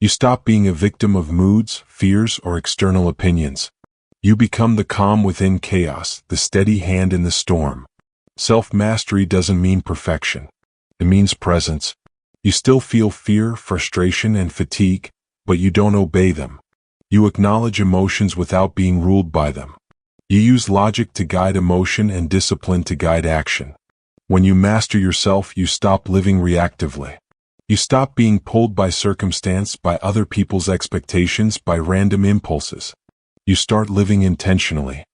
You stop being a victim of moods, fears, or external opinions. You become the calm within chaos, the steady hand in the storm. Self-mastery doesn't mean perfection. It means presence. You still feel fear, frustration, and fatigue, but you don't obey them. You acknowledge emotions without being ruled by them. You use logic to guide emotion and discipline to guide action. When you master yourself, you stop living reactively. You stop being pulled by circumstance, by other people's expectations, by random impulses. You start living intentionally.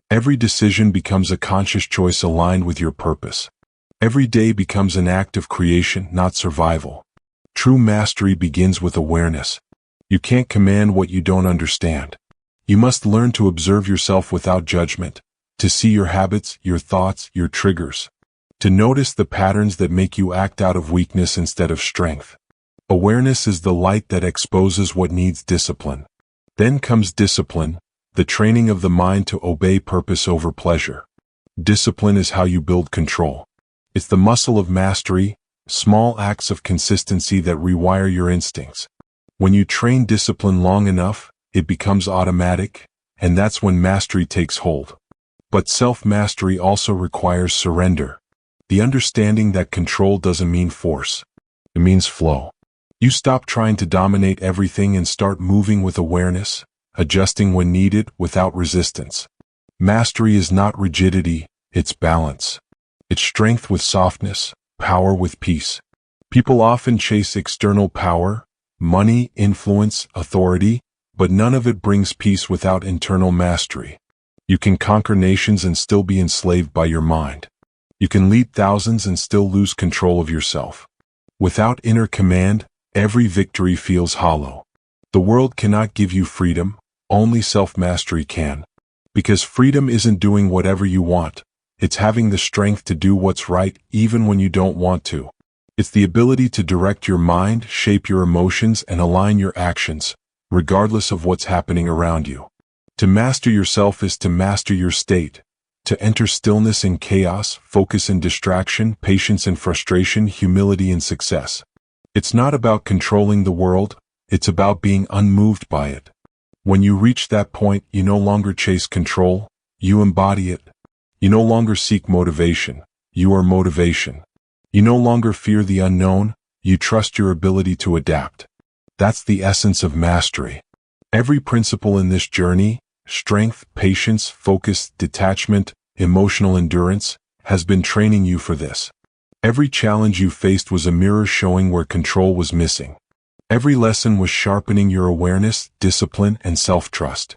Every decision becomes a conscious choice aligned with your purpose. Every day becomes an act of creation, not survival. True mastery begins with awareness. You can't command what you don't understand. You must learn to observe yourself without judgment, to see your habits, your thoughts, your triggers, to notice the patterns that make you act out of weakness instead of strength. Awareness is the light that exposes what needs discipline. Then comes discipline, the training of the mind to obey purpose over pleasure. Discipline is how you build control. It's the muscle of mastery, small acts of consistency that rewire your instincts. When you train discipline long enough, it becomes automatic, and that's when mastery takes hold. But self-mastery also requires surrender. The understanding that control doesn't mean force. It means flow. You stop trying to dominate everything and start moving with awareness, adjusting when needed without resistance. Mastery is not rigidity, it's balance. It's strength with softness, power with peace. People often chase external power, money, influence, authority, but none of it brings peace without internal mastery. You can conquer nations and still be enslaved by your mind. You can lead thousands and still lose control of yourself. Without inner command, every victory feels hollow. The world cannot give you freedom, only self-mastery can. Because freedom isn't doing whatever you want, it's having the strength to do what's right even when you don't want to. It's the ability to direct your mind, shape your emotions, and align your actions, regardless of what's happening around you. To master yourself is to master your state, to enter stillness in chaos, focus in distraction, patience in frustration, humility in success. It's not about controlling the world, it's about being unmoved by it. When you reach that point, you no longer chase control, you embody it. You no longer seek motivation, you are motivation. You no longer fear the unknown, you trust your ability to adapt. That's the essence of mastery. Every principle in this journey, strength, patience, focus, detachment, emotional endurance, has been training you for this. Every challenge you faced was a mirror showing where control was missing. Every lesson was sharpening your awareness, discipline, and self-trust.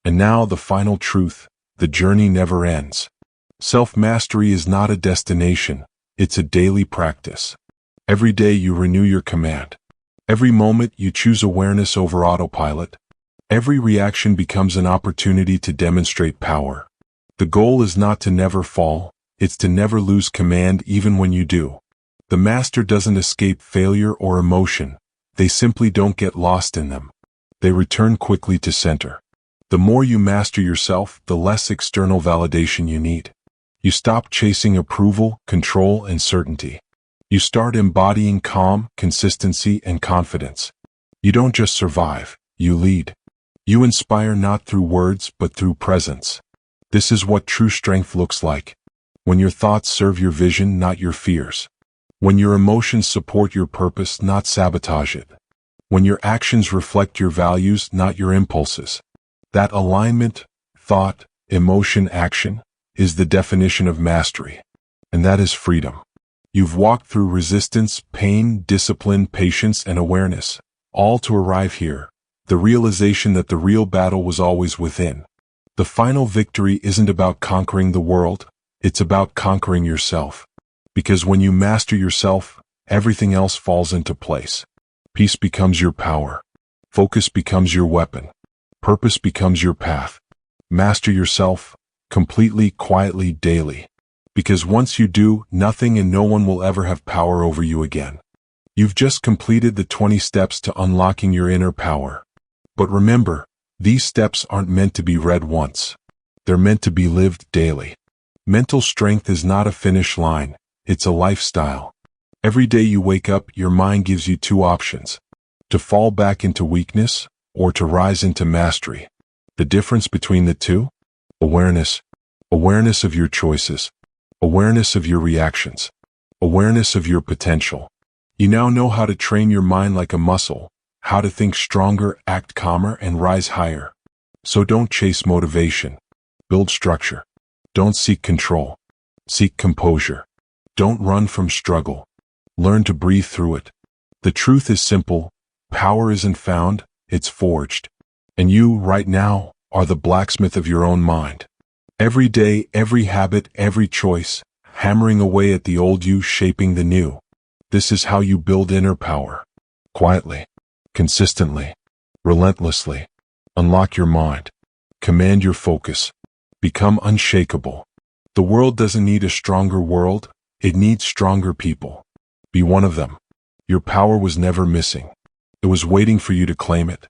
And now the final truth, the journey never ends. Self-mastery is not a destination, it's a daily practice. Every day you renew your command. Every moment you choose awareness over autopilot. Every reaction becomes an opportunity to demonstrate power. The goal is not to never fall, it's to never lose command even when you do. The master doesn't escape failure or emotion, they simply don't get lost in them. They return quickly to center. The more you master yourself, the less external validation you need. You stop chasing approval, control, and certainty. You start embodying calm, consistency, and confidence. You don't just survive, you lead. You inspire not through words, but through presence. This is what true strength looks like. When your thoughts serve your vision, not your fears. When your emotions support your purpose, not sabotage it. When your actions reflect your values, not your impulses. That alignment, thought, emotion, action, is the definition of mastery, and that is freedom. You've walked through resistance, pain, discipline, patience, and awareness, all to arrive here, the realization that the real battle was always within. The final victory isn't about conquering the world, it's about conquering yourself. Because when you master yourself, everything else falls into place. Peace becomes your power. Focus becomes your weapon. Purpose becomes your path. Master yourself, completely, quietly, daily. Because once you do, nothing and no one will ever have power over you again. You've just completed the 20 steps to unlocking your inner power. But remember, these steps aren't meant to be read once. They're meant to be lived daily. Mental strength is not a finish line, it's a lifestyle. Every day you wake up, your mind gives you two options: to fall back into weakness or to rise into mastery. The difference between the two? Awareness. Awareness of your choices. Awareness of your reactions. Awareness of your potential. You now know how to train your mind like a muscle, how to think stronger, act calmer, and rise higher. So don't chase motivation. Build structure. Don't seek control. Seek composure. Don't run from struggle. Learn to breathe through it. The truth is simple. Power isn't found, it's forged. And you, right now, are the blacksmith of your own mind. Every day, every habit, every choice, hammering away at the old you, shaping the new. This is how you build inner power. Quietly, consistently, relentlessly. Unlock your mind. Command your focus. Become unshakable. The world doesn't need a stronger world, it needs stronger people. Be one of them. Your power was never missing. It was waiting for you to claim it.